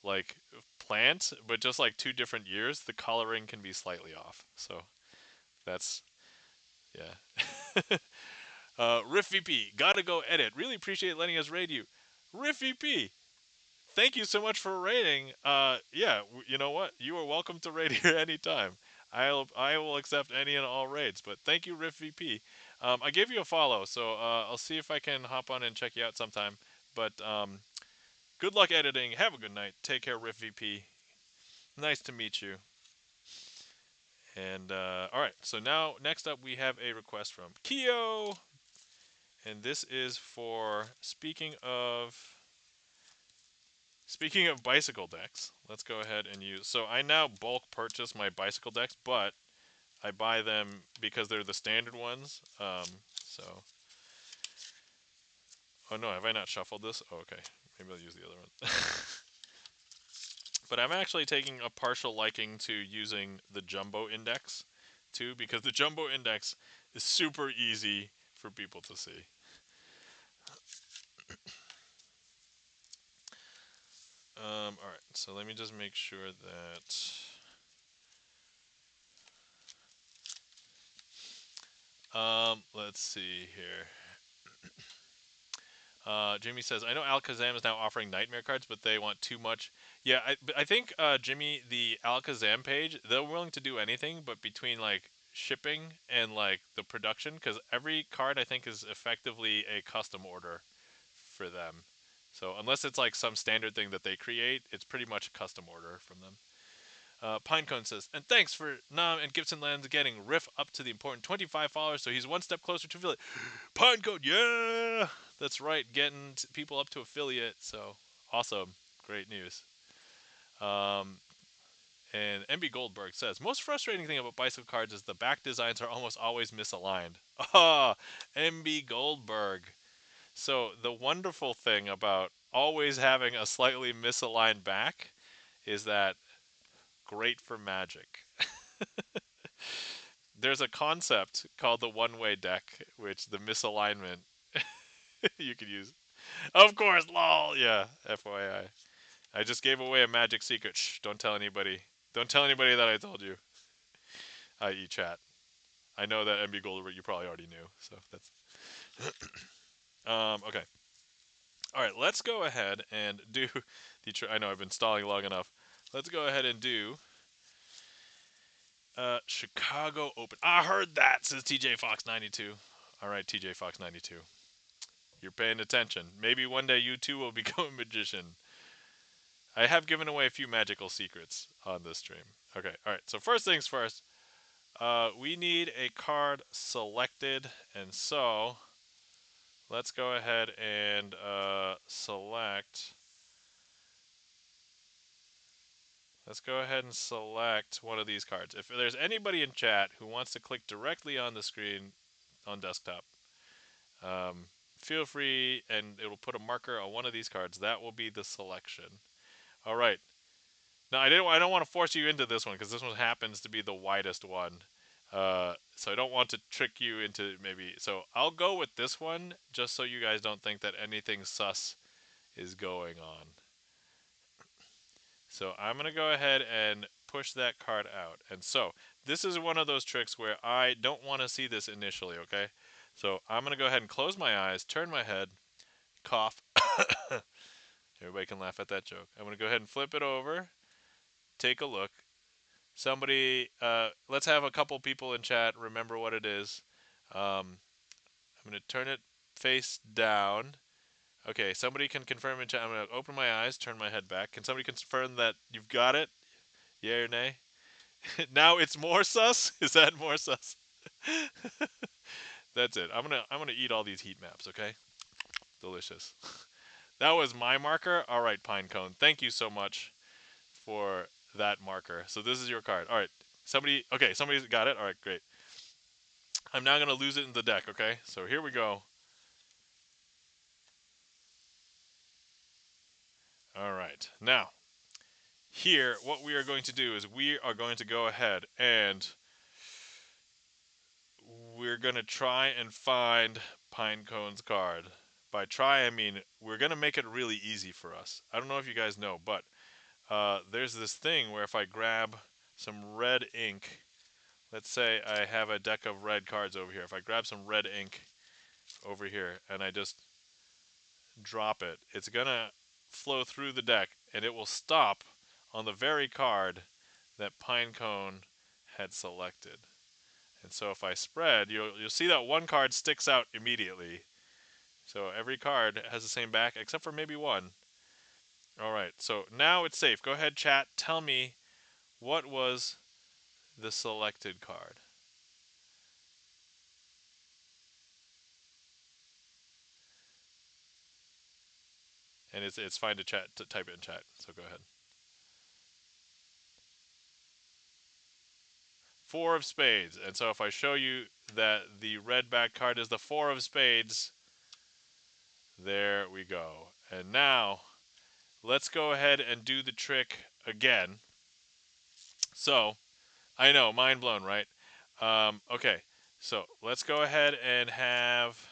Speaker 1: like plant, but just like two different years. The coloring can be slightly off. So that's yeah. Riff VP, gotta go edit. Really appreciate letting us raid you. Riff VP, thank you so much for rating. Yeah, you know what? You are welcome to raid here anytime. I will accept any and all raids. But thank you, Riff VP. I gave you a follow, so I'll see if I can hop on and check you out sometime. But good luck editing. Have a good night. Take care, Riff VP. Nice to meet you. And all right, so now next up we have a request from Keo, and this is for Speaking of bicycle decks, let's go ahead and use. So I now bulk purchase my bicycle decks, but I buy them because they're the standard ones. So, oh no, have I not shuffled this? Oh, okay, maybe I'll use the other one. But I'm actually taking a partial liking to using the jumbo index too, because the jumbo index is super easy for people to see. All right, so let me just make sure that. Let's see here. Jimmy says, I know Alakazam is now offering nightmare cards, but they want too much. Yeah, I think Jimmy, the Alakazam page, they're willing to do anything, but between like shipping and like the production, because every card I think is effectively a custom order for them. So unless it's like some standard thing that they create, it's pretty much a custom order from them. Pinecone says, and thanks for Nam and GipsonLens getting Riff up to the important 25 followers, so he's one step closer to affiliate. Pinecone, yeah! That's right, getting people up to affiliate, so awesome. Great news. Um, and MB Goldberg says, most frustrating thing about bicycle cards is the back designs are almost always misaligned. Ah, MB Goldberg. So the wonderful thing about always having a slightly misaligned back is that great for Magic. There's a concept called the one-way deck, which the misalignment you could use. Of course, lol. Yeah, FYI. I just gave away a magic secret. Shh, don't tell anybody. Don't tell anybody that I told you. I.e. chat. I know that MB Goldberg you probably already knew, so that's okay. All right, let's go ahead and do the. I know I've been stalling long enough. Let's go ahead and do Chicago Open. I heard that, says TJ Fox 92. All right, TJ Fox 92. You're paying attention. Maybe one day you too will become a magician. I have given away a few magical secrets on this stream. Okay, all right. So first things first, we need a card selected, and so let's go ahead and select. Let's go ahead and select one of these cards. If there's anybody in chat who wants to click directly on the screen on desktop, um, feel free, and it will put a marker on one of these cards. That will be the selection. All right. No, I didn't. I don't want to force you into this one because this one happens to be the widest one. So I don't want to trick you into maybe. So I'll go with this one just so you guys don't think that anything sus is going on. So I'm gonna go ahead and push that card out. And so this is one of those tricks where I don't want to see this initially. Okay. So I'm gonna go ahead and close my eyes, turn my head, cough. Everybody can laugh at that joke. I'm gonna go ahead and flip it over, take a look. Somebody, let's have a couple people in chat remember what it is. I'm going to turn it face down. Okay, somebody can confirm in chat. I'm going to open my eyes, turn my head back. Can somebody confirm that you've got it? Yay or nay? Now it's more sus? Is that more sus? That's it. I'm gonna eat all these heat maps, okay? Delicious. That was my marker. All right, Pinecone. Thank you so much for that marker. So this is your card. All right. Somebody's got it. All right, great. I'm now going to lose it in the deck, okay? So here we go. All right. Now, here, what we are going to do is we are going to go ahead and we're going to try and find Pinecone's card. By try, I mean we're going to make it really easy for us. I don't know if you guys know, but there's this thing where if I grab some red ink, let's say I have a deck of red cards over here. If I grab some red ink over here and I just drop it, it's gonna flow through the deck and it will stop on the very card that Pinecone had selected. And so if I spread, you'll see that one card sticks out immediately. So every card has the same back except for maybe one. All right, so now it's safe. Go ahead, chat. Tell me what was the selected card. and it's fine to chat to type it in chat. So go ahead. Four of spades, and so if I show you that the red back card is the four of spades, there we go. And now let's go ahead and do the trick again. So I know, mind blown, right? Okay, so let's go ahead and have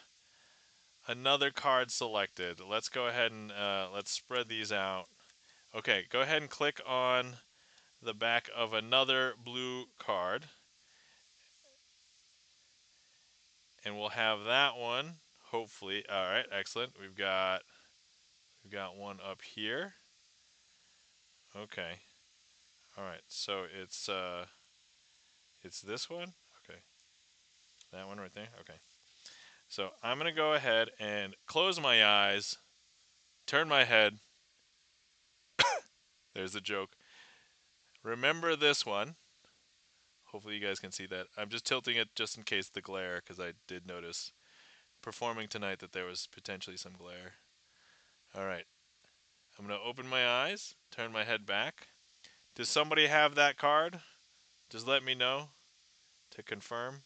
Speaker 1: another card selected. Let's go ahead and let's spread these out. Okay, go ahead and click on the back of another blue card, and we'll have that one. Hopefully, all right, excellent. We've got one up here. Okay, all right. So it's this one. Okay, that one right there. Okay. So I'm gonna go ahead and close my eyes, turn my head. There's the joke. Remember this one. Hopefully you guys can see that. I'm just tilting it just in case the glare, because I did notice performing tonight that there was potentially some glare. All right. I'm going to open my eyes, turn my head back. Does somebody have that card? Just let me know to confirm.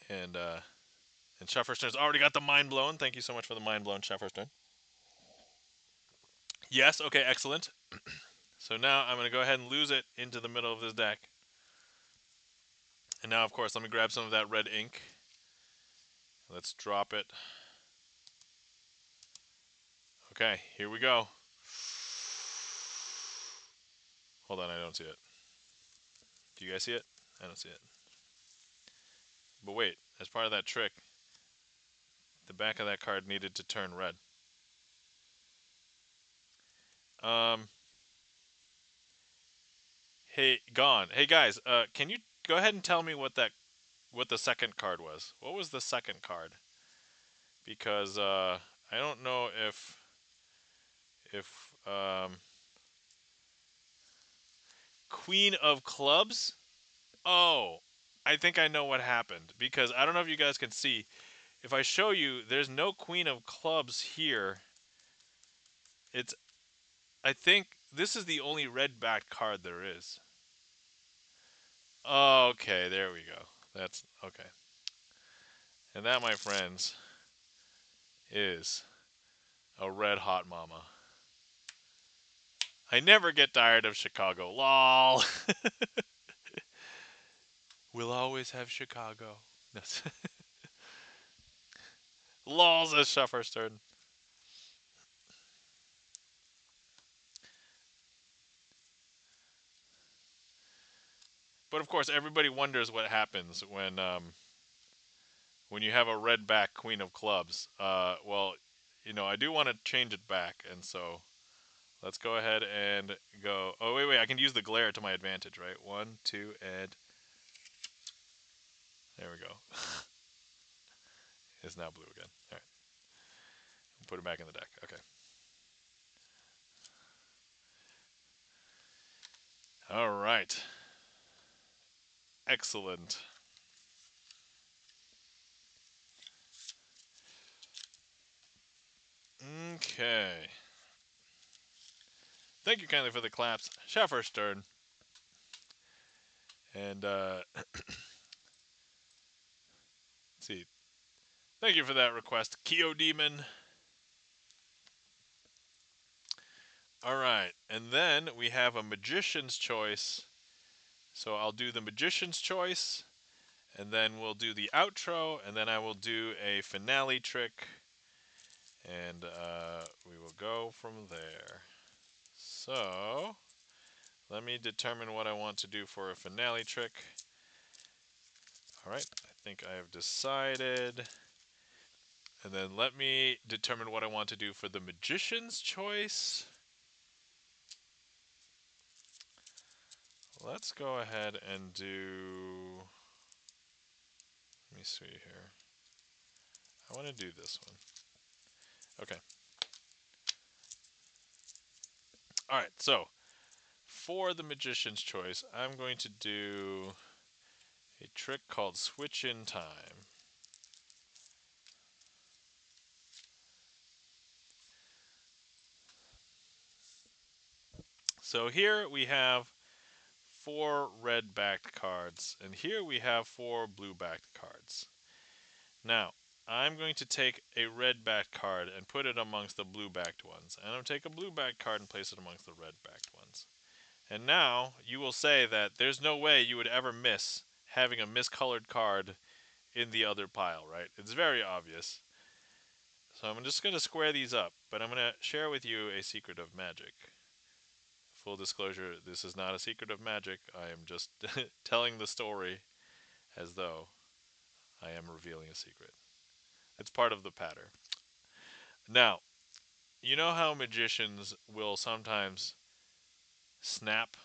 Speaker 1: And Shefferston's already got the mind blown. Thank you so much for the mind blown, Shefferston. Yes, okay, excellent. So now I'm going to go ahead and lose it into the middle of this deck. And now, of course, let me grab some of that red ink. Let's drop it. Okay, here we go. Hold on, I don't see it. Do you guys see it? I don't see it. But wait, as part of that trick, the back of that card needed to turn red. Um, hey, gone. Hey guys, can you go ahead and tell me what the second card was? What was the second card? Because I don't know if Queen of Clubs. Oh, I think I know what happened because I don't know if you guys can see. If I show you, there's no Queen of Clubs here. It's I think this is the only red backed card there is. Okay, there we go. That's okay. And that, my friends, is a red hot mama. I never get tired of Chicago. Lol. We'll always have Chicago. Lols as Shufferston. But of course, everybody wonders what happens when you have a red back Queen of Clubs. Well, I do want to change it back, and so let's go ahead and go. Oh, wait. I can use the glare to my advantage, right? One, two, and there we go. It's now blue again. All right. Put it back in the deck. Okay. All right. Excellent. Okay. Thank you kindly for the claps. Schaffer's turn. And, let's see. Thank you for that request, Keo Demon. All right. And then we have a Magician's Choice. So I'll do the Magician's Choice, and then we'll do the outro, and then I will do a finale trick, and we will go from there. So let me determine what I want to do for a finale trick. All right, I think I have decided. And then let me determine what I want to do for the Magician's Choice. Let's go ahead and do... Let me see here. I want to do this one. Okay. All right, so for the Magician's Choice, I'm going to do A trick called switch in time. So here we have 4 red backed cards, and here we have 4 blue backed cards. Now, I'm going to take a red backed card and put it amongst the blue backed ones, and I'm going to take a blue backed card and place it amongst the red backed ones. And now you will say that there's no way you would ever miss having a miscolored card in the other pile, right? It's very obvious. So I'm just going to square these up, but I'm going to share with you a secret of magic. Full disclosure, this is not a secret of magic. I am just telling the story as though I am revealing a secret. It's part of the pattern. Now, you know how magicians will sometimes snap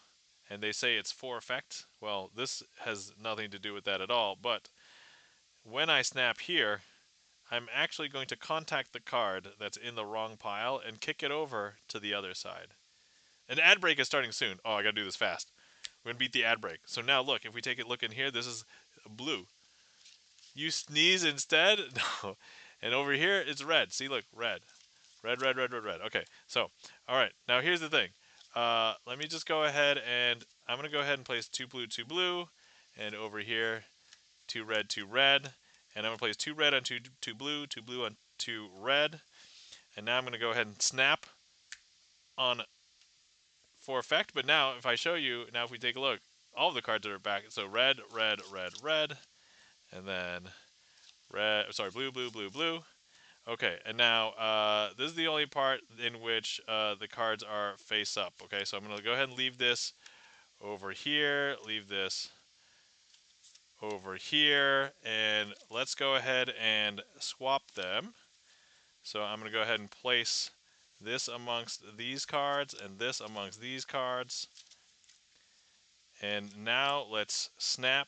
Speaker 1: and they say it's for effect? Well, this has nothing to do with that at all, but when I snap here, I'm actually going to contact the card that's in the wrong pile and kick it over to the other side. An ad break is starting soon. Oh, I gotta do this fast. We're gonna beat the ad break. So now look, if we take a look in here, this is blue. You sneeze instead? No. And over here, it's red. See, look, red. Red, red, red, red, red. Okay, so, all right. Now here's the thing. Let me just go ahead and I'm going to go ahead and place 2 blue. And over here, 2 red. And I'm going to place 2 red on 2 blue on 2 red. And now I'm going to go ahead and snap on for effect. But now, if I show you, now if we take a look, all of the cards are back. So red, red, red, red. And then red, sorry, blue, blue, blue, blue. Okay, and now this is the only part in which the cards are face up. Okay, so I'm going to go ahead and leave this over here, leave this over here, and let's go ahead and swap them. So I'm going to go ahead and place this amongst these cards and this amongst these cards. And now let's snap.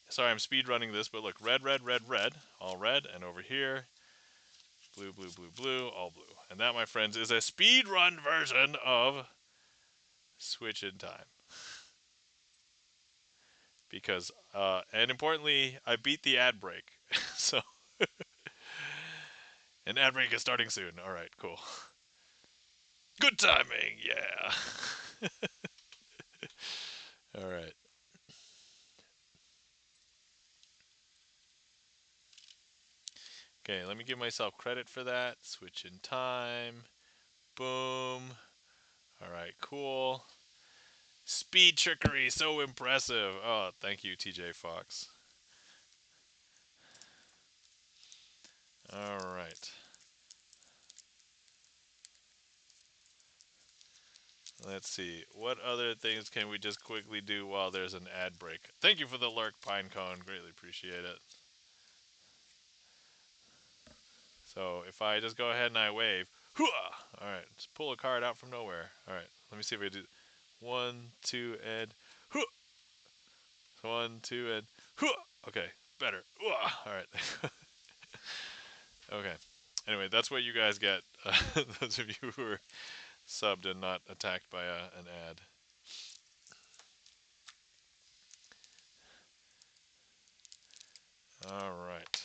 Speaker 1: Sorry, I'm speed running this, but look, red, red, red, red, all red, and over here, blue, blue, blue, blue, all blue. And that, my friends, is a speed run version of Switch in Time. Because, and importantly, I beat the ad break. So, an ad break is starting soon. All right, cool. Good timing, yeah. All right. Okay, let me give myself credit for that. Switch in time. Boom. All right, cool. Speed trickery, so impressive. Oh, thank you, TJ Fox. All right. Let's see. What other things can we just quickly do while there's an ad break? Thank you for the lurk, Pinecone. Greatly appreciate it. So if I just go ahead and I wave, hooah! All right, just pull a card out from nowhere. All right, let me see if I do 1, 2, and hooah! 1, 2, and hooah! Okay, better. All right. Okay. Anyway, that's what you guys get. Those of you who are subbed and not attacked by an ad. All right.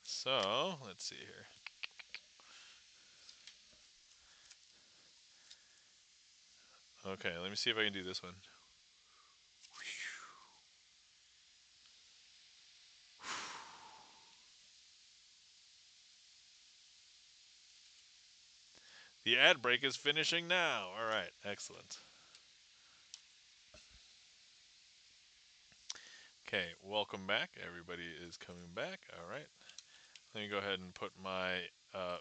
Speaker 1: So let's see here. Okay, let me see if I can do this one. The ad break is finishing now. All right, excellent. Okay, welcome back. Everybody is coming back. All right. Let me go ahead and put my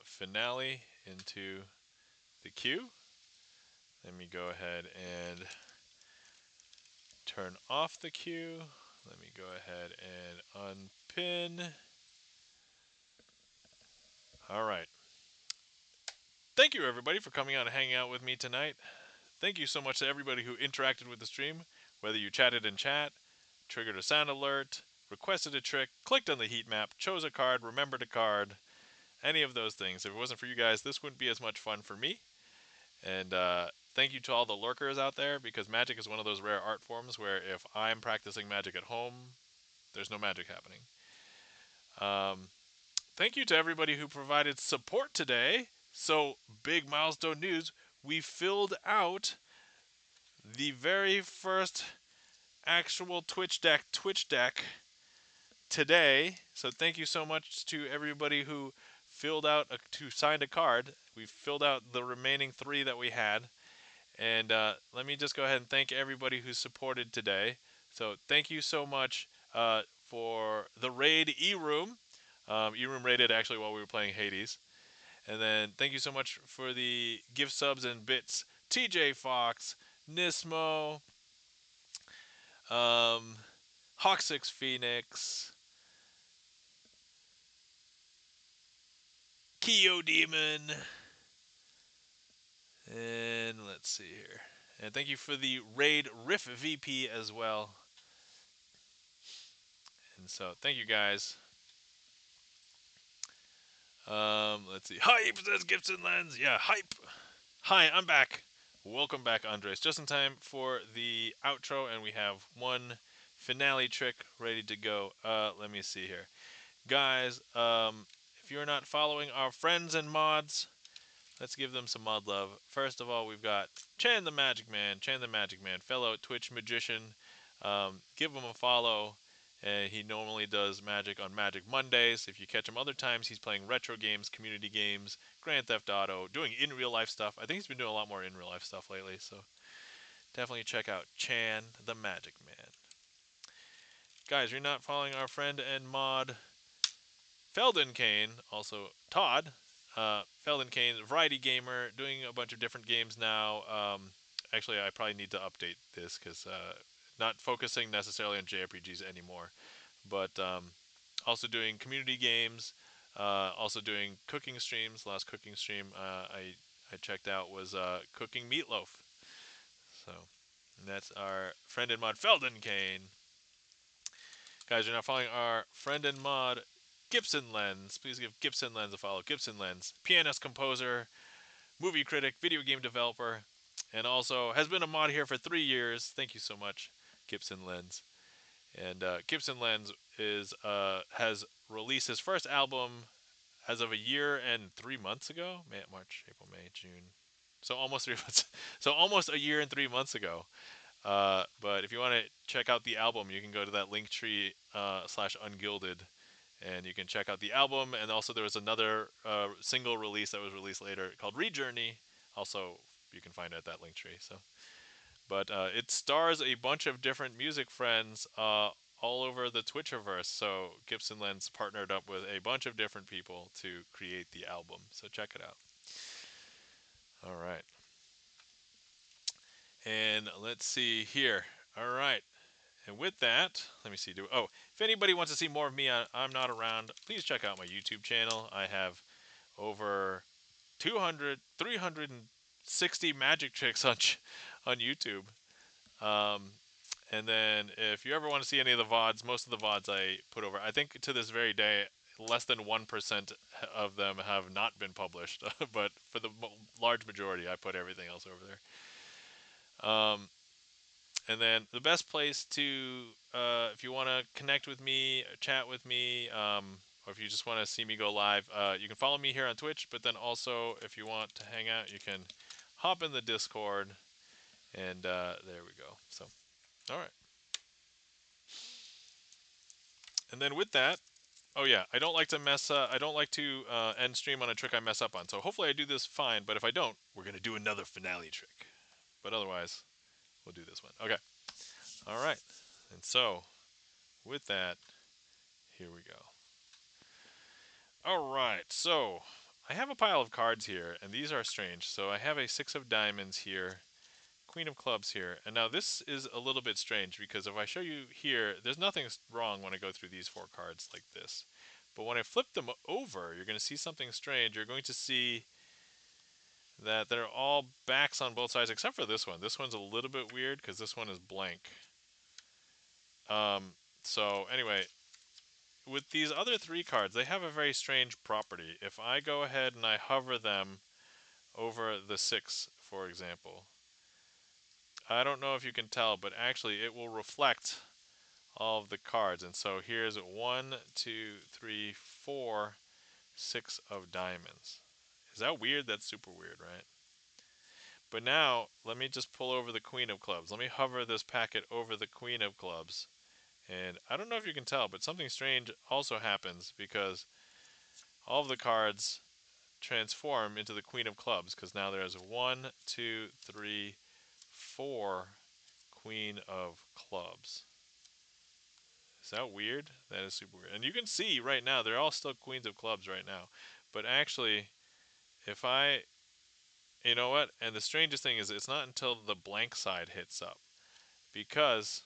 Speaker 1: finale into the queue. Let me go ahead and turn off the queue. Let me go ahead and unpin. All right. Thank you, everybody, for coming out and hanging out with me tonight. Thank you so much to everybody who interacted with the stream, whether you chatted in chat, triggered a sound alert, requested a trick, clicked on the heat map, chose a card, remembered a card, any of those things. If it wasn't for you guys, this wouldn't be as much fun for me. And thank you to all the lurkers out there, because magic is one of those rare art forms where if I'm practicing magic at home, there's no magic happening. Um, Thank you to everybody who provided support today. So, big milestone news. We filled out the very first actual Twitch deck today. So, thank you so much to everybody who who signed a card. We filled out the remaining 3 that we had. And let me just go ahead and thank everybody who supported today. So, thank you so much for the raid E-Room. E-Room raided actually while we were playing Hades. And then thank you so much for the gift subs and bits. TJ Fox, Nismo, um, Hawk6 Phoenix, Keo Demon, and let's see here. And thank you for the raid Riff VP as well. And so thank you guys. Let's see. Hype says GipsonLens. Yeah, hype. Hi, I'm back. Welcome back, Andres. Just in time for the outro, and we have one finale trick ready to go. Let me see here. Guys, if you're not following our friends and mods, let's give them some mod love. First of all, we've got Chan the Magic Man, fellow Twitch magician. Give him a follow. He normally does magic on Magic Mondays. If you catch him other times, he's playing retro games, community games, Grand Theft Auto, doing in real life stuff. I think he's been doing a lot more in real life stuff lately, so definitely check out Chan the Magic Man. Guys, you're not following our friend and mod Felden Kane, also Todd. Felden Kane, variety gamer, doing a bunch of different games now. Actually, I probably need to update this because not focusing necessarily on JRPGs anymore, but also doing community games, also doing cooking streams. Last cooking stream I checked out was cooking meatloaf. So that's our friend and mod Felden Kane. Guys, you're now following our friend and mod GipsonLens. Please give GipsonLens a follow. GipsonLens, pianist, composer, movie critic, video game developer, and also has been a mod here for 3 years. Thank you so much, GipsonLens. And GipsonLens has released his first album as of a year and 3 months ago. March, April, May, June. So almost 3 months. So almost a year and 3 months ago. But if you want to check out the album, you can go to that link tree /ungilded, and you can check out the album. And also there was another single release that was released later called Rejourney. Also, you can find it at that link tree. So, but it stars a bunch of different music friends all over the Twitcherverse. So GipsonLens partnered up with a bunch of different people to create the album. So check it out. All right. And let's see here. All right. And with that, let me see. If anybody wants to see more of me, I'm not around. Please check out my YouTube channel. I have over 200, 360 magic tricks on YouTube. Um, and then if you ever want to see any of the VODs, most of the VODs I put over, I think to this very day, less than 1% of them have not been published. But for the large majority, I put everything else over there. And then the best place to, if you want to connect with me, chat with me, or if you just want to see me go live, you can follow me here on Twitch. But then also, if you want to hang out, you can hop in the Discord, and there we go. So, all right. And then with that, oh yeah, I don't like to mess. I don't like to end stream on a trick I mess up on. So hopefully I do this fine. But if I don't, we're gonna do another finale trick. But otherwise, we'll do this one. Okay. All right. And so, with that, here we go. All right, so I have a pile of cards here, and these are strange. So I have a 6 of diamonds here, Queen of clubs here, and now this is a little bit strange because if I show you here, there's nothing wrong when I go through these 4 cards like this. But when I flip them over, you're going to see something strange. You're going to see that they're all backs on both sides except for this one. This one's a little bit weird because this one is blank. So anyway, with these other 3 cards, they have a very strange property. If I go ahead and I hover them over the 6, for example, I don't know if you can tell, but actually it will reflect all of the cards. And so here's one, two, three, four, six of diamonds. Is that weird? That's super weird, right? But now, let me just pull over the Queen of Clubs. Let me hover this packet over the Queen of Clubs. And I don't know if you can tell, but something strange also happens because all of the cards transform into the Queen of Clubs because now there's one, two, three, four Queen of Clubs. Is that weird? That is super weird. And you can see right now, they're all still Queens of Clubs right now. But actually, if I, you know what? And the strangest thing is, it's not until the blank side hits up. Because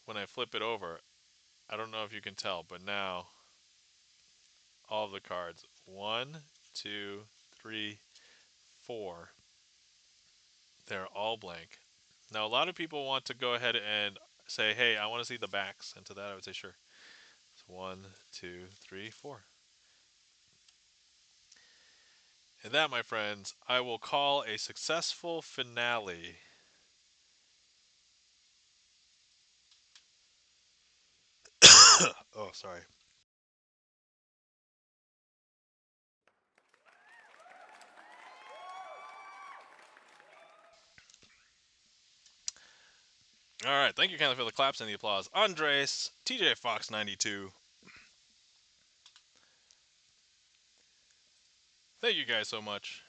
Speaker 1: when I flip it over, I don't know if you can tell, but now all of the cards, one, two, three, four, they're all blank. Now, a lot of people want to go ahead and say, hey, I want to see the backs. And to that, I would say, sure. It's one, two, three, four. And that, my friends, I will call a successful finale. Oh, sorry. All right. Thank you kindly for the claps and the applause. Andres, TJ Fox 92. Thank you guys so much.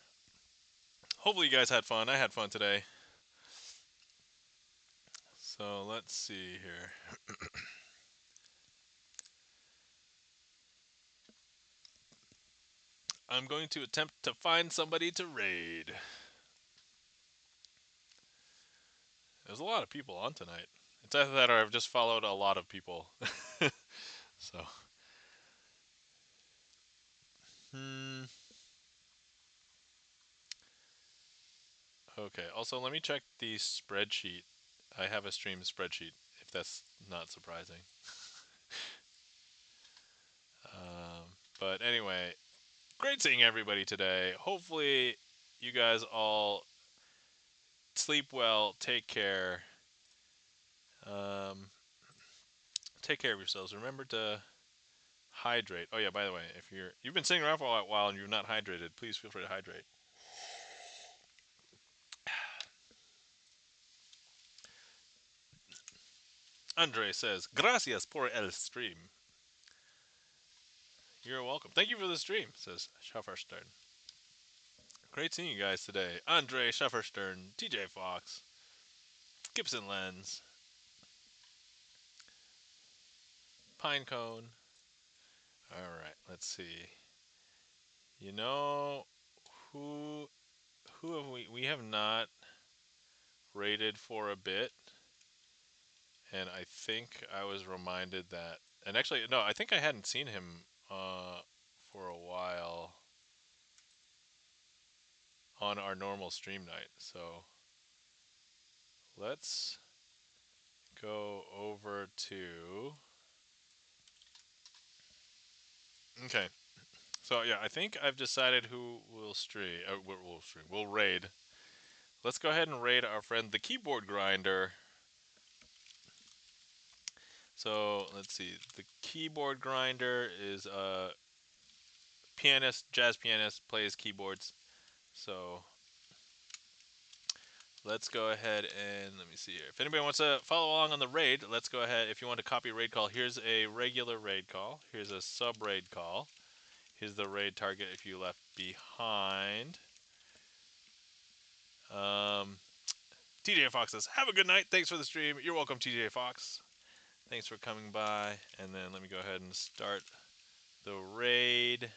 Speaker 1: Hopefully, you guys had fun. I had fun today. So let's see here. I'm going to attempt to find somebody to raid. There's a lot of people on tonight. It's either that or I've just followed a lot of people. So, hmm. Okay. Also, let me check the spreadsheet. I have a stream spreadsheet, if that's not surprising. But anyway, great seeing everybody today. Hopefully, you guys all sleep well, take care. Um, take care of yourselves. Remember to hydrate. Oh yeah, by the way, if you've been sitting around for a while and you're not hydrated, please feel free to hydrate. Andre says, "Gracias por el stream." You're welcome. Thank you for the stream, says Schafferstern. Great seeing you guys today. Andre Schafferstern, TJ Fox, GipsonLens, Pinecone. All right, let's see. You know who who have we have not rated for a bit, and I think I was reminded that, and actually no, I think I hadn't seen him for a while on our normal stream night. So let's go over to. Okay, so yeah, I think I've decided who will stream. Will stream. We'll raid. Let's go ahead and raid our friend the keyboard grinder. So let's see. The keyboard grinder is a pianist, jazz pianist, plays keyboards. So let's go ahead and let me see here. If anybody wants to follow along on the raid, let's go ahead. If you want to copy raid call, here's a regular raid call. Here's a sub raid call. Here's the raid target if you left behind. TJ Fox says, "Have a good night. Thanks for the stream." You're welcome, TJ Fox. Thanks for coming by. And then let me go ahead and start the raid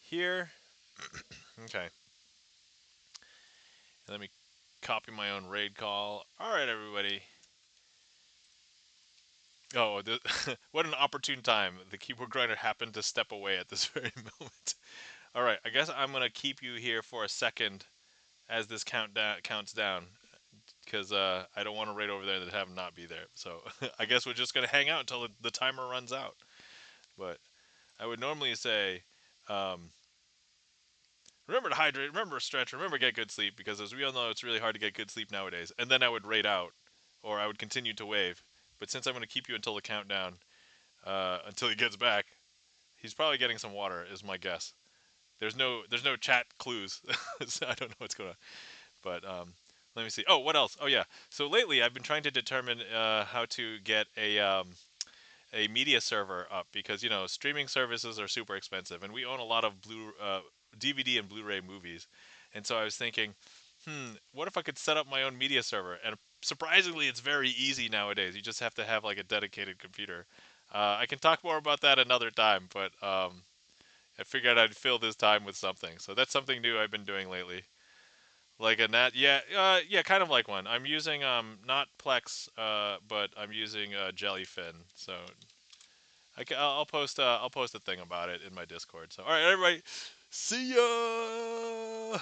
Speaker 1: here. Okay. And let me copy my own raid call. All right, everybody. Oh, what an opportune time. The keyboard grinder happened to step away at this very moment. All right, I guess I'm going to keep you here for a second as this counts down because I don't want to raid over there that have not be there. So I guess we're just going to hang out until the timer runs out. But I would normally say, um, Remember to hydrate, remember to stretch, remember to get good sleep, because as we all know, it's really hard to get good sleep nowadays. And then I would rate out, or I would continue to wave. But since I'm going to keep you until the countdown, until he gets back, he's probably getting some water, is my guess. There's no chat clues, so I don't know what's going on. But let me see. Oh, what else? Oh yeah. So lately, I've been trying to determine how to get a media server up, because streaming services are super expensive, and we own a lot of DVD and Blu-ray movies. And so I was thinking, what if I could set up my own media server? And surprisingly, it's very easy nowadays. You just have to have like a dedicated computer. I can talk more about that another time, but I figured I'd fill this time with something. So that's something new I've been doing lately. Like a net, yeah, yeah, kind of like one. I'm using not Plex, but I'm using Jellyfin. So I'll post a thing about it in my Discord. So all right, everybody, see ya.